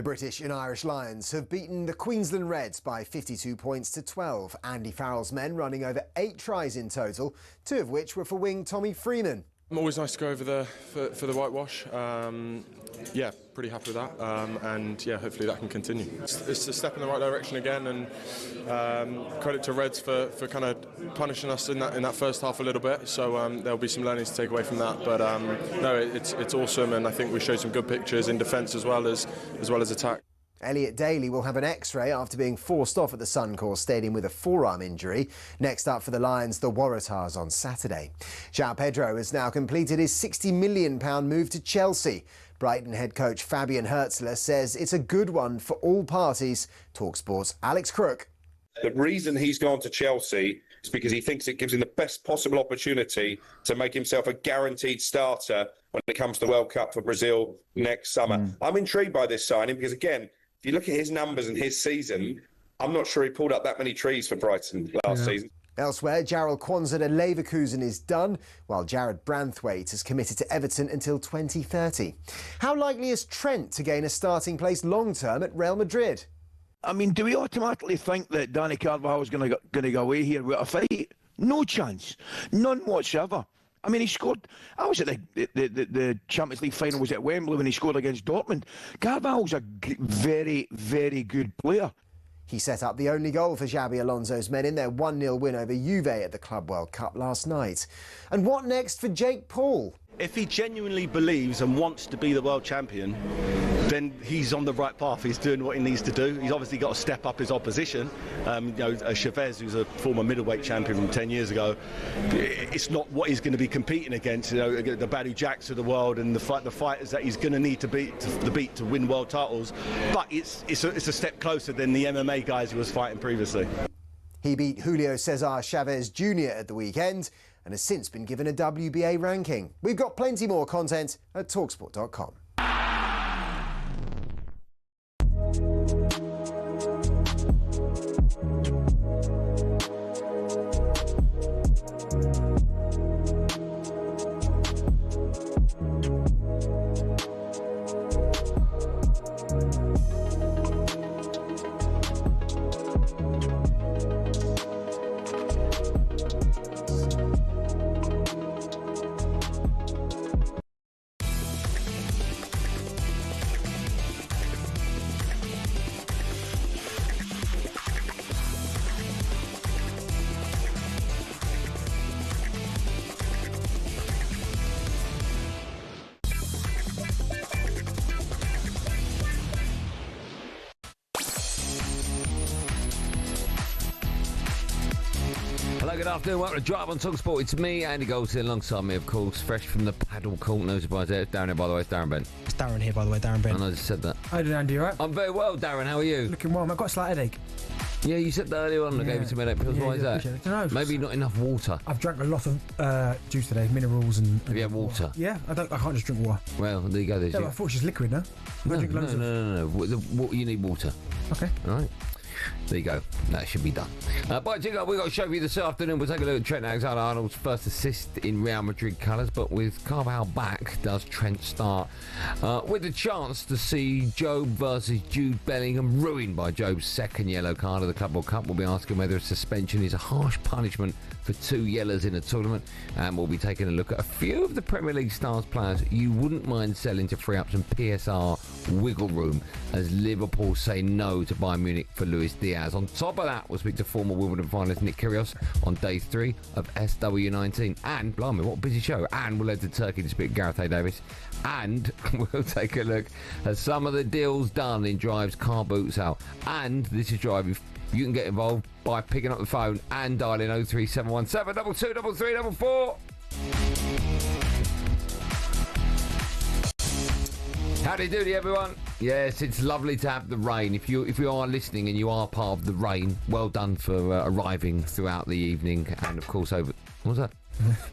British and Irish Lions have beaten the Queensland Reds by 52 points to 12. Andy Farrell's men running over 8 tries in total, 2 of which were for wing Tommy Freeman. Always nice to go over for the whitewash. Yeah, pretty happy with that, and yeah, hopefully that can continue. It's a step in the right direction again, and credit to Reds for kind of punishing us in that first half a little bit. So there'll be some learnings to take away from that. But no, it's awesome, and I think we showed some good pictures in defence as well as attack. Elliot Daly will have an X-ray after being forced off at the Suncorp Stadium with a forearm injury. Next up for the Lions, the Waratahs on Saturday. João Pedro has now completed his £60 million move to Chelsea. Brighton head coach Fabian Hertzler says it's a good one for all parties. talkSPORT's Alex Crook. The reason he's gone to Chelsea is because he thinks it gives him the best possible opportunity to make himself a guaranteed starter when it comes to the World Cup for Brazil next summer. I'm intrigued by this signing because, again, if you look at his numbers and his season, I'm not sure he pulled up that many trees for Brighton last season. Elsewhere, Jarell Quansah at Leverkusen is done, while Jared Branthwaite has committed to Everton until 2030. How likely is Trent to gain a starting place long-term at Real Madrid? I mean, do we automatically think that Danny Carvajal is going to go away here with a fight? No chance. None whatsoever. I mean, he scored. I was at the Champions League final was at Wembley when he scored against Dortmund. Carvalho's a very, very good player. He set up the only goal for Xabi Alonso's men in their 1-0 win over Juve at the Club World Cup last night. And what next for Jake Paul? If he genuinely believes and wants to be the world champion, then he's on the right path. He's doing what he needs to do. He's obviously got to step up his opposition. Chavez, who's a former middleweight champion from 10 years ago, it's not what he's going to be competing against. The Badu Jacks of the world and the fighters that he's going to need to beat to win world titles. But it's a step closer than the MMA guys he was fighting previously. He beat Julio Cesar Chavez Jr. at the weekend and has since been given a WBA ranking. We've got plenty more content at talksport.com. Good afternoon, welcome to Drive on talkSPORT. It's me, Andy Goldstein, alongside me, of course, fresh from the paddle court. No surprise there. It's Darren here, by the way. It's Darren Bent. It's Darren here, by the way. Darren Bent. I just said that. How did Andy, all right? I'm very well, Darren. How are you? Looking warm. I've got a slight headache. Yeah, you said that earlier on. I gave you some headache pills. Why is that? I don't know. Maybe not enough water. I've drank a lot of juice today, minerals and... Have you had water? Yeah, I can't just drink water. Well, there you go. Yeah, I thought it was just liquid, no? No. You need water. Okay. All right. There you go. That should be done. But we've got a show for you this afternoon. We'll take a look at Trent Alexander-Arnold's first assist in Real Madrid colours. But with Carvajal back, does Trent start with a chance to see Job versus Jude Bellingham ruined by Job's second yellow card of the Club World Cup? We'll be asking whether a suspension is a harsh punishment for 2 yellows in a tournament. And we'll be taking a look at a few of the Premier League stars players you wouldn't mind selling to free up some PSR wiggle room as Liverpool say no to Bayern Munich for Luis Diaz. On top of that, we'll speak to former Wimbledon finalist Nick Kyrgios on day 3 of SW19. And, blimey, what a busy show. And we'll head to Turkey to speak to Gareth A. Davis. And we'll take a look at some of the deals done in Drive's car boot sale. And this is Drive. You can get involved by picking up the phone and dialing 03717 223344. Howdy doody, everyone. Yes, it's lovely to have the rain. If you are listening and you are part of the rain, well done for arriving throughout the evening and, of course, over... What was that?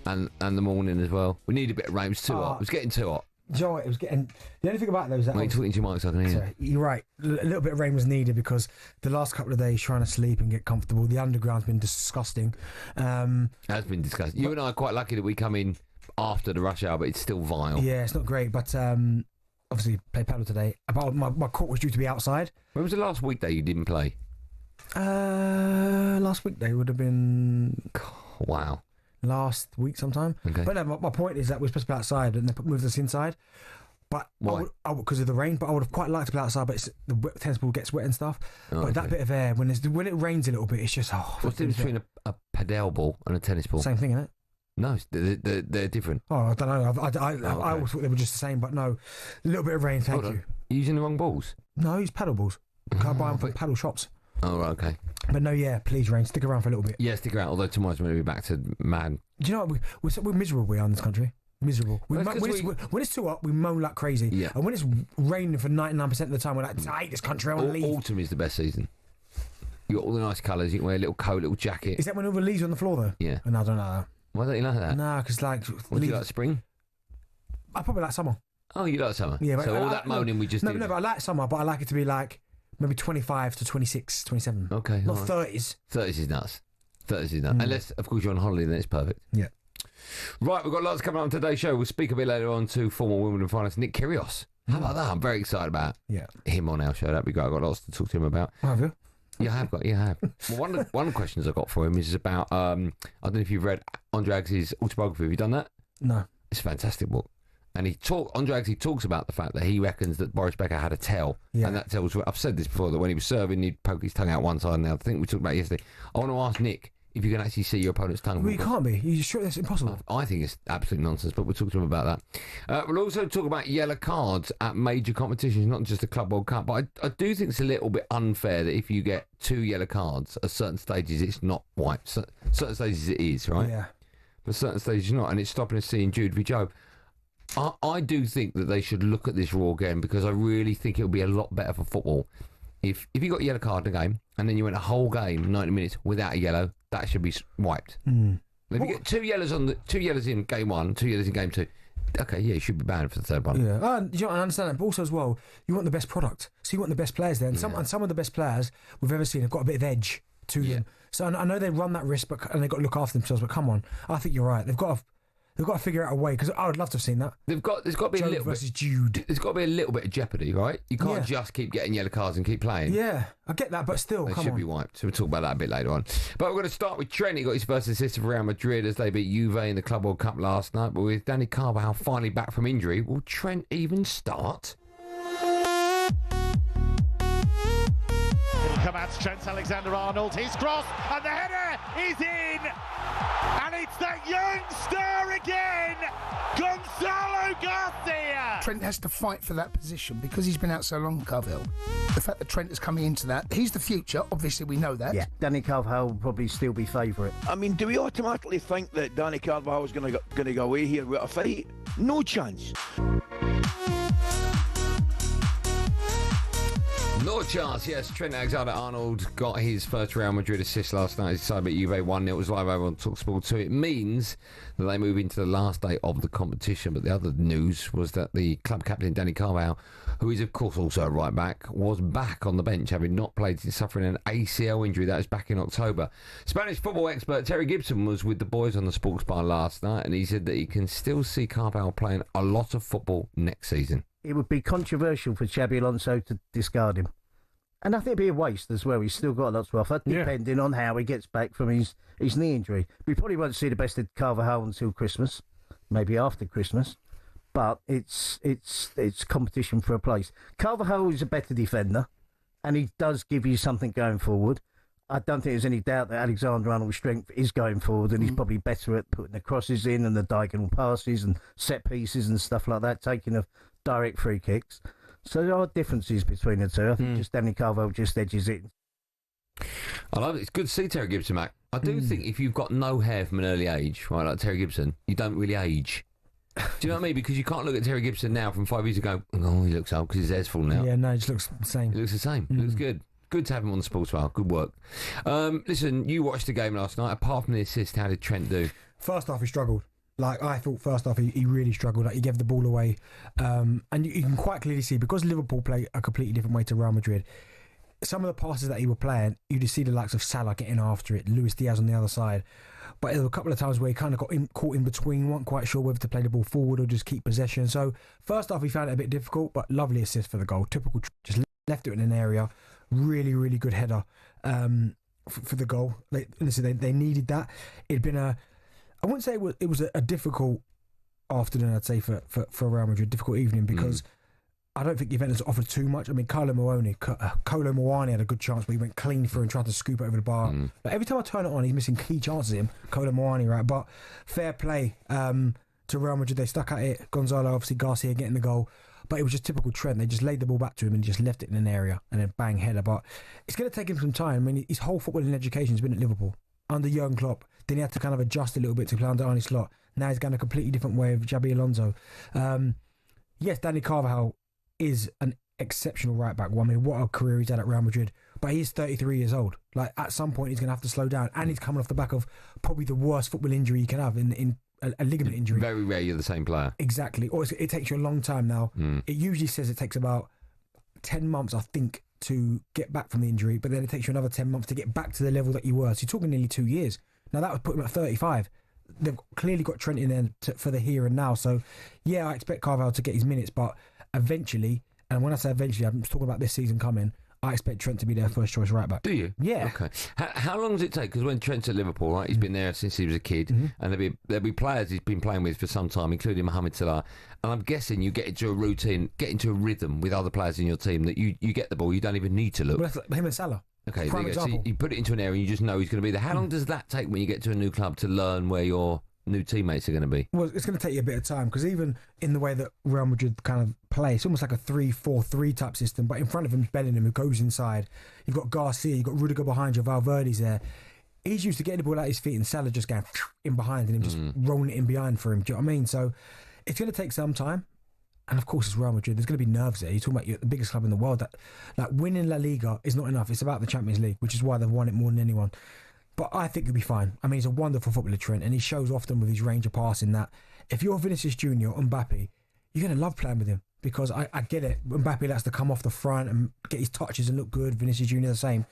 and the morning as well. We need a bit of rain. It was too hot. It was getting too hot. Do you know what? It was getting... The only thing about those... Are you talking to your mic so I can hear? Sorry, you're right. A little bit of rain was needed because the last couple of days trying to sleep and get comfortable, the underground's been disgusting. It has been disgusting. You and I are quite lucky that we come in after the rush hour, but it's still vile. Yeah, it's not great, but obviously played paddle today. About my court was due to be outside. When was the last weekday you didn't play? Last weekday would have been Wow. last week sometime. Okay. But no, my point is that we're supposed to be outside and they moved us inside. But Why? Because of the rain. But I would have quite liked to be outside. But the tennis ball gets wet and stuff. Oh, but that bit of air when it rains a little bit, it's just What's the difference between a padel ball and a tennis ball? same thing, isn't it? No, they're different. Oh, I don't know. I always thought they were just the same, but no. A little bit of rain, thank you. You're using the wrong balls? No, I use paddle balls. Can't buy them from paddle shops. Oh, right, okay. But no, yeah, please, rain, stick around for a little bit. Yeah, stick around, although tomorrow's going to be back to mad. Do you know what? We're miserable we are in this country. Miserable. When it's too hot, we moan like crazy. Yeah. And when it's raining for 99% of the time, we're like, I hate this country, I want to leave. Autumn is the best season. You got all the nice colours, you can wear a little coat, little jacket. Is that when all the leaves are on the floor, though? Yeah. And I don't know. Why don't you like that? No, because like... What do you like, spring? I probably like summer. Oh, you like summer? Yeah, but so all that moaning we just did. No, but I like summer, but I like it to be like maybe 25 to 26, 27. Okay. Not right. 30s. 30s is nuts. 30s is nuts. Unless, of course, you're on holiday, then it's perfect. Yeah. Right, we've got lots coming up on today's show. We'll speak a bit later on to former Wimbledon finalist Nick Kyrgios. How about that? I'm very excited about him on our show. That'd be great. I've got lots to talk to him about. Have you? You have. Well, one of the questions I got for him is about, I don't know if you've read Andre Agassi's autobiography. Have you done that? No. It's a fantastic book. And Andre Agassi talks about the fact that he reckons that Boris Becker had a tell. Yeah. And that tells, I've said this before, that when he was serving, he'd poke his tongue out one side and the other. I think we talked about it yesterday. I want to ask Nick if you can actually see your opponent's tongue. Well, you can't be. You're sure that's impossible? I think it's absolute nonsense, but we'll talk to him about that. We'll also talk about yellow cards at major competitions, not just the Club World Cup. But I do think it's a little bit unfair that if you get 2 yellow cards at certain stages, it's not white. Certain stages it is, right? Yeah. But certain stages not, and it's stopping us seeing Jude v. Joe. I do think that they should look at this rule again, because I really think it would be a lot better for football if you got a yellow card in a game and then you went a whole game 90 minutes without a yellow. That should be wiped. If you get 2 yellows in game 1, 2 yellows in game 2, okay, yeah, you should be banned for the third one. Yeah, I understand that, but also as well, you want the best product, so you want the best players there, and some of the best players we've ever seen have got a bit of edge to them. So I know they run that risk, and they've got to look after themselves. But come on, I think you're right. They've got to figure out a way, because I would love to have seen that. There's got to be Joe a little versus bit. Jude. There's got to be a little bit of jeopardy, right? You can't just keep getting yellow cards and keep playing. Yeah, I get that, but still, They come should on. be wiped. So we'll talk about that a bit later on. But we're going to start with Trent. He got his first assist for Real Madrid as they beat Juve in the Club World Cup last night. But with Danny Carvajal finally back from injury, will Trent even start? Come out to Trent Alexander-Arnold, his cross, and the header is in! And it's that youngster again, Gonzalo Garcia! Trent has to fight for that position because he's been out so long, Carvajal. The fact that Trent is coming into that, he's the future, obviously we know that. Yeah, Danny Carvajal will probably still be favourite. I mean, do we automatically think that Danny Carvajal is going to go away here with a fight? No chance. No chance, yes. Trent Alexander-Arnold got his first Real Madrid assist last night. He decided at Juve 1-0. It was live over on talkSPORT 2. It means that they move into the last day of the competition. But the other news was that the club captain, Danny Carvajal, who is, of course, also a right-back, was back on the bench, having not played since suffering an ACL injury. That was back in October. Spanish football expert Terry Gibson was with the boys on the sports bar last night, and he said that he can still see Carvajal playing a lot of football next season. It would be controversial for Xabi Alonso to discard him. And I think it'd be a waste as well. He's still got a lot to offer, depending on how he gets back from his knee injury. We probably won't see the best of Carvajal until Christmas, maybe after Christmas. But it's competition for a place. Carvajal is a better defender, and he does give you something going forward. I don't think there's any doubt that Alexander-Arnold's strength is going forward, and he's probably better at putting the crosses in and the diagonal passes and set pieces and stuff like that, taking of direct free kicks. So there are differences between the two. I think just Danny Carvajal just edges it. I love it. It's good to see Terry Gibson back. I do think if you've got no hair from an early age, right, like Terry Gibson, you don't really age. Do you know what I mean? Because you can't look at Terry Gibson now from 5 years ago. Oh, he looks old because his hair's full now. Yeah, no, it just looks the same. It looks the same. It looks good. Good to have him on the sports bar. Good work. Listen, you watched the game last night. Apart from the assist, how did Trent do? First half, he struggled. Like, I thought first half he really struggled. Like, he gave the ball away. And you can quite clearly see, because Liverpool play a completely different way to Real Madrid, some of the passes that he were playing, you just see the likes of Salah getting after it, Luis Diaz on the other side. But there were a couple of times where he kind of got caught in between, weren't quite sure whether to play the ball forward or just keep possession. So first half he found it a bit difficult, but lovely assist for the goal. Typical, just left it in an area. Really, really good header for the goal. They needed that. It'd been I wouldn't say it was a difficult afternoon, I'd say, for Real Madrid, difficult evening, because I don't think Juventus offered too much. I mean, Kolo Muani had a good chance, but he went clean through and tried to scoop it over the bar. But every time I turn it on, he's missing key chances. Kolo Muani, right? But fair play to Real Madrid. They stuck at it. Gonzalo, obviously, Garcia getting the goal. But it was just typical Trent. They just laid the ball back to him and just left it in an area and then bang, header. But it's going to take him some time. I mean, his whole footballing education has been at Liverpool under Jurgen Klopp. Then he had to kind of adjust a little bit to play under Arne Slot. Now he's going a completely different way of Xabi Alonso. Yes, Dani Carvajal is an exceptional right back. Well, I mean, what a career he's had at Real Madrid. But he's 33 years old. Like, at some point, he's going to have to slow down. And he's coming off the back of probably the worst football injury you can have in a ligament injury. Very rare you're the same player. Exactly. Or it takes you a long time now. It usually says it takes about 10 months, I think, to get back from the injury. But then it takes you another 10 months to get back to the level that you were. So you're talking nearly 2 years. Now, that would put him at 35. They've clearly got Trent in there for the here and now. So, yeah, I expect Carvalho to get his minutes. But eventually, and when I say eventually, I'm talking about this season coming, I expect Trent to be their first choice right back. Do you? Yeah. Okay. How long does it take? Because when Trent's at Liverpool, right, he's been there since he was a kid, and there'll be players he's been playing with for some time, including Mohamed Salah. And I'm guessing you get into a routine, get into a rhythm with other players in your team that you get the ball, you don't even need to look. Well, that's like him and Salah. Okay, there you go. So you put it into an area and you just know he's going to be there. How long does that take when you get to a new club to learn where your new teammates are going to be? Well, it's going to take you a bit of time, because even in the way that Real Madrid kind of play, it's almost like a 3-4-3 type system, but in front of him is Bellingham, who goes inside. You've got Garcia, you've got Rudiger behind you, Valverde's there. He's used to getting the ball at his feet and Salah just going in behind and him just rolling it in behind for him. Do you know what I mean? So it's going to take some time. And of course, it's Real Madrid. There's going to be nerves there. You're talking about the biggest club in the world. That, like, winning La Liga is not enough. It's about the Champions League, which is why they've won it more than anyone. But I think he'll be fine. I mean, he's a wonderful footballer, Trent, and he shows often with his range of passing that if you're Vinicius Junior or Mbappe, you're going to love playing with him, because I get it. Mbappe likes to come off the front and get his touches and look good. Vinicius Junior the same.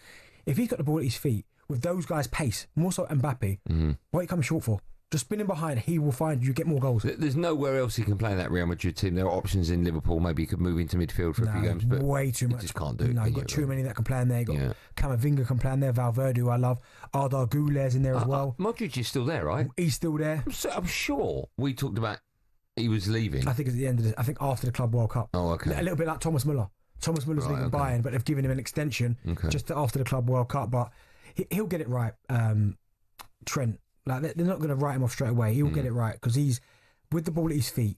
If he's got the ball at his feet with those guys' pace, more so Mbappe, what are you coming short for? Just spinning behind, he will find you get more goals. There's nowhere else he can play in that Real Madrid team. There are options in Liverpool. Maybe he could move into midfield for a few games, but way too much. Just can't do it. No, you've got too many that can play in there. You've got Camavinga can play in there. Valverde, who I love. Arda Güler's in there as well. Modric is still there, right? He's still there. I'm sure we talked about he was leaving. I think it's at the end of I think after the Club World Cup. Oh, okay. A little bit like Thomas Müller. Thomas Müller's leaving Bayern, but they've given him an extension just after the Club World Cup. But he'll get it right, Trent. Like, they're not going to write him off straight away. He'll get it right, because he's with the ball at his feet.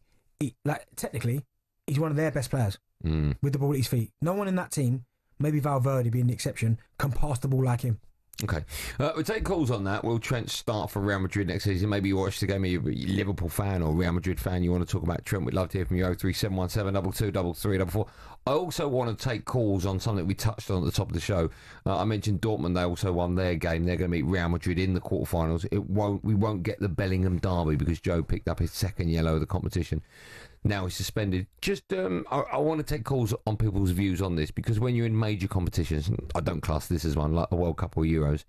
Technically, he's one of their best players with the ball at his feet. No one in that team, maybe Valverde being the exception, can pass the ball like him. Okay. We'll take calls on that. Will Trent start for Real Madrid next season? Maybe you watch the game, you're a Liverpool fan or Real Madrid fan, you want to talk about Trent, we'd love to hear from you. 03717 22 33 I also want to take calls on something we touched on at the top of the show. I mentioned Dortmund, they also won their game. They're going to meet Real Madrid in the quarterfinals. We won't get the Bellingham derby because Joe picked up his second yellow of the competition. Now he's suspended. Just, I want to take calls on people's views on this, because when you're in major competitions, I don't class this as one, like a World Cup or Euros,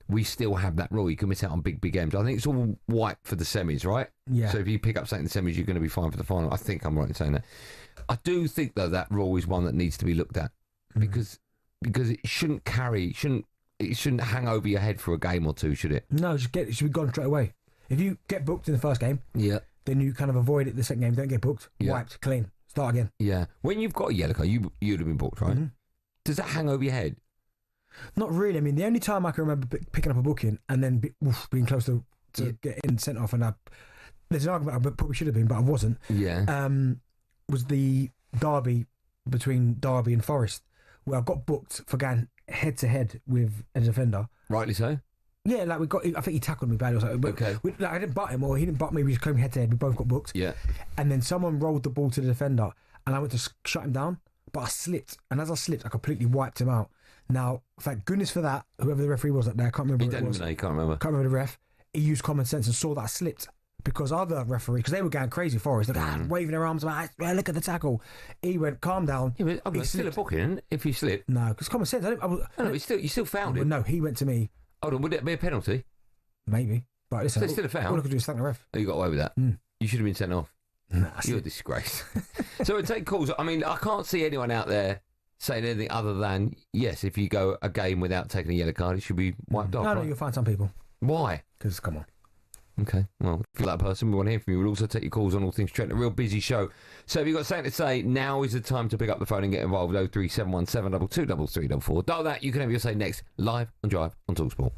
we still have that rule. You can miss out on big games. I think it's all white for the semis, right? Yeah. So if you pick up something in the semis, you're going to be fine for the final. I think I'm right in saying that. I do think, though, that rule is one that needs to be looked at, because it shouldn't it shouldn't hang over your head for a game or two, should it? No, it should be gone straight away. If you get booked in the first game, then you kind of avoid it the second game. Don't get booked. Wiped, clean, start again. Yeah. When you've got a yellow card, you'd have been booked, right? Does that hang over your head? Not really. I mean, the only time I can remember picking up a booking and then being close to getting sent off, and there's an argument I probably should have been, but I wasn't. Yeah. Was the derby between Derby and Forest, where I got booked for going head to head with a defender. Rightly so. Yeah, like I think he tackled me badly or something. But I didn't butt him, or he didn't butt me. We just came head to head. We both got booked. Yeah. And then someone rolled the ball to the defender, and I went to shut him down, but I slipped. And as I slipped, I completely wiped him out. Now, thank goodness for that. Whoever the referee was that day, I can't remember. Can't remember. Can't remember the ref. He used common sense and saw that I slipped. Because other referees, because they were going crazy for us, waving their arms about, look at the tackle. He went, calm down. Yeah, but it's still a booking if you slip. No, because common sense. You still found it. No, he went to me. Hold on, would it be a penalty? Maybe. But listen, So it's still a foul. all I could do is thank the ref. Oh, you got away with that. You should have been sent off. Nah, You're a disgrace. So we take calls. I mean, I can't see anyone out there saying anything other than, yes, if you go a game without taking a yellow card, it should be wiped off. No, right? you'll find some people. Why? Because, come on. Okay, well, if you're that person, we want to hear from you. We'll also take your calls on All Things Trent. A real busy show. So if you've got something to say, now is the time to pick up the phone and get involved. 03717 223344. Dial that. You can have your say next, live on Drive on talkSPORT.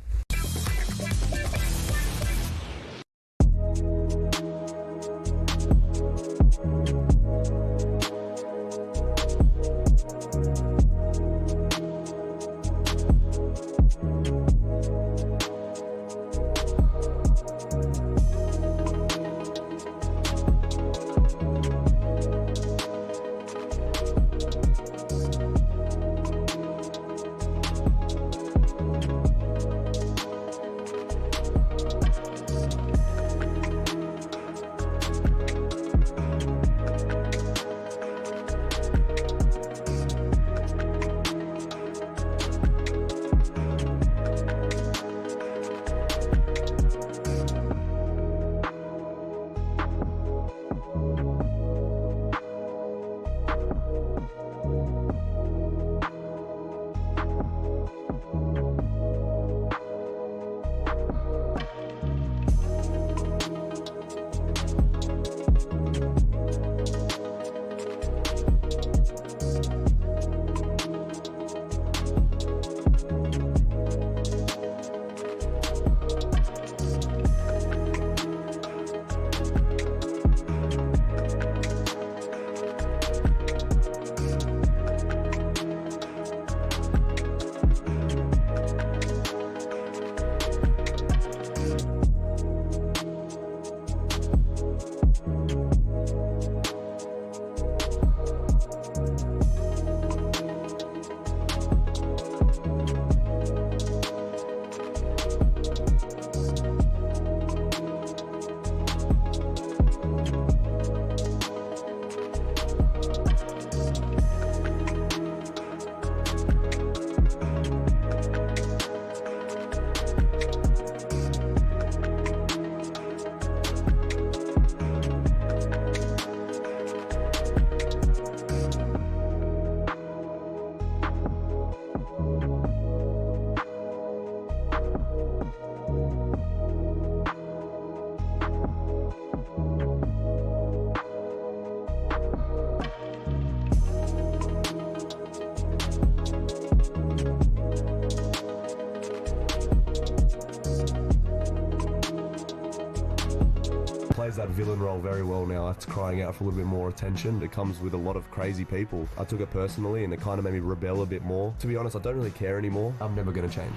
Plays that villain role very well now. It's crying out for a little bit more attention. It comes with a lot of crazy people. I took it personally and it kind of made me rebel a bit more. To be honest, I don't really care anymore. I'm never going to change.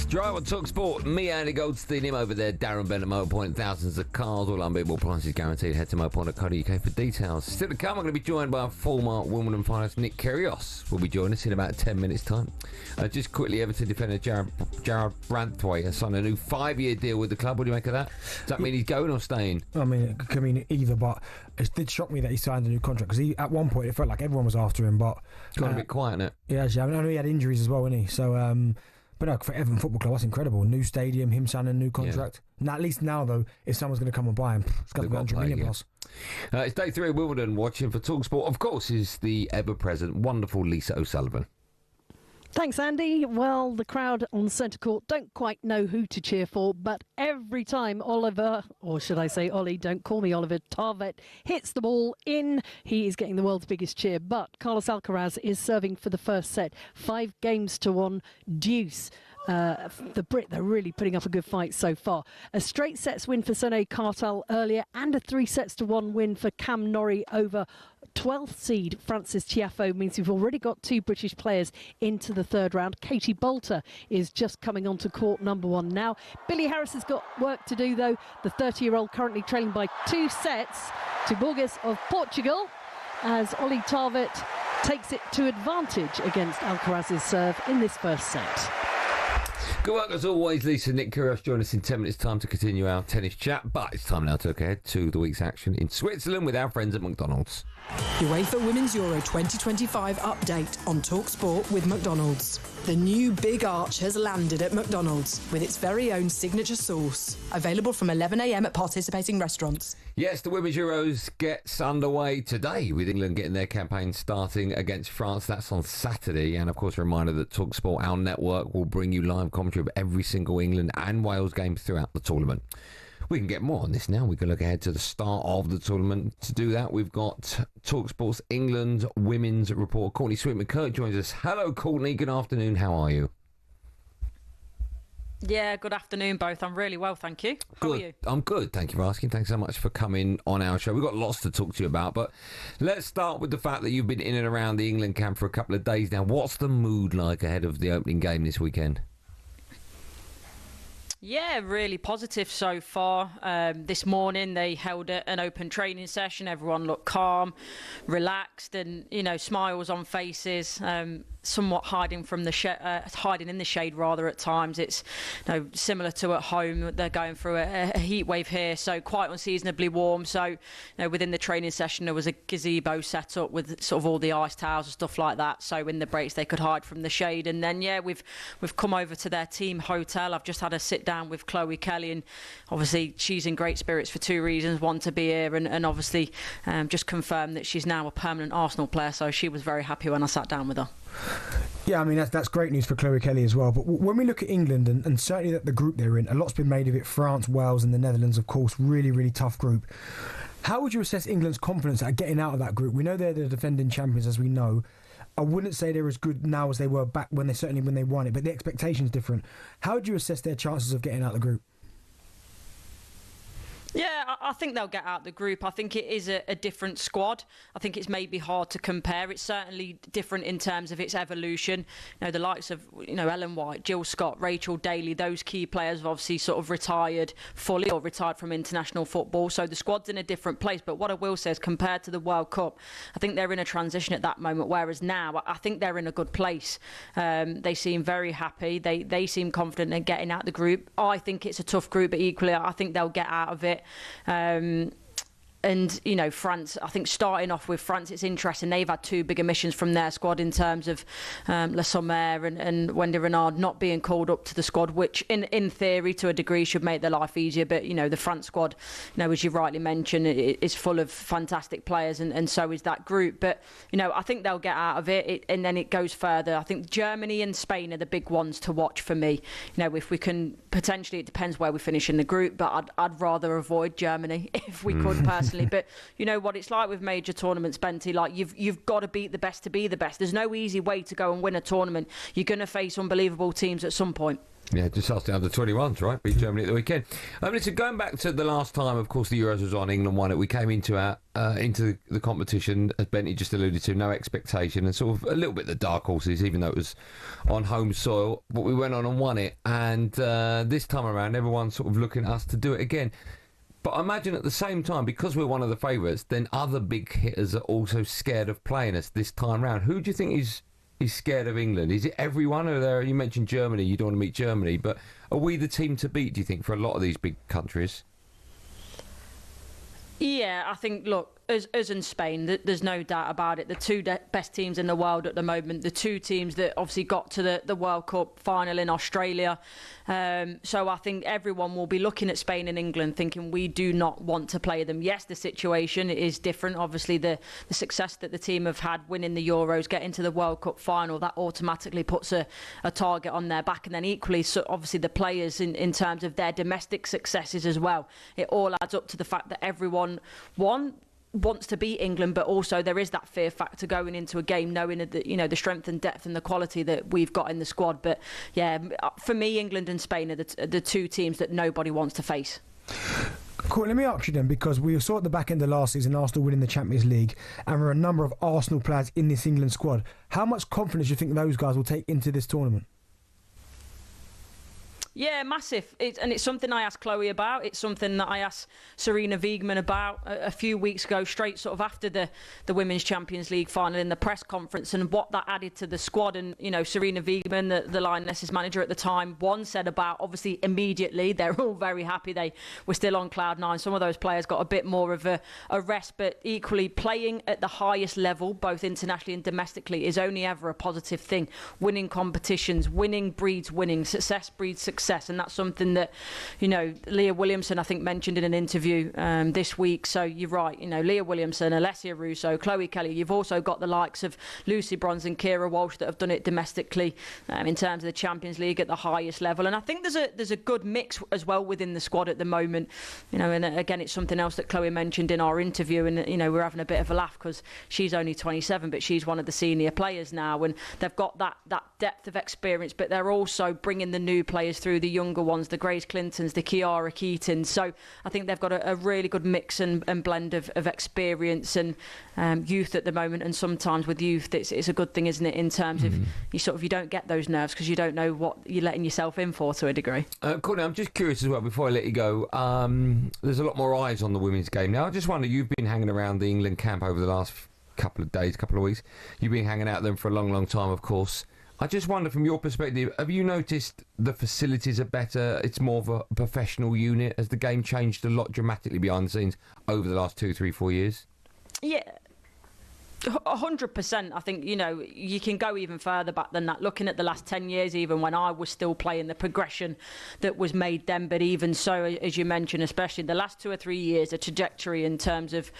Drive on talkSPORT. Me, Andy Goldstein, him over there, Darren Bent at Motorpoint. Thousands of cars, all unbeatable prices guaranteed. Head to motorpoint.co.uk for details. Still to come, I'm going to be joined by former Wimbledon finalist Nick Kyrgios. Will be joining us in about 10 minutes' time. Just quickly, Everton defender Jared Branthwaite has signed a new 5-year deal with the club. What do you make of that? Does that mean he's going or staying? I mean, it could mean either, but it did shock me that he signed a new contract because at one point it felt like everyone was after him, but got a bit quiet, innit? Yeah, actually, I know he had injuries as well, didn't he? So, but no, for Everton Football Club, that's incredible. New stadium, him signing a new contract. Yeah. Now, at least now, though, if someone's going to come and buy him, it's got to be 100 million plus. It's day 3 of Wimbledon. Watching for talkSPORT, of course, is the ever-present, wonderful Lisa O'Sullivan. Thanks, Andy. Well, the crowd on centre court don't quite know who to cheer for, but every time Oliver, or should I say Ollie, don't call me Oliver, Tarvet hits the ball in, he is getting the world's biggest cheer. But Carlos Alcaraz is serving for the first set. 5-1 deuce. The Brit, they're really putting up a good fight so far. A straight sets win for Sone Cartel earlier and a 3-1 win for Cam Norrie over 12th seed Francis Tiafoe means we've already got 2 British players into the third round. Katie Bolter is just coming onto court number 1 now. Billy Harris has got work to do though. The 30-year-old currently trailing by 2 sets to Borges of Portugal as Ollie Tarvet takes it to advantage against Alcaraz's serve in this first set. Good work as always, Lisa. Nick Kyrgios join us in 10 minutes' time to continue our tennis chat. But it's time now to look ahead to the week's action in Switzerland with our friends at McDonald's. UEFA Women's Euro 2025 update on talkSPORT with McDonald's. The new Big Arch has landed at McDonald's with its very own signature sauce. Available from 11 a.m. at participating restaurants. Yes, the Women's Euros gets underway today with England getting their campaign starting against France. That's on Saturday. And, of course, a reminder that talkSPORT, our network, will bring you live commentary of every single England and Wales game throughout the tournament. We can get more on this now. We can look ahead to the start of the tournament. To do that, we've got talkSPORT's England women's reporter, Courtney Sweet-McCurk, joins us. Hello, Courtney. Good afternoon. How are you? Yeah, good afternoon, both. I'm really well, thank you. How are you? I'm good. Thank you for asking. Thanks so much for coming on our show. We've got lots to talk to you about, but let's start with the fact that you've been in and around the England camp for a couple of days now. What's the mood like ahead of the opening game this weekend? Yeah, really positive so far. This morning they held an open training session. Everyone looked calm, relaxed, and smiles on faces. Somewhat hiding from the hiding in the shade rather at times. It's similar to at home. They're going through a heat wave here, so quite unseasonably warm. So within the training session there was a gazebo set up with sort of all the ice towels and stuff like that. So in the breaks they could hide from the shade. And then we've come over to their team hotel. I've just had a sit down with Chloe Kelly, and obviously she's in great spirits for 2 reasons. One, to be here, and obviously just confirmed that she's now a permanent Arsenal player. So she was very happy when I sat down with her. Yeah, I mean, that's great news for Chloe Kelly as well. But when we look at England, and certainly that the group they're in, a lot's been made of it. France, Wales and the Netherlands, of course, really, really tough group. How would you assess England's confidence at getting out of that group? We know they're the defending champions, as we know. I wouldn't say they're as good now as they were back when they won it, but the expectation's different. How would you assess their chances of getting out of the group? Yeah, I think they'll get out the group. I think it is a different squad. I think it's maybe hard to compare. It's certainly different in terms of its evolution. The likes of Ellen White, Jill Scott, Rachel Daly, those key players have obviously sort of retired fully or retired from international football. So the squad's in a different place. But what I will say is, compared to the World Cup, I think they're in a transition at that moment. Whereas now, I think they're in a good place. They seem very happy. They seem confident in getting out the group. I think it's a tough group, but equally, I think they'll get out of it. And France, I think starting off with France, it's interesting. They've had 2 big omissions from their squad in terms of Le Sommer and Wendy Renard not being called up to the squad, which in theory to a degree should make their life easier. But the France squad, as you rightly mentioned, is full of fantastic players, and so is that group. But I think they'll get out of it, and then it goes further. I think Germany and Spain are the big ones to watch for me. If we can potentially, it depends where we finish in the group, but I'd rather avoid Germany if we could personally. personally. But you know what it's like with major tournaments, Benty. Like you've got to beat the best to be the best. There's no easy way to go and win a tournament. You're going to face unbelievable teams at some point. Yeah, just ask the under 21s, right? Beat Germany at the weekend. Listen, going back to the last time, of course, the Euros was on, England won it. We came into the competition, as Benty just alluded to, no expectation, and sort of a little bit the dark horses, even though it was on home soil. But we went on and won it, and this time around, everyone's sort of looking at us to do it again. But I imagine at the same time, because we're one of the favourites, then other big hitters are also scared of playing us this time round. Who do you think is scared of England? Is it everyone? Or you mentioned Germany, you don't want to meet Germany, but are we the team to beat, do you think, for a lot of these big countries? Yeah, I think, look, us and Spain, there's no doubt about it. The two best teams in the world at the moment, the two teams that obviously got to the World Cup final in Australia. So I think everyone will be looking at Spain and England thinking we do not want to play them. Yes, the situation is different. Obviously, the success that the team have had winning the Euros, getting to the World Cup final, that automatically puts a target on their back. And then equally, so obviously the players in terms of their domestic successes as well. It all adds up to the fact that everyone wants to beat England, but also there is that fear factor going into a game, knowing that the strength and depth and the quality that we've got in the squad. But yeah, for me, England and Spain are the two teams that nobody wants to face. Cool, let me ask you then, because we saw at the back end of last season Arsenal winning the Champions League, and there are a number of Arsenal players in this England squad. How much confidence do you think those guys will take into this tournament? Yeah, massive. It's something I asked Chloe about. It's something that I asked Serena Wiegmann about a few weeks ago, straight sort of after the Women's Champions League final in the press conference, and what that added to the squad. And, Serena Wiegmann, the Lionesses manager at the time, said about, obviously, immediately, they're all very happy. They were still on cloud nine. Some of those players got a bit more of a rest, but equally playing at the highest level, both internationally and domestically, is only ever a positive thing. Winning competitions, winning breeds winning, success breeds success. And that's something that, Leah Williamson, I think, mentioned in an interview this week. So you're right, Leah Williamson, Alessia Russo, Chloe Kelly. You've also got the likes of Lucy Bronze and Kira Walsh that have done it domestically in terms of the Champions League at the highest level. And I think there's a good mix as well within the squad at the moment. And again, it's something else that Chloe mentioned in our interview. And, we're having a bit of a laugh because she's only 27, but she's one of the senior players now. And they've got that depth of experience, but they're also bringing the new players through, the younger ones, the Grace Clintons, the Kiara Keatons. So I think they've got a really good mix and blend of experience and youth at the moment. And sometimes with youth, it's a good thing, isn't it, in terms of you don't get those nerves because you don't know what you're letting yourself in for, to a degree. Courtney, I'm just curious as well, before I let you go, there's a lot more eyes on the women's game now. I just wonder, you've been hanging around the England camp over the last couple of days, couple of weeks. You've been hanging out with them for a long, long time, of course. I just wonder, from your perspective, have you noticed the facilities are better? It's more of a professional unit. Has the game changed a lot dramatically behind the scenes over the last 2, 3, 4 years? Yeah. 100%. I think, you can go even further back than that. Looking at the last 10 years, even when I was still playing, the progression that was made then. But even so, as you mentioned, especially the last 2 or 3 years, the trajectory in terms of,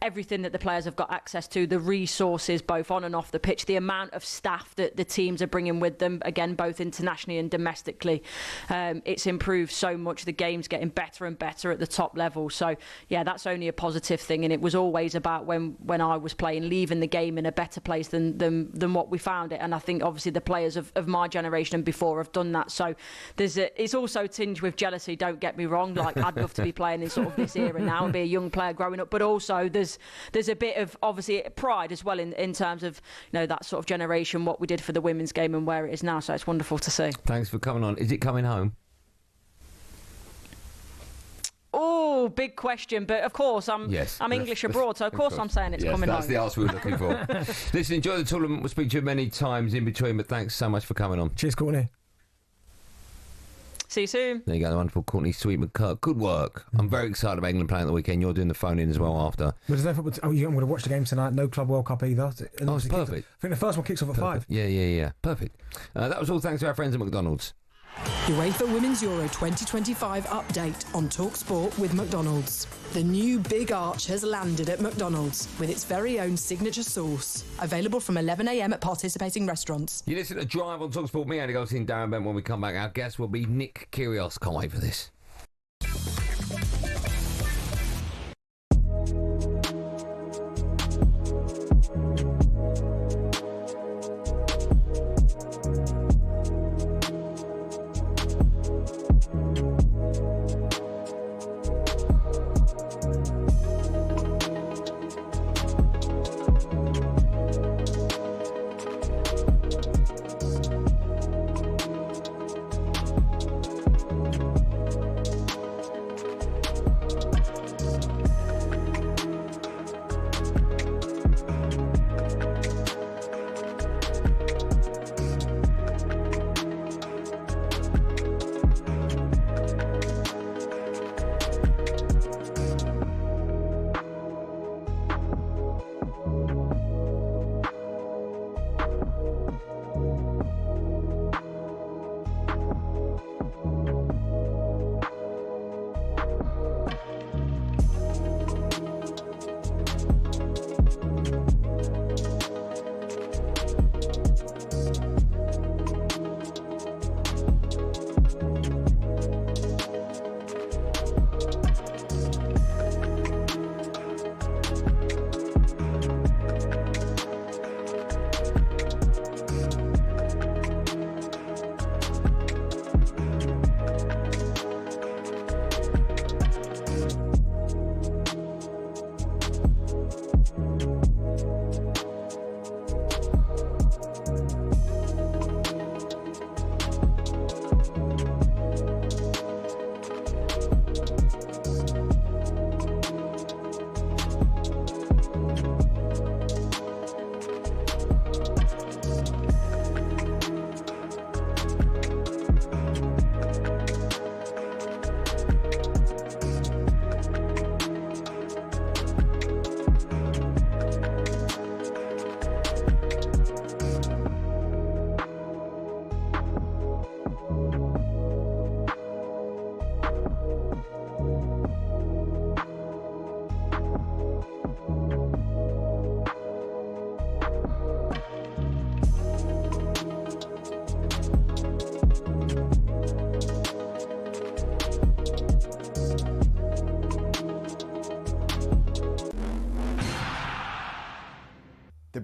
everything that the players have got access to, the resources both on and off the pitch, the amount of staff that the teams are bringing with them, again, both internationally and domestically, it's improved so much. The game's getting better and better at the top level. So, yeah, that's only a positive thing. And it was always about when I was playing, leaving the game in a better place than what we found it. And I think, obviously, the players of my generation and before have done that. So it's also tinged with jealousy, don't get me wrong. Like, I'd love to be playing in sort of this era now and be a young player growing up. But also, there's a bit of, obviously, pride as well in terms of that sort of generation, what we did for the women's game and where it is now. So it's wonderful to see. Thanks for coming on. Is it coming home? Oh, big question. But of course, I'm English abroad, so of course I'm saying it's coming home. That's the answer we were looking for. Listen, enjoy the tournament. We'll speak to you many times in between, but thanks so much for coming on. Cheers, Courtney. See you soon. There you go, the wonderful Courtney Sweetman-Kirk. Good work. I'm very excited about England playing at the weekend. You're doing the phone-in as well after. But there's no football. I'm going to watch the game tonight. No Club World Cup either. It's perfect. I think the first one kicks off at 5. Yeah. Perfect. That was all thanks to our friends at McDonald's. UEFA Women's Euro 2025 update on talkSPORT with McDonald's. The new Big Arch has landed at McDonald's with its very own signature sauce. Available from 11 a.m. at participating restaurants. You listen to Drive on talkSPORT. Me, Andy Goldstein Darren Bent. When we come back, our guest will be Nick Kyrgios. Can't wait for this.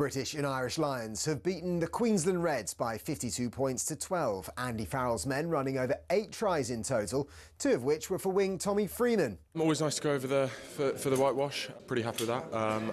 British and Irish Lions have beaten the Queensland Reds by 52 points to 12. Andy Farrell's men running over 8 tries in total, 2 of which were for wing Tommy Freeman. Always nice to go over there for the whitewash. Pretty happy with that,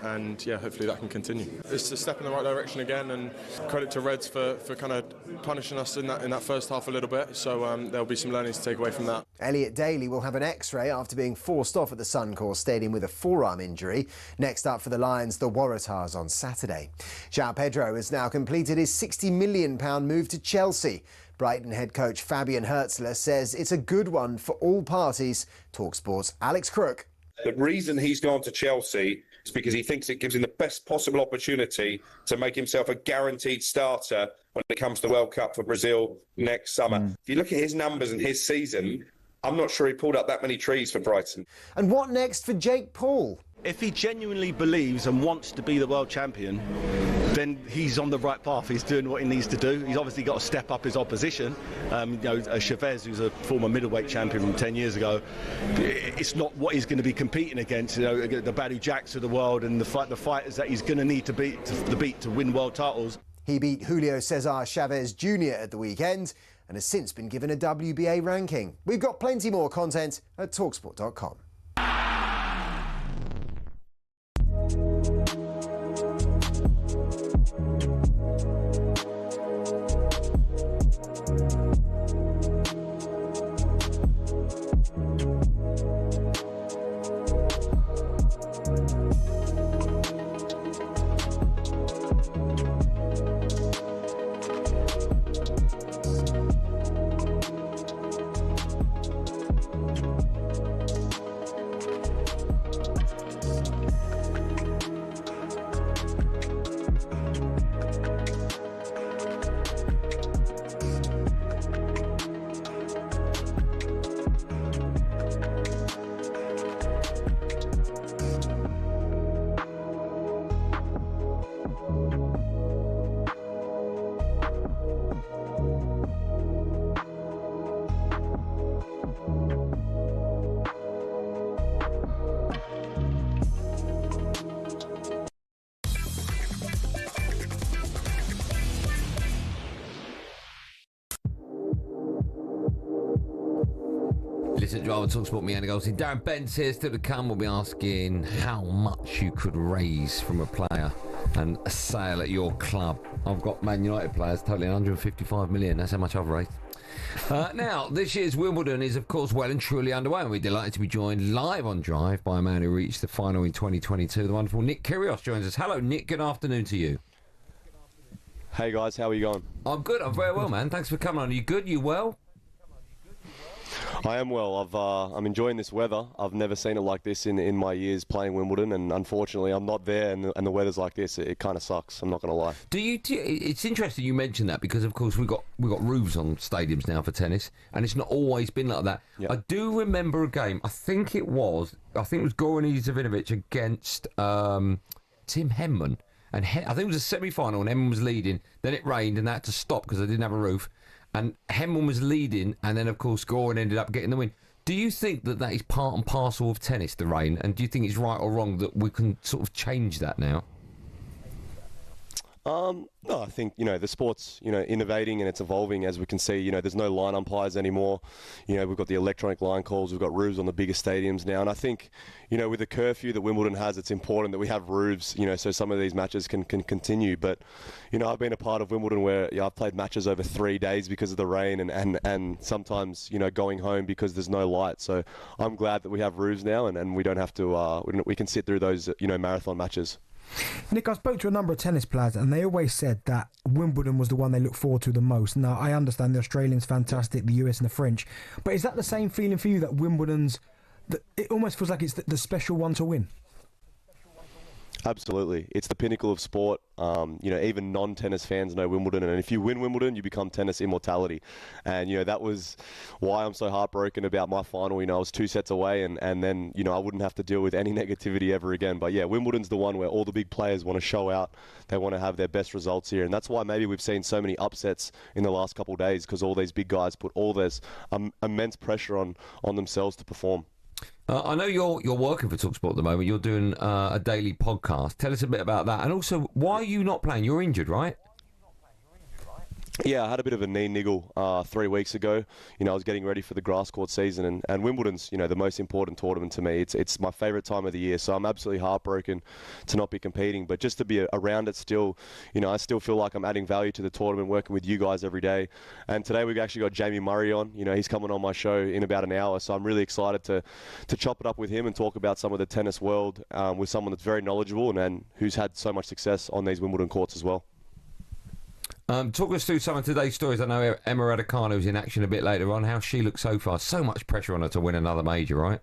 and yeah, hopefully that can continue. It's a step in the right direction again, and credit to Reds for kind of punishing us in that first half a little bit. So there'll be some learnings to take away from that. Elliot Daly will have an X-ray after being forced off at the Suncorp Stadium with a forearm injury. Next up for the Lions, the Waratahs on Saturday. João Pedro has now completed his £60 million move to Chelsea. Brighton head coach Fabian Hertzler says it's a good one for all parties. talkSPORT's Alex Crook. The reason he's gone to Chelsea is because he thinks it gives him the best possible opportunity to make himself a guaranteed starter when it comes to the World Cup for Brazil next summer. If you look at his numbers and his season, I'm not sure he pulled up that many trees for Brighton. And what next for Jake Paul? If he genuinely believes and wants to be the world champion, then he's on the right path. He's doing what he needs to do. He's obviously got to step up his opposition. Chavez, who's a former middleweight champion from 10 years ago, it's not what he's going to be competing against. The Badu Jacks of the world and the fighters that he's going to need to beat to win world titles. He beat Julio Cesar Chavez Jr. at the weekend and has since been given a WBA ranking. We've got plenty more content at talksport.com. Listen, driver talkSPORT, me, Andy Goldstein Darren Bent here. Still to come, we'll be asking how much you could raise from a player and a sale at your club. I've got Man United players totaling 155 million. That's how much I've raised. Now, this year's Wimbledon is, of course, well and truly underway, and we're delighted to be joined live on Drive by a man who reached the final in 2022. The wonderful Nick Kyrgios joins us. Hello, Nick. Good afternoon to you. Hey, guys. How are you going? I'm good. I'm very well, man. Thanks for coming on. Are you good? You well? I am well. I'm enjoying this weather. I've never seen it like this in my years playing Wimbledon, and unfortunately, I'm not there, and the weather's like this. It kind of sucks. I'm not going to lie. It's interesting you mentioned that because, of course, we got roofs on stadiums now for tennis, and it's not always been like that. Yeah. I do remember a game. I think it was Goran Ivanovic against Tim Henman, and I think it was a semi-final, and Henman was leading. Then it rained, and they had to stop because they didn't have a roof. And Henman was leading, and then, of course, Goran ended up getting the win. Do you think that is part and parcel of tennis, the rain? And do you think it's right or wrong that we can sort of change that now? No, I think, the sport's, innovating and it's evolving. As we can see, there's no line umpires anymore. We've got the electronic line calls. We've got roofs on the bigger stadiums now. And I think, with the curfew that Wimbledon has, it's important that we have roofs, so some of these matches can continue. But, I've been a part of Wimbledon where I've played matches over 3 days because of the rain and sometimes, going home because there's no light. So I'm glad that we have roofs now and we don't have to, we can sit through those, marathon matches. Nick, I spoke to a number of tennis players and they always said that Wimbledon was the one they looked forward to the most. Now, I understand the Australians fantastic, the US and the French, but is that the same feeling for you that Wimbledon's, it almost feels like it's the special one to win? Absolutely. It's the pinnacle of sport. Even non-tennis fans know Wimbledon, and if you win Wimbledon, you become tennis immortality. And, that was why I'm so heartbroken about my final. I was 2 sets away, and then, I wouldn't have to deal with any negativity ever again. But, yeah, Wimbledon's the one where all the big players want to show out. They want to have their best results here, and that's why maybe we've seen so many upsets in the last couple of days, because all these big guys put all this immense pressure on themselves to perform. I know you're working for talkSPORT at the moment. You're doing a daily podcast. Tell us a bit about that. And also, why are you not playing? You're injured, right? Yeah, I had a bit of a knee niggle 3 weeks ago. I was getting ready for the grass court season, and Wimbledon's, the most important tournament to me. It's my favourite time of the year, so I'm absolutely heartbroken to not be competing. But just to be around it still, I still feel like I'm adding value to the tournament, working with you guys every day. And today we've actually got Jamie Murray on. He's coming on my show in about an hour, so I'm really excited to chop it up with him and talk about some of the tennis world with someone that's very knowledgeable and who's had so much success on these Wimbledon courts as well. Talk us through some of today's stories. I know Emma Raducanu's in action a bit later on. How she looks so far. So much pressure on her to win another major, right?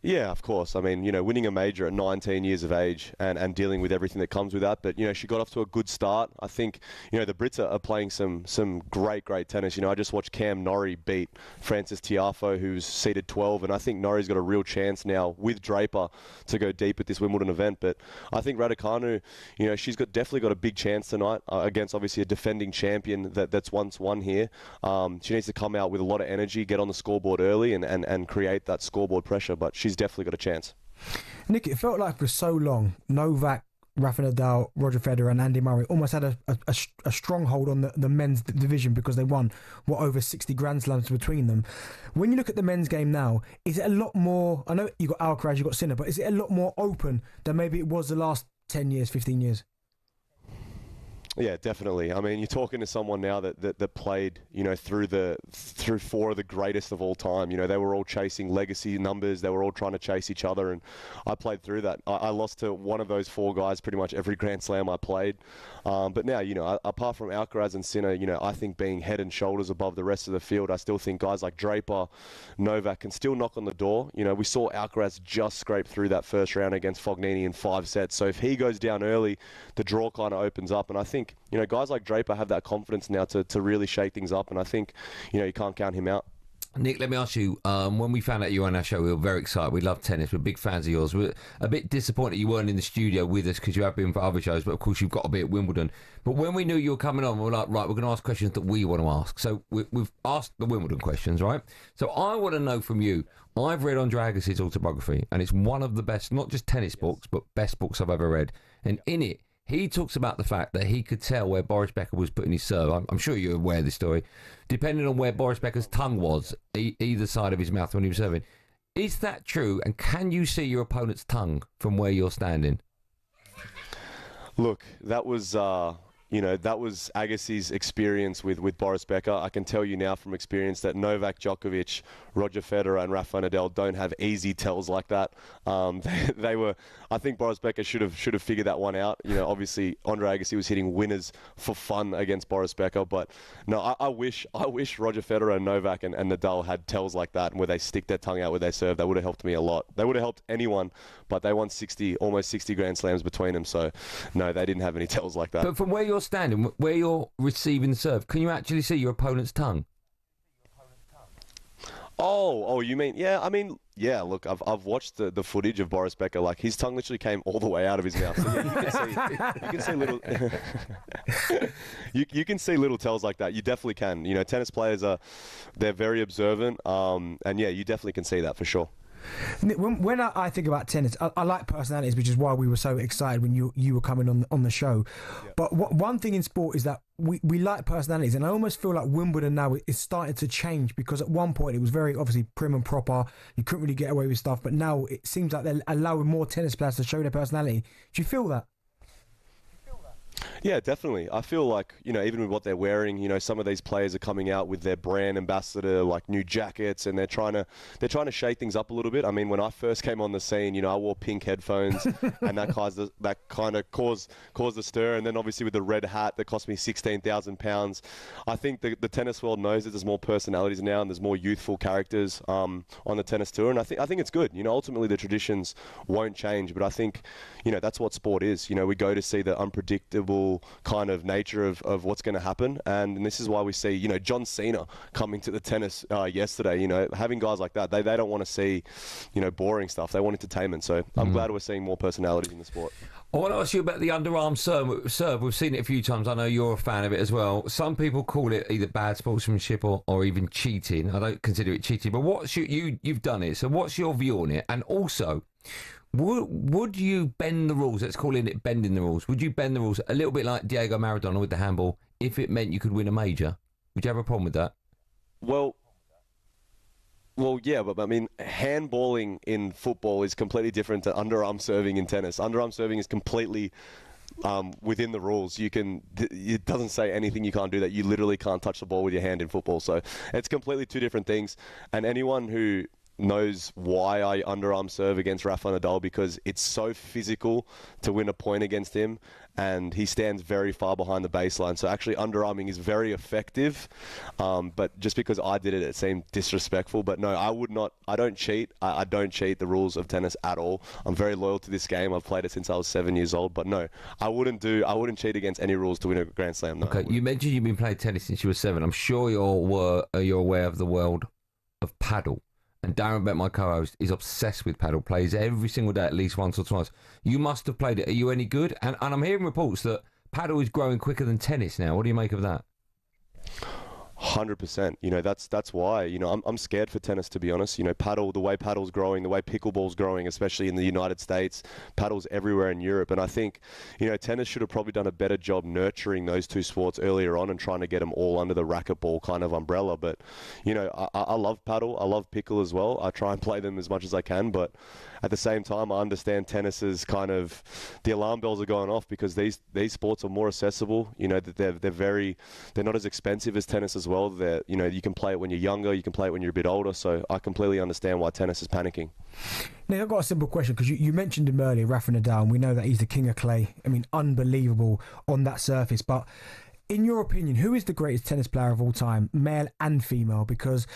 Yeah, of course. I mean, winning a major at 19 years of age and dealing with everything that comes with that. But, she got off to a good start. I think, the Brits are playing some great tennis. I just watched Cam Norrie beat Francis Tiafoe, who's seeded 12. And I think Norrie's got a real chance now with Draper to go deep at this Wimbledon event. But I think Raducanu, she's definitely got a big chance tonight against, obviously, a defending champion that's once won here. She needs to come out with a lot of energy, get on the scoreboard early and create that scoreboard pressure. But she's definitely got a chance. Nick, it felt like for so long, Novak, Rafa Nadal, Roger Federer and Andy Murray almost had a stronghold on the men's division because they won, over 60 Grand Slams between them. When you look at the men's game now, is it a lot more, I know you've got Alcaraz, you've got Sinner, but is it a lot more open than maybe it was the last 10 years, 15 years? Yeah, definitely. I mean, you're talking to someone now that played, through four of the greatest of all time. They were all chasing legacy numbers. They were all trying to chase each other, and I played through that. I lost to one of those four guys pretty much every Grand Slam I played. But now, apart from Alcaraz and Sinner, I think being head and shoulders above the rest of the field, I still think guys like Draper, Novak can still knock on the door. We saw Alcaraz just scrape through that first round against Fognini in 5 sets. So if he goes down early, the draw kind of opens up, and I think guys like Draper have that confidence now to really shake things up, and I think, you can't count him out. Nick, let me ask you, when we found out you were on our show, we were very excited. We love tennis. We're big fans of yours. We're a bit disappointed you weren't in the studio with us because you have been for other shows, but of course you've got to be at Wimbledon. But when we knew you were coming on, we were like, right, we're going to ask questions that we want to ask. So we've asked the Wimbledon questions, right? So I want to know from you, I've read Andre Agassi's autobiography, and it's one of the best, not just tennis books, but best books I've ever read. And in it, he talks about the fact that he could tell where Boris Becker was putting his serve. I'm sure you're aware of this story. Depending on where Boris Becker's tongue was, either side of his mouth when he was serving. Is that true? And can you see your opponent's tongue from where you're standing? Look, that was Agassi's experience with Boris Becker. I can tell you now from experience that Novak Djokovic, Roger Federer and Rafa Nadal don't have easy tells like that. I think Boris Becker should have figured that one out. Obviously Andre Agassi was hitting winners for fun against Boris Becker, but no, I wish Roger Federer and Novak and Nadal had tells like that where they stick their tongue out with their serve. That would have helped me a lot. They would have helped anyone, but they won almost 60 Grand Slams between them, so no, they didn't have any tells like that. But from where you're standing, where you're receiving the serve, can you actually see your opponent's tongue? Oh, you mean, yeah, I mean, yeah, look, I've watched the footage of Boris Becker, like his tongue literally came all the way out of his mouth. So yeah, you can see little you can see little tells like that. You definitely can. Tennis players they're very observant, and yeah, you definitely can see that for sure. When I think about tennis, I like personalities, which is why we were so excited when you were coming on the show. Yeah. But one thing in sport is that we like personalities, and I almost feel like Wimbledon now is starting to change, because at one point it was very obviously prim and proper. You couldn't really get away with stuff, but now it seems like they're allowing more tennis players to show their personality. Do you feel that? Yeah, definitely. I feel like, even with what they're wearing, some of these players are coming out with their brand ambassador, like new jackets, and they're trying to shake things up a little bit. I mean, when I first came on the scene, I wore pink headphones, and that kind of caused a stir. And then obviously with the red hat that cost me £16,000. I think the tennis world knows that there's more personalities now, and there's more youthful characters on the tennis tour. And I think it's good. Ultimately the traditions won't change, but I think, that's what sport is. We go to see the unpredictable, unpredictable kind of nature of what's going to happen. And this is why we see, John Cena coming to the tennis yesterday. Having guys like that, they don't want to see, boring stuff. They want entertainment. So I'm glad we're seeing more personalities in the sport. I want to ask you about the underarm serve. We've seen it a few times. I know you're a fan of it as well. Some people call it either bad sportsmanship or even cheating. I don't consider it cheating. But you've done it. So what's your view on it? And also, would you bend the rules? Let's call it bending the rules. Would you bend the rules a little bit like Diego Maradona with the handball if it meant you could win a major? Would you have a problem with that? Well, yeah, but I mean, handballing in football is completely different to underarm serving in tennis. Underarm serving is completely within the rules. It doesn't say anything you can't do that. You literally can't touch the ball with your hand in football. So it's completely two different things. And anyone who knows why I underarm serve against Rafa Nadal, because it's so physical to win a point against him, and he stands very far behind the baseline. So actually underarming is very effective, but just because I did it, it seemed disrespectful. But no, I don't cheat. I don't cheat the rules of tennis at all. I'm very loyal to this game. I've played it since I was 7 years old. But no, I wouldn't cheat against any rules to win a Grand Slam. No, okay, you mentioned you've been playing tennis since you were 7. I'm sure you're aware of the world of paddle. And Darren Bent, my co-host, is obsessed with paddle, plays every single day at least once or twice. You must have played it. Are you any good? And I'm hearing reports that paddle is growing quicker than tennis now. What do you make of that? 100%. That's why. I'm scared for tennis, to be honest. Paddle, the way paddle's growing, the way pickleball's growing, especially in the United States, paddle's everywhere in Europe. And I think, tennis should have probably done a better job nurturing those two sports earlier on and trying to get them all under the racquetball kind of umbrella. But, I love paddle. I love pickle as well. I try and play them as much as I can. But at the same time, I understand tennis is kind of, the alarm bells are going off because these sports are more accessible. They're not as expensive as tennis as well. You can play it when you're younger, you can play it when you're a bit older. So I completely understand why tennis is panicking. Nick, I've got a simple question because you mentioned him earlier, Rafa Nadal, and we know that he's the king of clay. I mean, unbelievable on that surface. But in your opinion, who is the greatest tennis player of all time, male and female? Because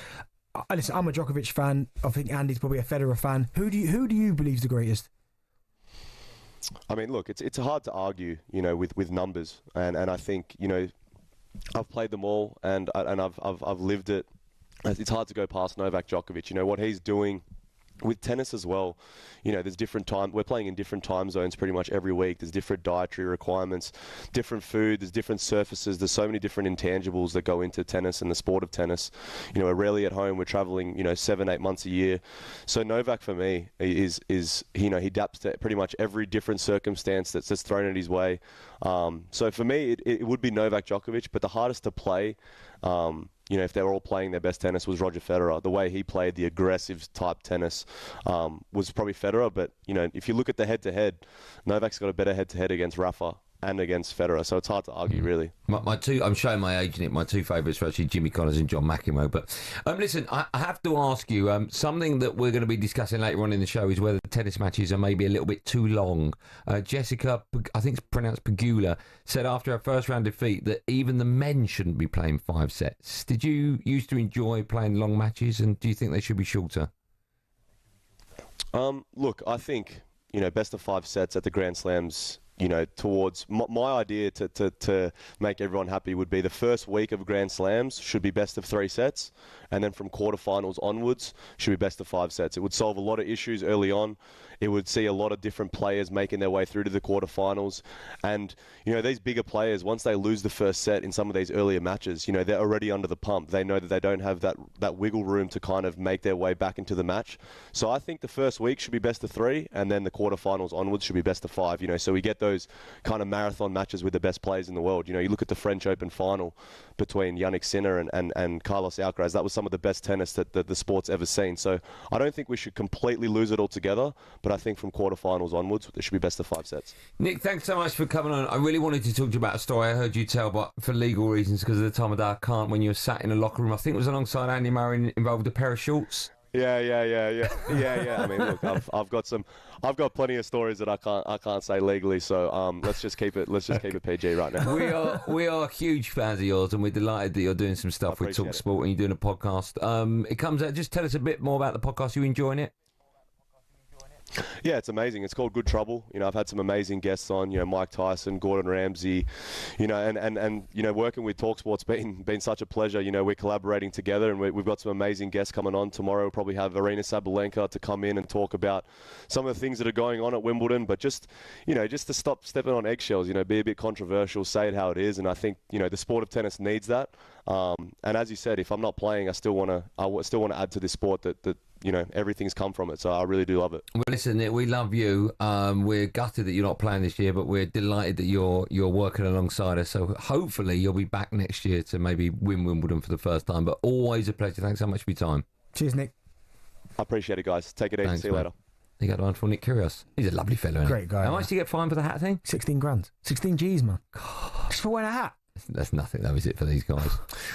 listen, I'm a Djokovic fan. I think Andy's probably a Federer fan. Who do you believe is the greatest? I mean, look, it's hard to argue, with numbers, and I think, I've played them all, and I've lived it. It's hard to go past Novak Djokovic. What he's doing with tennis as well. There's different time. We're playing in different time zones pretty much every week. There's different dietary requirements, different food. There's different surfaces. There's so many different intangibles that go into tennis and the sport of tennis. We're rarely at home. We're traveling, 7-8 months a year. So Novak for me is he adapts to pretty much every different circumstance that's thrown at his way. So for me, it would be Novak Djokovic, but the hardest to play. If they were all playing their best tennis, was Roger Federer. The way he played the aggressive type tennis was probably Federer. But, if you look at the head-to-head, Novak's got a better head-to-head against Rafa and against Federer. So it's hard to argue, really. I'm showing my age in it. My two favourites are actually Jimmy Connors and John McEnroe. But listen, I have to ask you, something that we're going to be discussing later on in the show is whether tennis matches are maybe a little bit too long. Jessica, I think it's pronounced Pegula, said after her first round defeat that even the men shouldn't be playing 5 sets. Did you used to enjoy playing long matches, and do you think they should be shorter? Look, I think, best of 5 sets at the Grand Slams, towards my idea to make everyone happy would be the first week of Grand Slams should be best of 3 sets, and then from quarterfinals onwards should be best of 5 sets. It would solve a lot of issues early on. It would see a lot of different players making their way through to the quarterfinals. And, these bigger players, once they lose the first set in some of these earlier matches, they're already under the pump. They know that they don't have that wiggle room to kind of make their way back into the match. So I think the first week should be best of 3, and then the quarterfinals onwards should be best of 5, so we get those kind of marathon matches with the best players in the world. You look at the French Open final between Yannick Sinner and Carlos Alcaraz. That was some of the best tennis that the sport's ever seen. So I don't think we should completely lose it altogether, but I think from quarterfinals onwards, there should be best of 5 sets. Nick, thanks so much for coming on. I really wanted to talk to you about a story I heard you tell, but for legal reasons, because of the time of day, I can't. When you were sat in a locker room, I think it was alongside Andy Murray, involved with a pair of shorts. Yeah. I mean, look, I've got plenty of stories that I can't say legally. So let's just keep it PG right now. We are huge fans of yours, and we're delighted that you're doing some stuff with talkSPORT and you're doing a podcast. It comes out. Just tell us a bit more about the podcast. You enjoying it? Yeah, it's amazing. It's called Good Trouble. You know, I've had some amazing guests on, you know, Mike Tyson, Gordon Ramsay, you know, and you know, working with talkSPORT's been such a pleasure. You know, we're collaborating together, and we've got some amazing guests coming on tomorrow. We'll probably have Arina Sabalenka to come in and talk about some of the things that are going on at Wimbledon, but just, you know, just to stop stepping on eggshells, you know, be a bit controversial, say it how it is. And I think, you know, the sport of tennis needs that. And as you said, if I'm not playing, I still want to add to this sport that you know, everything's come from it, so I really do love it. Well, listen, Nick, we love you. We're gutted that you're not playing this year, but we're delighted that you're working alongside us. So hopefully you'll be back next year to maybe win Wimbledon for the first time. But always a pleasure. Thanks so much for your time. Cheers, Nick. I appreciate it, guys. Take it easy. Thanks, see you mate. later. You got one for Nick Kyrgios. He's a lovely fellow. Great guy. How much do you get fined for the hat thing? 16 grand. 16 G's, man. Just for wearing a hat. That's nothing, though, is it, for these guys?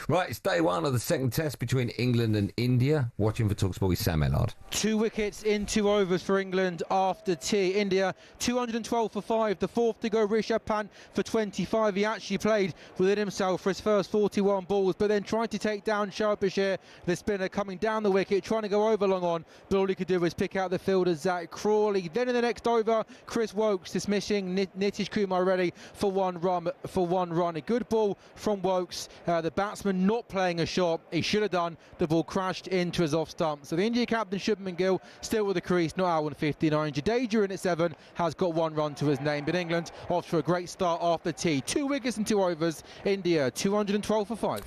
Right, it's day one of the second test between England and India. Watching for talkSPORT is Sam Ellard. 2 wickets in 2 overs for England after tea. India 212 for 5, the fourth to go. Rishabh Pant for 25. He actually played within himself for his first 41 balls, but then tried to take down Shoaib Bashir, the spinner, coming down the wicket, trying to go over long on, but all he could do was pick out the fielder Zach Crawley. Then in the next over, Chris Wokes dismissing Nitish Kumar Reddy for one run. A good ball from Wokes, the batsman not playing a shot he should have done. The ball crashed into his off stump. So the India captain Shubman Gill still with the crease, not out on 59. Jadeja in at 7 has got 1 run to his name, but England off to a great start after tea. 2 wickets in 2 overs. India 212 for 5.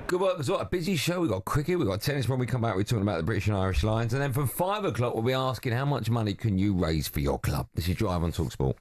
Good work as well. A busy show. We've got cricket, we've got tennis. When we come back, we're talking about the British and Irish Lions. And then from 5 o'clock, we'll be asking how much money can you raise for your club. This is Drive on talkSPORT.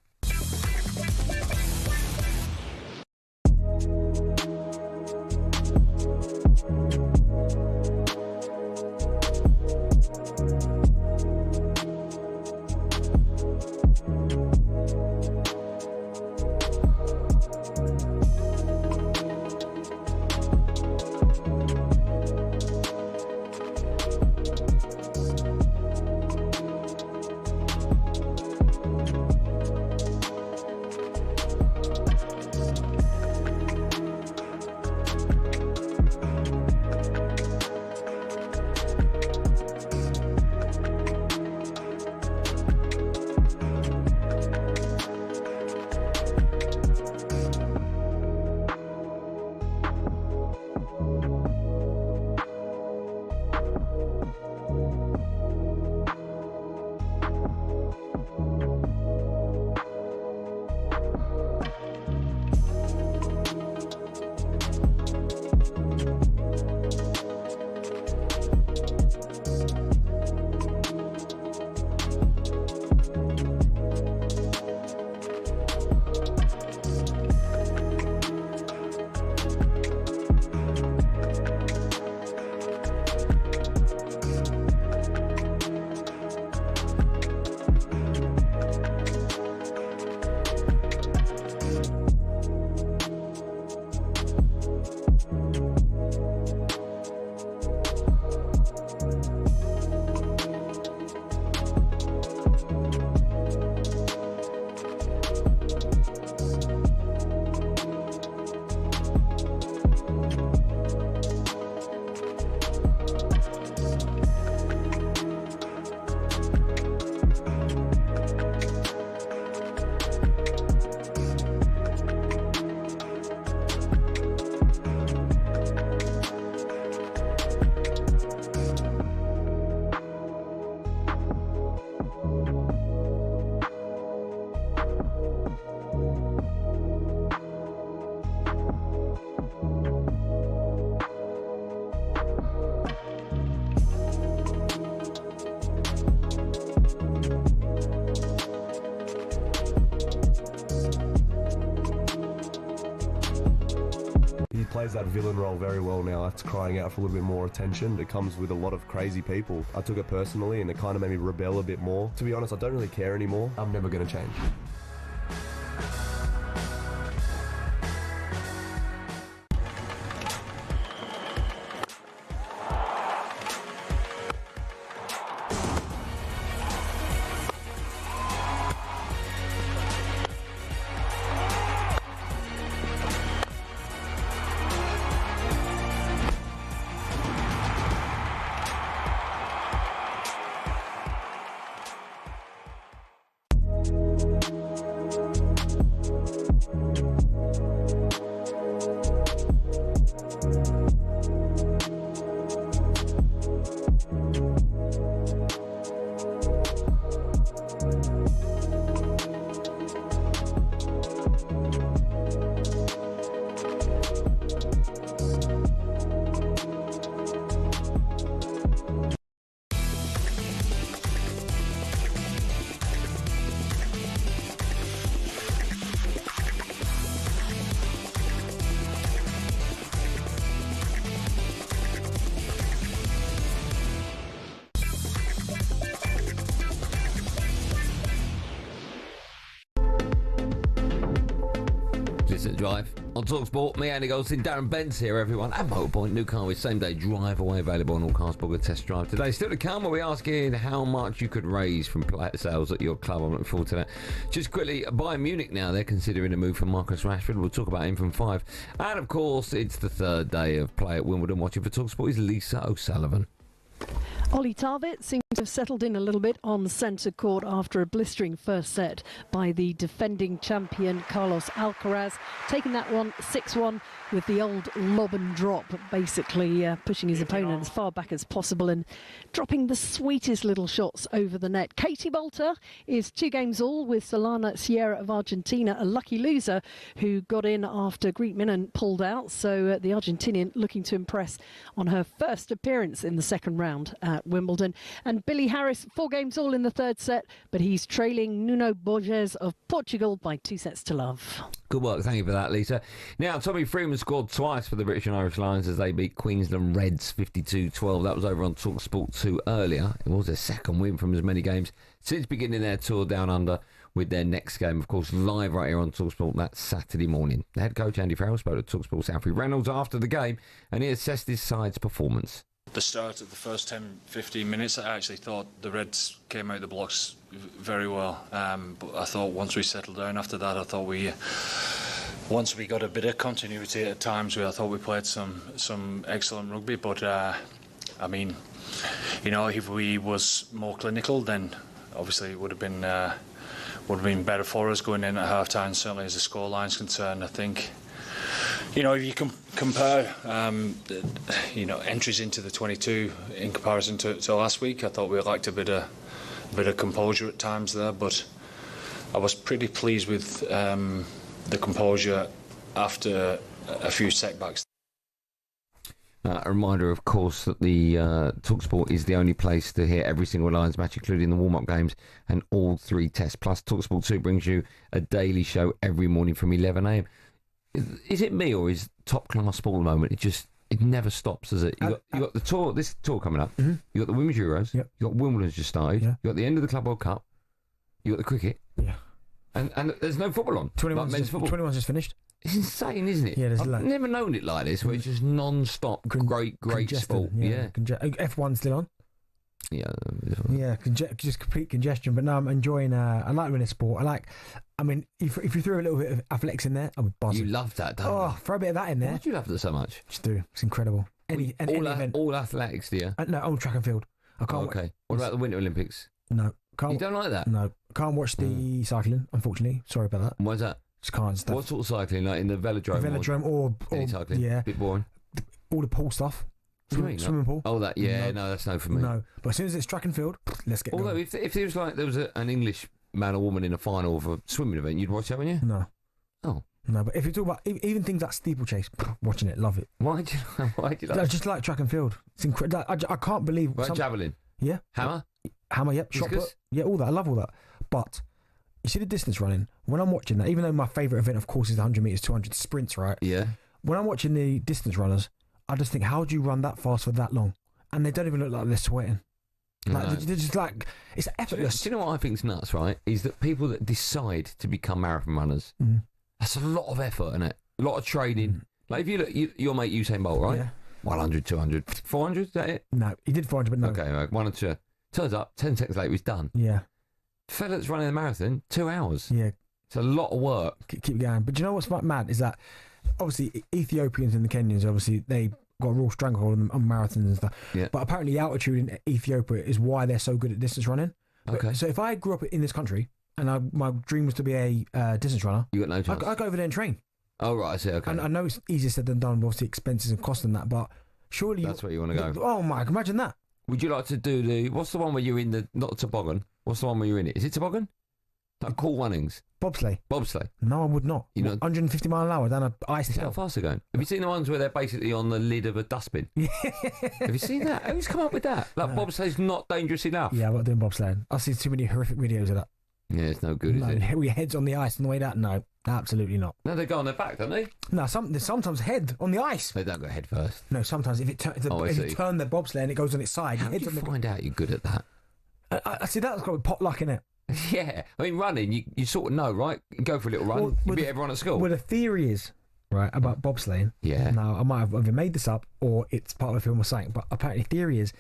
Plays that villain role very well now. It's crying out for a little bit more attention. It comes with a lot of crazy people. I took it personally and it kind of made me rebel a bit more. To be honest, I don't really care anymore. I'm never going to change. Drive on talkSPORT. Me, Andy Goldstein Darren Bent here, everyone. And Motorpoint, new car with same day drive away available on all cars. Book a test drive today. Still to come, we'll be asking how much you could raise from sales at your club. I'm looking forward to that. Just quickly, Bayern Munich now, they're considering a move for Marcus Rashford. We'll talk about him from 5. And of course, it's the third day of play at Wimbledon. Watching for talkSPORT is Lisa O'Sullivan. Ollie Tarvett seems to have settled in a little bit on the centre court after a blistering first set by the defending champion Carlos Alcaraz, taking that one 6-1 with the old lob and drop, basically pushing his opponent as far back as possible and dropping the sweetest little shots over the net. Katie Bolter is 2 games all with Solana Sierra of Argentina, a lucky loser who got in after Griezmann pulled out, so the Argentinian looking to impress on her first appearance in the second round at Wimbledon. And Billy Harris, 4 games all in the third set, but he's trailing Nuno Borges of Portugal by 2-0. Good work, thank you for that, Lisa. Now, Tommy Freeman scored twice for the British and Irish Lions as they beat Queensland Reds 52-12. That was over on talkSPORT 2 earlier. It was their second win from as many games since beginning their tour down under, with their next game, of course, live right here on talkSPORT that Saturday morning. The head coach, Andy Farrell, spoke to talkSPORT's Alfie Reynolds after the game, and he assessed his side's performance. The start of the first 10-15 minutes, I actually thought the Reds came out of the blocks very well, but I thought once we settled down after that, I thought once we got a bit of continuity at times, I thought we played some excellent rugby. But I mean, you know, if we was more clinical, then obviously it would have been better for us going in at half time. Certainly as the scoreline's concerned, I think. You know, if you compare, you know, entries into the 22 in comparison to last week, I thought we lacked a bit of composure at times there, but I was pretty pleased with the composure after a few setbacks. A reminder, of course, that the talkSPORT is the only place to hear every single Lions match, including the warm-up games and all 3 tests. Plus, talkSPORT 2 brings you a daily show every morning from 11 a.m. Is it me, or is top class sport at the moment? It never stops, does it? You got the tour, this tour coming up. Mm-hmm. You got the Women's Euros. Yep. You got Wimbledon's just started. Yeah. You got the end of the Club World Cup. You got the cricket. Yeah. And there's no football on. 21's just finished. It's insane, isn't it? Yeah, I've never known it like this, where it's just non-stop great sport. Yeah. F1's still on. Yeah, just complete congestion. But no, I'm enjoying. I like winning sport. I mean, if you threw a little bit of athletics in there, I would buzz. You love that, don't you? Oh, throw a bit of that in there. Why do you love that so much? Just do. It's incredible. Any event. All athletics, do you? No, on track and field. I can't. Okay. What about the Winter Olympics? No, can't. You don't like that? No, can't watch the cycling. Unfortunately, sorry about that. Why's that? Just can't. Stuff. What sort of cycling? Like in the velodrome? Velodrome or cycling? Yeah, bit boring. All the pool stuff. Swimming pool. Oh, that, yeah, no, that's no for me. No, but as soon as it's track and field, let's get going. Although, if there was an English man or woman in a final of a swimming event, you'd watch that, wouldn't you? No. Oh. No, but if you talk about even things like steeplechase, watching it, love it. Why do you like it? I just like track and field. It's incredible. I can't believe. Javelin? Yeah. Hammer, yep. Shot put. Yeah, all that. I love all that. But you see the distance running, when I'm watching that, even though my favourite event, of course, is the 100 metres, 200 sprints, right? Yeah. When I'm watching the distance runners, I just think, how do you run that fast for that long? And they don't even look like they're sweating. They're just like, it's effortless. Do you know what I think is nuts, right? Is that people that decide to become marathon runners, that's a lot of effort, isn't it? A lot of training. Like if you look, your mate Usain Bolt, right? Yeah. 100, 200, 400, is that it? No, he did 400, but no. Okay, right, 1 or 2. Turns up, 10 seconds later, he's done. Yeah. Fella that's running the marathon, 2 hours. Yeah. It's a lot of work. Keep going. But do you know what's mad is that obviously Ethiopians and the Kenyans, obviously they got a real stranglehold on marathons and stuff. Yeah. But apparently the altitude in Ethiopia is why they're so good at distance running. Okay. So if I grew up in this country and my dream was to be a distance runner, you got no chance. I'd go over there and train. Oh, right, I see, okay. And I know it's easier said than done, obviously expenses and costs and that, but surely... That's where you want to go. Oh, my, imagine that. Would you like to do what's the one where you're in the, not the toboggan, what's the one where you're in it? Is it toboggan? Like cool runnings? Bobsleigh. No, I would not. 150 mile an hour down an ice hill. How fast are they going? Have you seen the ones where they're basically on the lid of a dustbin? Have you seen that? Who's come up with that? Like, bobsleigh's not dangerous enough. Yeah, I'm not doing bobsleighing. I see too many horrific videos of that. Yeah, it's no good, is it? Your head's on the ice on the way down. No, absolutely not. No, they go on their back, don't they? No, sometimes head on the ice. They don't go head first. No, sometimes if you turn the bobsleigh and it goes on its side, how do you find out you're good at that? I see that's got pot luck in it. Yeah, I mean running, you sort of know, right? You go for a little run, you beat everyone at school. Well, the theory is right about bobsleighing. Yeah. Now I might have either made this up or it's part of a film or something, but apparently the theory is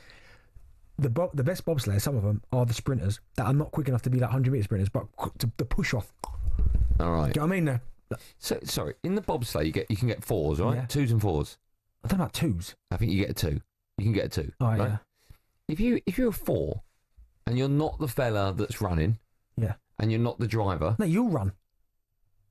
the best bobsleighers, some of them are the sprinters that are not quick enough to be like 100-meter sprinters, but the push off. All right. Do you know what I mean? So sorry, in the bobsleigh you can get fours, right? Yeah. 2s and 4s. I don't know about 2s. I think you get a 2. You can get a 2. Oh, right? yeah. If you're a 4 and you're not the fella that's running, yeah, and you're not the driver, no, you'll run.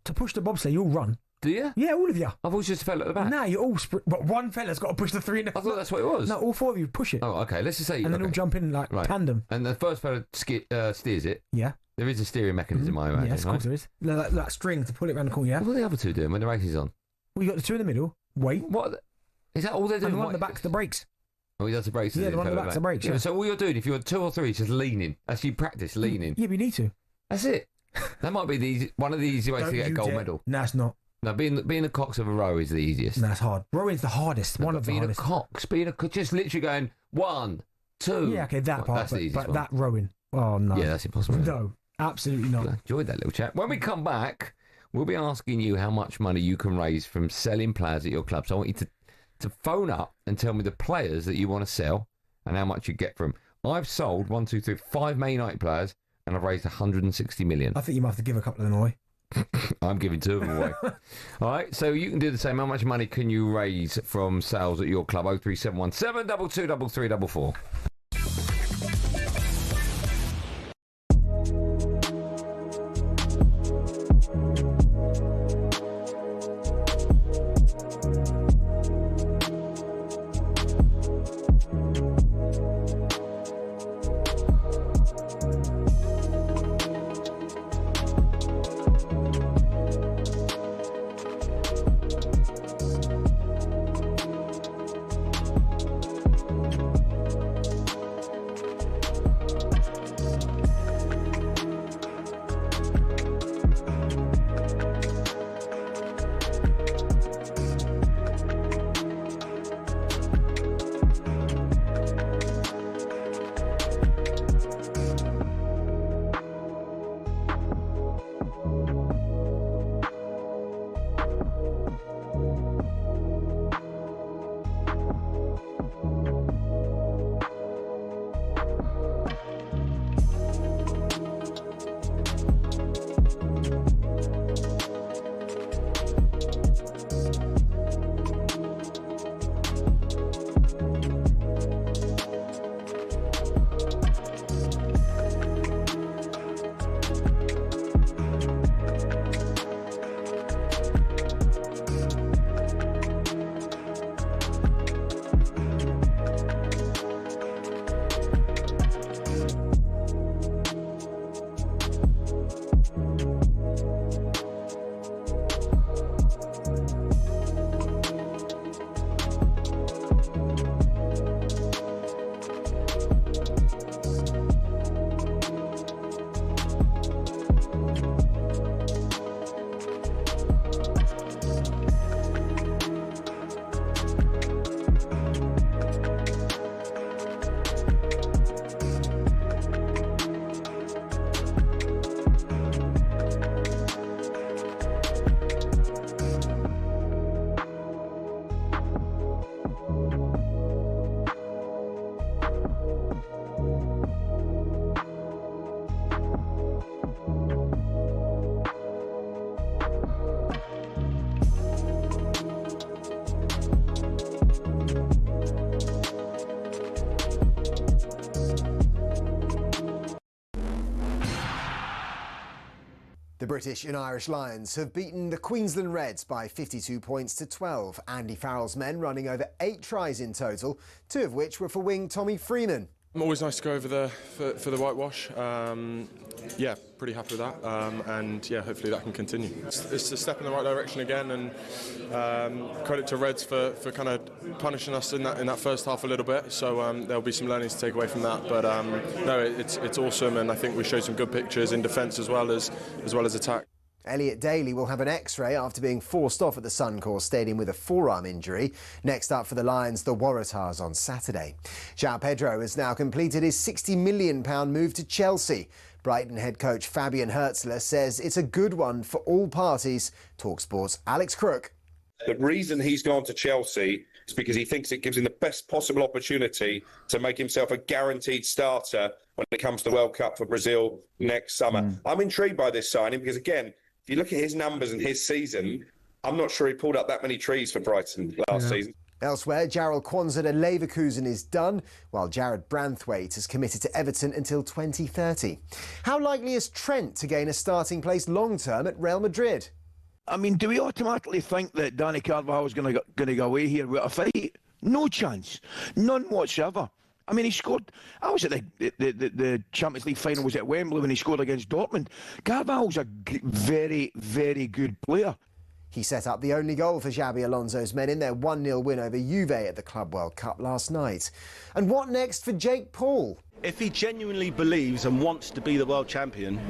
To push the bobsleigh, you'll run. Do you? Yeah, all of you. I've always just a fella at the back. No, you're all sprint. But one fella's got to push the 3 in the... I thought that's what it was. No, all 4 of you push it. Oh, okay. Let's just say... And then all jump in like tandem. And the first fella steers it. Yeah. There is a steering mechanism, I imagine, yes, of course there is. That string to pull it around the corner, yeah? What are the other 2 doing when the race is on? Well, you got the 2 in the middle. Wait. What? Is that all they're doing? And the one at the back's the brakes. Oh, he does the brakes. Yeah, the one at the back's the brakes, yeah. So all you're doing, if you're 2 or 3, is just leaning. Actually, practice leaning. Yeah, but you need to. That's it. That might be one of the easy ways to get a gold medal. No, it's not. No, being a cox of a row is the easiest. No, it's hard. Rowing's the hardest. One of the hardest. Being a cox, just literally going 1, 2. Yeah, okay, that part. That's the easiest but one. that rowing. Oh, no. Yeah, that's impossible. No, absolutely not. I enjoyed that little chat. When we come back, we'll be asking you how much money you can raise from selling players at your club. So I want you to phone up and tell me the players that you want to sell and how much you get from. I've sold 5 Man United players and I've raised 160 million. I think you might have to give a couple of them away. I'm giving 2 of them away. All right, so you can do the same. How much money can you raise from sales at your club? 03717 22 3344. The British and Irish Lions have beaten the Queensland Reds by 52 points to 12. Andy Farrell's men running over 8 tries in total, 2 of which were for wing Tommy Freeman. Always nice to go over for the whitewash. Yeah, pretty happy with that, and yeah, hopefully that can continue. It's a step in the right direction again, and credit to Reds for kind of punishing us in that first half a little bit. So there'll be some learnings to take away from that. But no, it's awesome, and I think we showed some good pictures in defence as well as attack. Elliot Daly will have an X-ray after being forced off at the Suncorp Stadium with a forearm injury. Next up for the Lions, the Waratahs on Saturday. João Pedro has now completed his £60 million move to Chelsea. Brighton head coach Fabian Hertzler says it's a good one for all parties. talkSPORT's Alex Crook. The reason he's gone to Chelsea is because he thinks it gives him the best possible opportunity to make himself a guaranteed starter when it comes to the World Cup for Brazil next summer. I'm intrigued by this signing because, again, if you look at his numbers and his season, I'm not sure he pulled up that many trees for Brighton last season. Elsewhere, Jarrell Quansah at Leverkusen is done, while Jared Branthwaite has committed to Everton until 2030. How likely is Trent to gain a starting place long-term at Real Madrid? I mean, do we automatically think that Danny Carvajal is going to go away here with a fight? No chance. None whatsoever. I mean, he scored. I was at the Champions League final, was at Wembley when he scored against Dortmund. Carvajal's a very, very good player. He set up the only goal for Xabi Alonso's men in their 1-0 win over Juve at the Club World Cup last night. And what next for Jake Paul? If he genuinely believes and wants to be the world champion,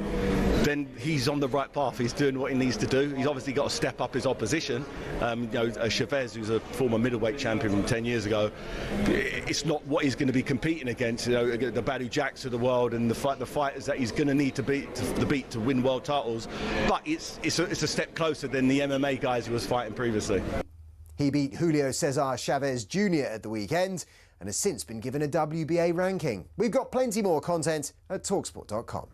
then he's on the right path. He's doing what he needs to do. He's obviously got to step up his opposition. Chavez, who's a former middleweight champion from 10 years ago, it's not what he's going to be competing against. The Badu Jacks of the world and the fighters that he's going to need to beat to win world titles. But it's a step closer than the MMA guys he was fighting previously. He beat Julio Cesar Chavez Jr. at the weekend and has since been given a WBA ranking. We've got plenty more content at talksport.com.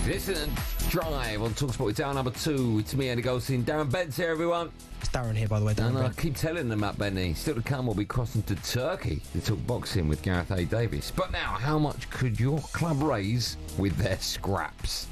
Listen and drive on talkSPORT. It's hour number 2. It's me, Andy Goldstein Darren Bent here, everyone. It's Darren here, by the way. And I keep telling them that, Benny. Still to come, we'll be crossing to Turkey to talk boxing with Gareth A. Davis. But now, how much could your club raise with their scraps?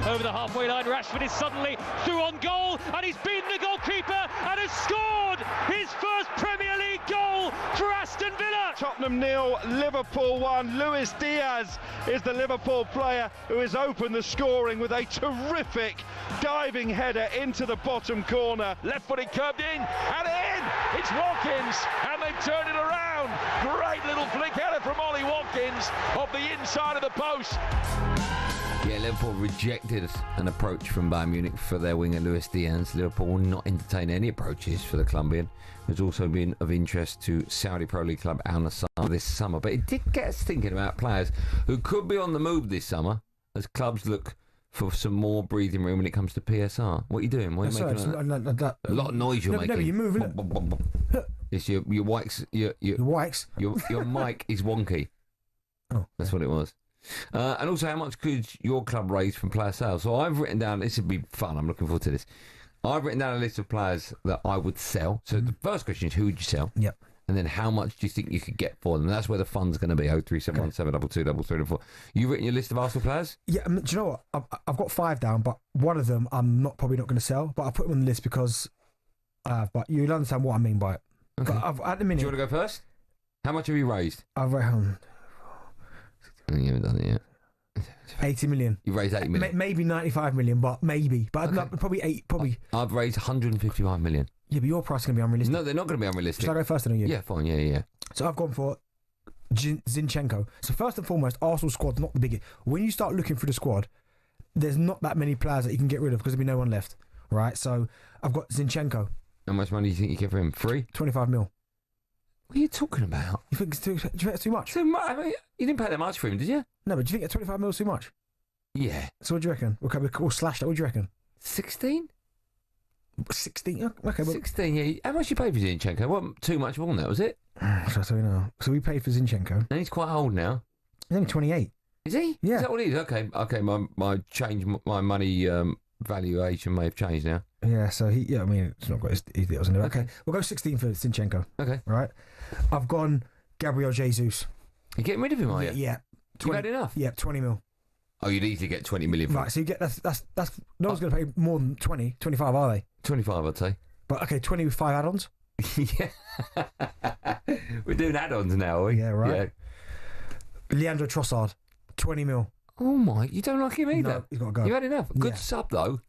Over the halfway line, Rashford is suddenly through on goal, and he's beaten the goalkeeper and has scored his first Premier League goal for Aston Villa. Tottenham 0, Liverpool 1. Luis Diaz is the Liverpool player who has opened the scoring with a terrific diving header into the bottom corner. Left-footed curved in, and in! It's Watkins, and they've turned it around. Great little flick header from Ollie Watkins off the inside of the post. Yeah, Liverpool rejected an approach from Bayern Munich for their winger Luis Diaz. Liverpool will not entertain any approaches for the Colombian, who's also been of interest to Saudi Pro League club Al Nassr this summer. But it did get us thinking about players who could be on the move this summer as clubs look for some more breathing room when it comes to PSR. What are you doing? Why are you making a lot of noise you're making? No, you're moving. It's your mics. Your mic is wonky. Oh, that's what it was. And also, how much could your club raise from player sales? So I've written down. This would be fun. I'm looking forward to this. I've written down a list of players that I would sell. So the first question is, who would you sell? Yep. And then how much do you think you could get for them? And that's where the fund's going to be. 0371 722 334. You written your list of Arsenal players? Yeah. Do you know what? I've got 5 down, but one of them I'm probably not going to sell. But I put them on the list because. But you'll understand what I mean by it. Okay. But at the minute. Do you want to go first? How much have you raised? I've raised. You haven't done it yet. 80 million. You raised 80 million. Maybe 95 million, but maybe. But Okay. probably 8. Probably. I've raised 155 million. Yeah, but your price is going to be unrealistic. No, they're not going to be unrealistic. Should I go first or you? Yeah, fine. Yeah. So I've gone for Zinchenko. So first and foremost, Arsenal squad's not the biggest. When you start looking through the squad, there's not that many players that you can get rid of because there'll be no one left, right? So I've got Zinchenko. How much money do you think you get for him? 25 mil. What are you talking about? You think do you think it's too much? I mean, you didn't pay that much for him, did you? No, but do you think 25 mil is too much? Yeah. So what do you reckon? We'll slash that. What do you reckon? 16? 16? Okay. 16, yeah. How much you paid for Zinchenko? Wasn't too much more than that, was it? So I tell you now. So we paid for Zinchenko. And he's quite old now. He's only 28. Is he? Yeah. Is that what he is? Okay. My money valuation may have changed now. Yeah, so I mean, it's not got his deals in there. Okay, we'll go 16 for Zinchenko. Okay. Right. I've gone Gabriel Jesus. You getting rid of him, are you? Yeah. You've had enough? Yeah, 20 mil. Oh, you'd easily get 20 million for Right, so you get that's no one's going to pay more than 20, 25, are they? 25, I'd say. But okay, 20 with 5 add-ons. Yeah. We're doing add-ons now, are we? Yeah, right. Yeah. Leandro Trossard, 20 mil. Oh my, you don't like him either? No, he's got to go. You've had enough. Good sub though.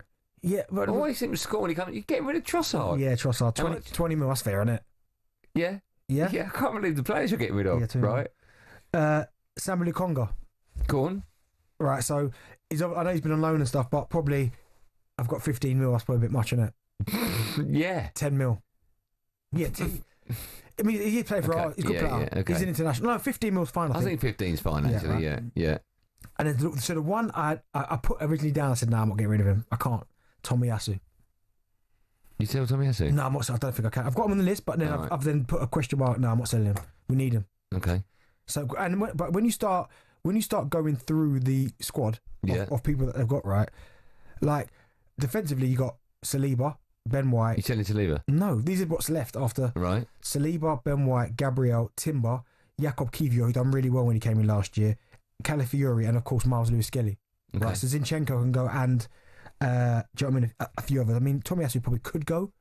Yeah, but always seems to score when he comes. You're getting rid of Trossard. Yeah, Trossard, 20 mil. That's fair, isn't it? Yeah. Yeah. Yeah, I can't believe the players you're getting rid of. Yeah, right. Samuel Lukonga. Go on. Right, so I know he's been on loan and stuff, but probably I've got 15 mil. That's probably a bit much, isn't it? Yeah. 10 mil. Yeah. I mean, he's playing for Okay. He's a good player. Okay. He's an international. No, 15 mil's fine. I think 15's fine actually. Yeah. And then so the one I put originally down, I said, "No, I'm not getting rid of him. I can't." Tomiyasu. You sell Tomiyasu? No, I'm not. I don't think I can. I've got him on the list, but then I've then put a question mark. No, I'm not selling him. We need him. Okay. So but when you start going through the squad of people that they've got, right, like defensively, you got Saliba, Ben White. You selling Saliba? No, these are what's left after. Right. Saliba, Ben White, Gabriel, Timber, Jakob Kivior, who done really well when he came in last year, Calafiori, and of course Miles Lewis-Skelly. Okay. Right, so Zinchenko can go, and do you know what I mean? A few others. I mean, Tomiyasu probably could go.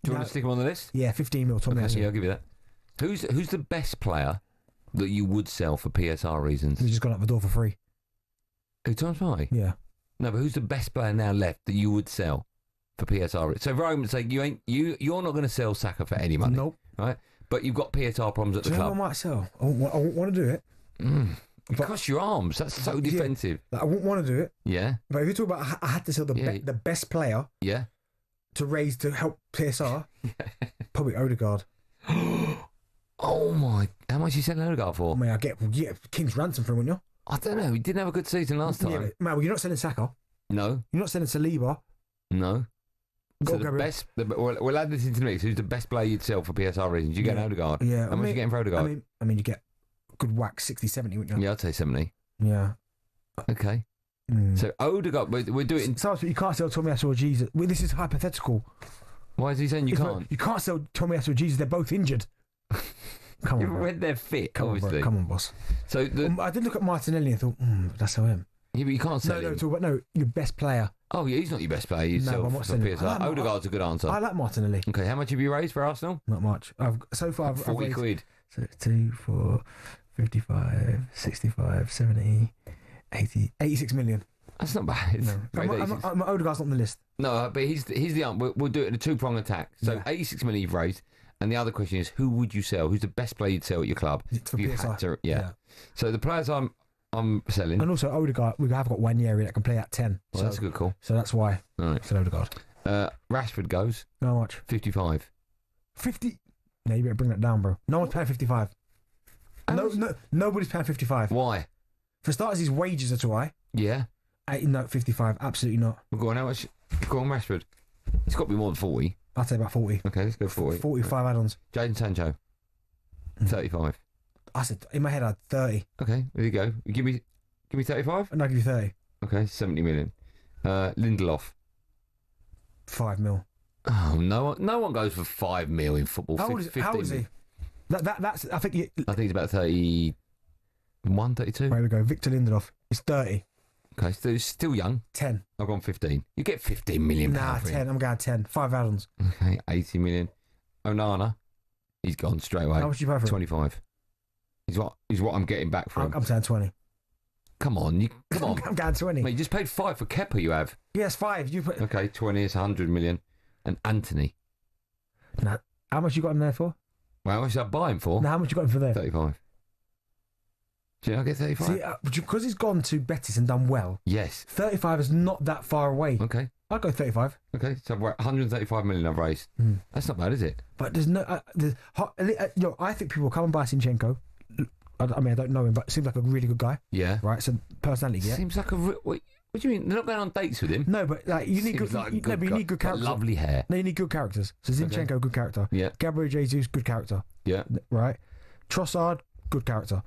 Do you want to stick him on the list? Yeah, 15 mil. Tomiyasu. Okay, yeah, I'll give you that. Who's the best player that you would sell for PSR reasons? He's just gone out the door for free. Who, Thomas Partey? Yeah. No, but who's the best player now left that you would sell for PSR? So, for argument's sake, you're not going to sell Saka for any money. Nope. Right? But you've got PSR problems at the Do you know club. what I might sell? I want to do it. It costs your arms. That's so defensive. Like, I wouldn't want to do it. Yeah. But if you talk about I had to sell the best player Yeah. to help PSR, probably Odegaard. Oh my! How much are you selling Odegaard for? I mean, I get King's ransom for him, wouldn't you? I don't know. He didn't have a good season last time. Yeah, but, man, well, you're not selling Saka. No. You're not selling Saliba. No. So Gabriel. we'll add this into the mix. Who's the best player you'd sell for PSR reasons? You get Odegaard. Yeah. How much are you getting for Odegaard? I mean, you get a good whack 60, 70, wouldn't you? Yeah, I'd say 70. Yeah. Okay. So Odegaard, we're doing. So you can't sell Tomiyasu or Jesus. Well, this is hypothetical. Why is he saying you can't? You can't sell Tomiyasu or Jesus. They're both injured. Come on, when they're fit, obviously. Come on, boss. So I did look at Martinelli and thought, that's sell him. Yeah, but you can't sell him. No, your best player. Oh, yeah, he's not your best player. You'd sell I'm for not selling him. PSR. Odegaard's a good answer. I like Martinelli. Okay, how much have you raised for Arsenal? Not much. So far, I've 40 raised, quid. So 2, 4, 55, 65, 70, 80, 86 million. That's not bad. No. Odegaard's not on the list. No, but he's the answer. We'll do it in a two-pronged attack. So 86 million you've raised. And the other question is, who would you sell? Who's the best player you'd sell at your club? For PSR. Yeah. So the players I'm selling. And also Odegaard, we have got Wanyeri that can play at 10. Well, that's a good call. So that's why. All right. So Odegaard. Rashford goes. How much? 55. 50? No, you better bring that down, bro. No one's paying 55. No, nobody's paying 55. Why? For starters, his wages are too high. Yeah. No, 55. Absolutely not. Well, go on, how much? Go on, Rashford. It's got to be more than 40. I'd say about 40. Okay, let's go 40. 45 add-ons. Jadon Sancho. 35. I said, in my head, I had 30. Okay, there you go. Give me 35? And I'll give you 30. Okay, 70 million. Lindelof. 5 mil. Oh, no one goes for 5 mil in football. How old is he? That's, I think he's about 31, 32. Right, we go. Victor Lindelof. He's 30. Okay, so he's still young. 10. I've gone 15. You get 15 million Nah, for 10. him. I'm going 10. 5 add-ons. Okay, 80 million. Onana. He's gone straight away. How much do you pay for him? 25. He's what I'm getting back from him. I'm saying 20. Come on. I'm going 20. Mate, you just paid 5 for Kepa, you have. Yes, 5. You put. Okay, 20 is 100 million. And Anthony. Nah, how much you got him there for? Well, how much did I buy him for? Nah, how much you got him for there? 35. Do you know I get 35? See, because he's gone to Betis and done well. Yes. 35 is not that far away. Okay. I'll go 35. Okay, so 135 million I've raised. That's not bad, is it? But there's no... I think people will come and buy Zinchenko. I don't know him, but seems like a really good guy. Yeah. Right, so personality, yeah. Seems like a... What do you mean? They're not going on dates with him? No, but like you need good... Like you need good characters. Lovely hair. No, you need good characters. So Zinchenko, good character. Yeah. Gabriel Jesus, good character. Yeah. Right? Trossard, good character.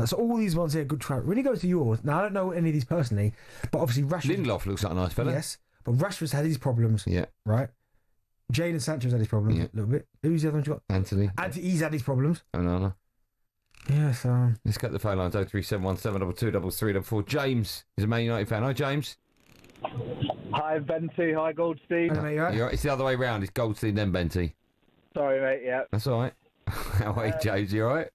So all these ones here, good character. When he goes to yours, now I don't know any of these personally, but obviously Rashford... Lindelof looks like a nice fella. Yes, but Rashford's had his problems. Yeah. Right? Jadon Sancho's had his problems a little bit. Who's the other one you got? Anthony. He's had his problems. Onana. Yeah, so... Let's get the phone lines. 0371 722 334. James is a Man United fan. Hi, James. Hi, Benty. Hi, Goldstein. Hello, mate, you all right? You're right. It's the other way round. It's Goldstein, then Benty. Sorry, mate. Yeah. That's all right. How are you, James? You all right?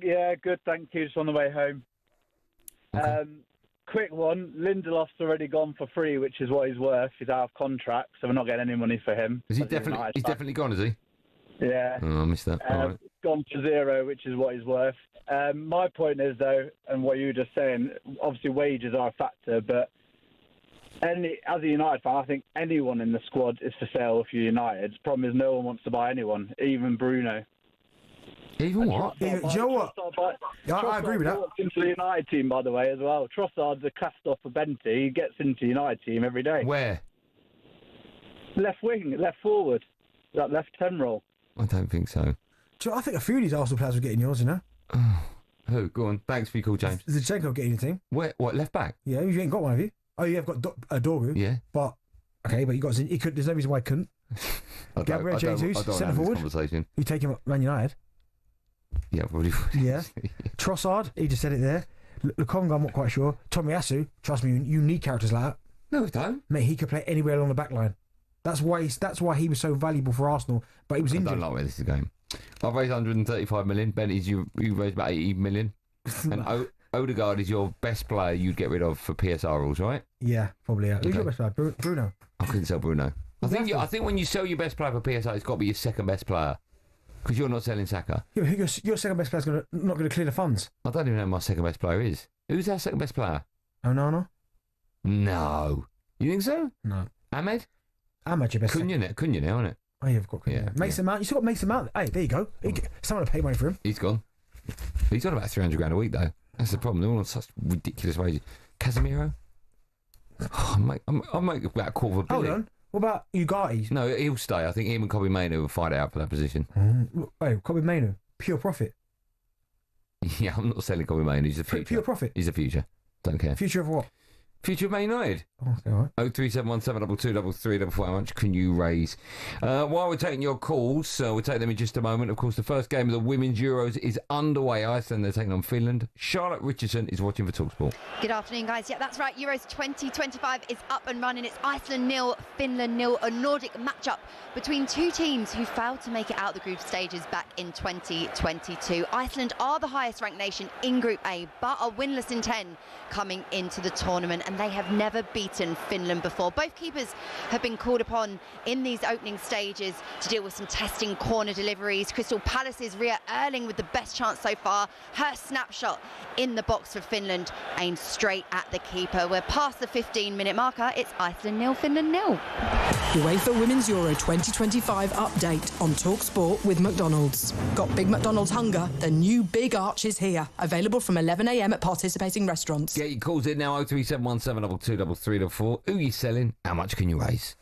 Yeah, good. Thank you. Just on the way home. Okay. Quick one. Lindelof's already gone for free, which is what he's worth. He's out of contract, so we're not getting any money for him. Is he definitely? He's definitely gone, is he? Yeah. Oh, I missed that. All right. Gone to 0, which is what he's worth. My point is, though, and what you were just saying, obviously wages are a factor, but as a United fan, I think anyone in the squad is for sale if you're United. The problem is no one wants to buy anyone, even Bruno. Even what? Do you know what? I agree with that. Trossard into the United team, by the way, as well. Trossard's a cast off for Benty. He gets into the United team every day. Where? Left wing, left forward. That left 10 role. I don't think so. I think a few of these Arsenal players are getting yours, you know? Who? Go on. Thanks for your call, James. Zinchenko getting your team. Where? What? Left back? Yeah, you ain't got one, have you? Oh, you have got Dorgu. Yeah. But okay, but you got. He could. There's no reason why he couldn't. Gabriel Jesus, centre forward. Conversation. You take him at Man United. Yeah, probably. Yeah. Trossard. He just said it there. Lukonga, I'm not quite sure. Tomiyasu. Trust me, you need characters like that. No, we don't. Mate, he could play anywhere along the back line. That's why he was so valuable for Arsenal. But he was injured. I don't like where this is going. I've raised 135 million. Benny's you raised about 80 million. And Odegaard is your best player you'd get rid of for PSR rules, right? Yeah, probably. Yeah. Who's Okay. your best player? Bruno. I couldn't sell Bruno. I think when you sell your best player for PSR, it's got to be your second best player. Because you're not selling Saka. Yeah, your second best player's not going to clear the funds. I don't even know who my second best player is. Who's our second best player? Onana? No. You think so? No. Ahmed? Ahmed, your best. Cunha now, isn't it? Oh, you've got Cunha. Yeah, Mason Mount. You still got Mason Mount. Hey, there you go. Someone will pay money for him. He's gone. He's on about 300 grand a week, though. That's the problem. They're all on such ridiculous wages. Casemiro? Oh, I'll make about a quarter of a billion. Hold on. What about Ugarte? No, he'll stay. I think him and Kobe Mainoo will fight out for that position. Hey, Kobe Mainoo. Pure profit. Yeah, I'm not selling Kobe Mainoo. He's the future. Pure profit. He's the future. Don't care. Future of what? Future of Man United. Oh, okay, all right. 0371 722 334. How much can you raise? While we're taking your calls, we'll take them in just a moment. Of course, the first game of the Women's Euros is underway. Iceland, they're taking on Finland. Charlotte Richardson is watching for talkSPORT. Good afternoon, guys. Yeah, that's right. Euros 2025 is up and running. It's Iceland 0, Finland 0, a Nordic matchup between two teams who failed to make it out the group stages back in 2022. Iceland are the highest ranked nation in Group A, but are winless in 10 coming into the tournament, and they have never beaten beaten Finland before. Both keepers have been called upon in these opening stages to deal with some testing corner deliveries. Crystal Palace's Ria Erling with the best chance so far. Her snapshot in the box for Finland aimed straight at the keeper. We're past the 15-minute marker. It's Iceland 0, Finland 0. UEFA Women's Euro 2025 update on talkSPORT with McDonald's. Got Big McDonald's hunger? The new Big Arch is here. Available from 11 a.m. at participating restaurants. Get your calls in now, 03717 223344. Who you selling? How much can you raise?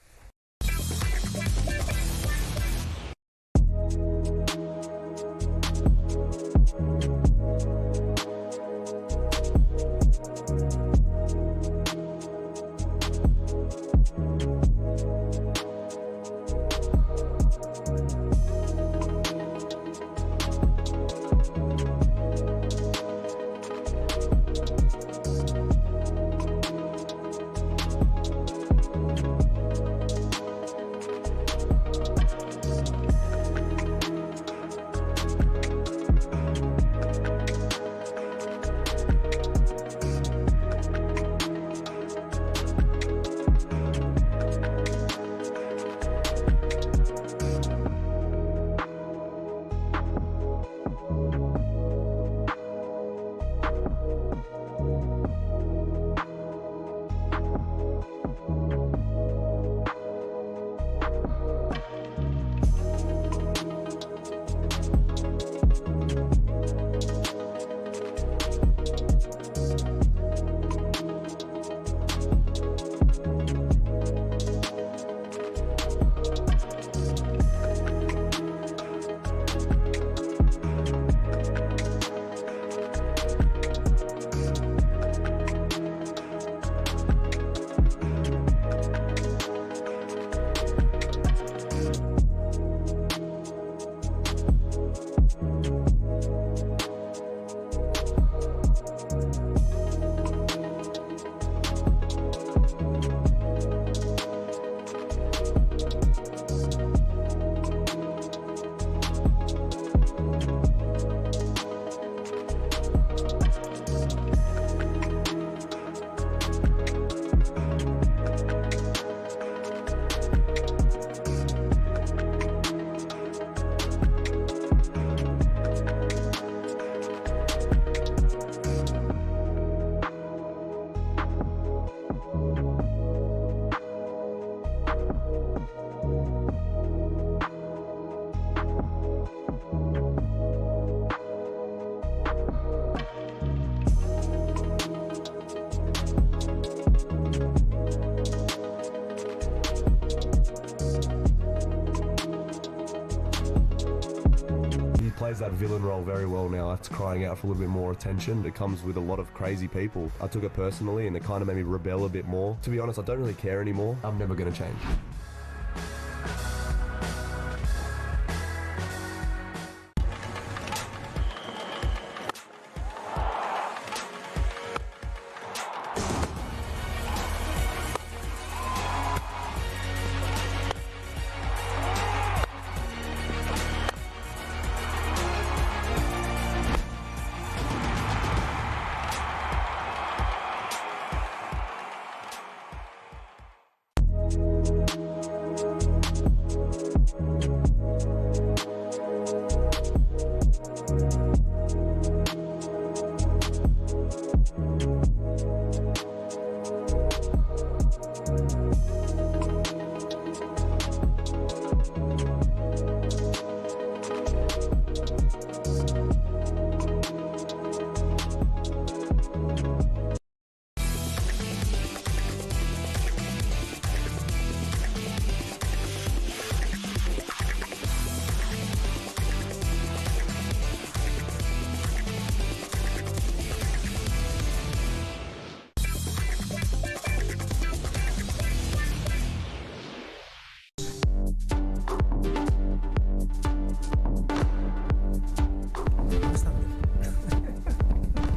Plays that villain role very well now. That's crying out for a little bit more attention. It comes with a lot of crazy people. I took it personally and it kind of made me rebel a bit more. To be honest, I don't really care anymore. I'm never going to change.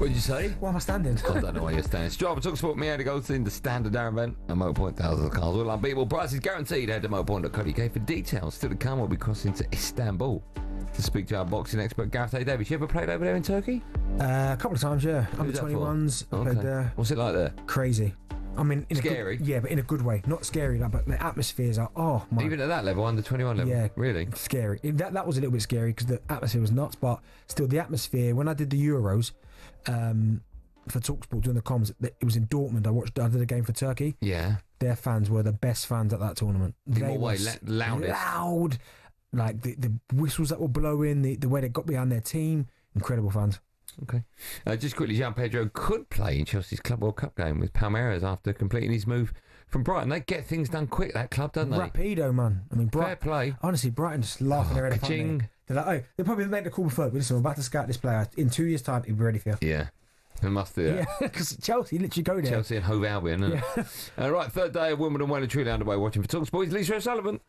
What did you say? Why am I standing? I don't know why you're standing. Strava talkSPORT, me, Andy Goldstein, the standard Darren Bent, and Motorpoint, thousands of cars, all unbeatable prices guaranteed. Head to motorpoint.co.uk for details. Still to come, we'll be crossing to Istanbul to speak to our boxing expert, Gareth A. Davis. You ever played over there in Turkey? A couple of times, yeah. Under 21s. I played there. What's it like there? Crazy. I mean, scary. But in a good way. Not scary, but the atmospheres are, my. Even at that level, under 21 level? Yeah. Really? Scary. That was a little bit scary because the atmosphere was nuts, but still, the atmosphere, when I did the Euros for talkSPORT doing the comms, it was in Dortmund. I did a game for Turkey. Yeah. Their fans were the best fans at that tournament. In what way? Loudest? Loud. Like the whistles that were blowing, the way they got behind their team. Incredible fans. Okay. Just quickly, João Pedro could play in Chelsea's Club World Cup game with Palmeiras after completing his move from Brighton. They get things done quick, that club, don't they? Rapido, man. I mean, fair play. Honestly, Brighton just laughing their head off. They're like, oh, they probably make the call before. But listen, we're about to scout this player. In 2 years' time, he'll be ready for you. Yeah. They must do that. Yeah, because Chelsea literally go there. Chelsea and Hove Albion, isn't it? Right, third day of Wimbledon well and truly underway. Watching for talkSPORT, Lisa O'Sullivan.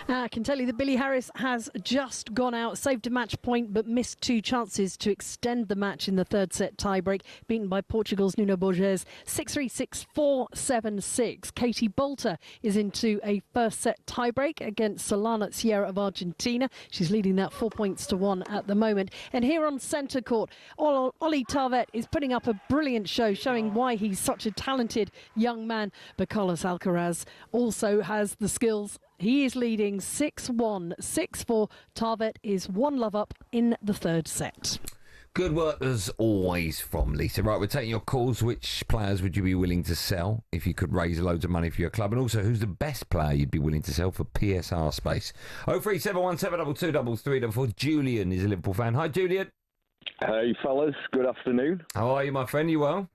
I can tell you that Billy Harris has just gone out, saved a match point, but missed 2 chances to extend the match in the third set tiebreak, beaten by Portugal's Nuno Borges 6-3, 6-4, 7-6. Katie Bolter is into a first set tiebreak against Solana Sierra of Argentina. She's leading that 4-1 at the moment. And here on centre court, Ollie Tarvet is putting up a brilliant show, showing why he's such a talented young man. But Carlos Alcaraz also has the skills. He is leading 6-1, 6-4. Tarvet is 1 love up in the third set. Good work as always from Lisa. Right, we're taking your calls. Which players would you be willing to sell if you could raise loads of money for your club? And also, who's the best player you'd be willing to sell for PSR space? 03717223344. Julian is a Liverpool fan. Hi, Julian. Hey, fellas. Good afternoon. How are you, my friend? You well?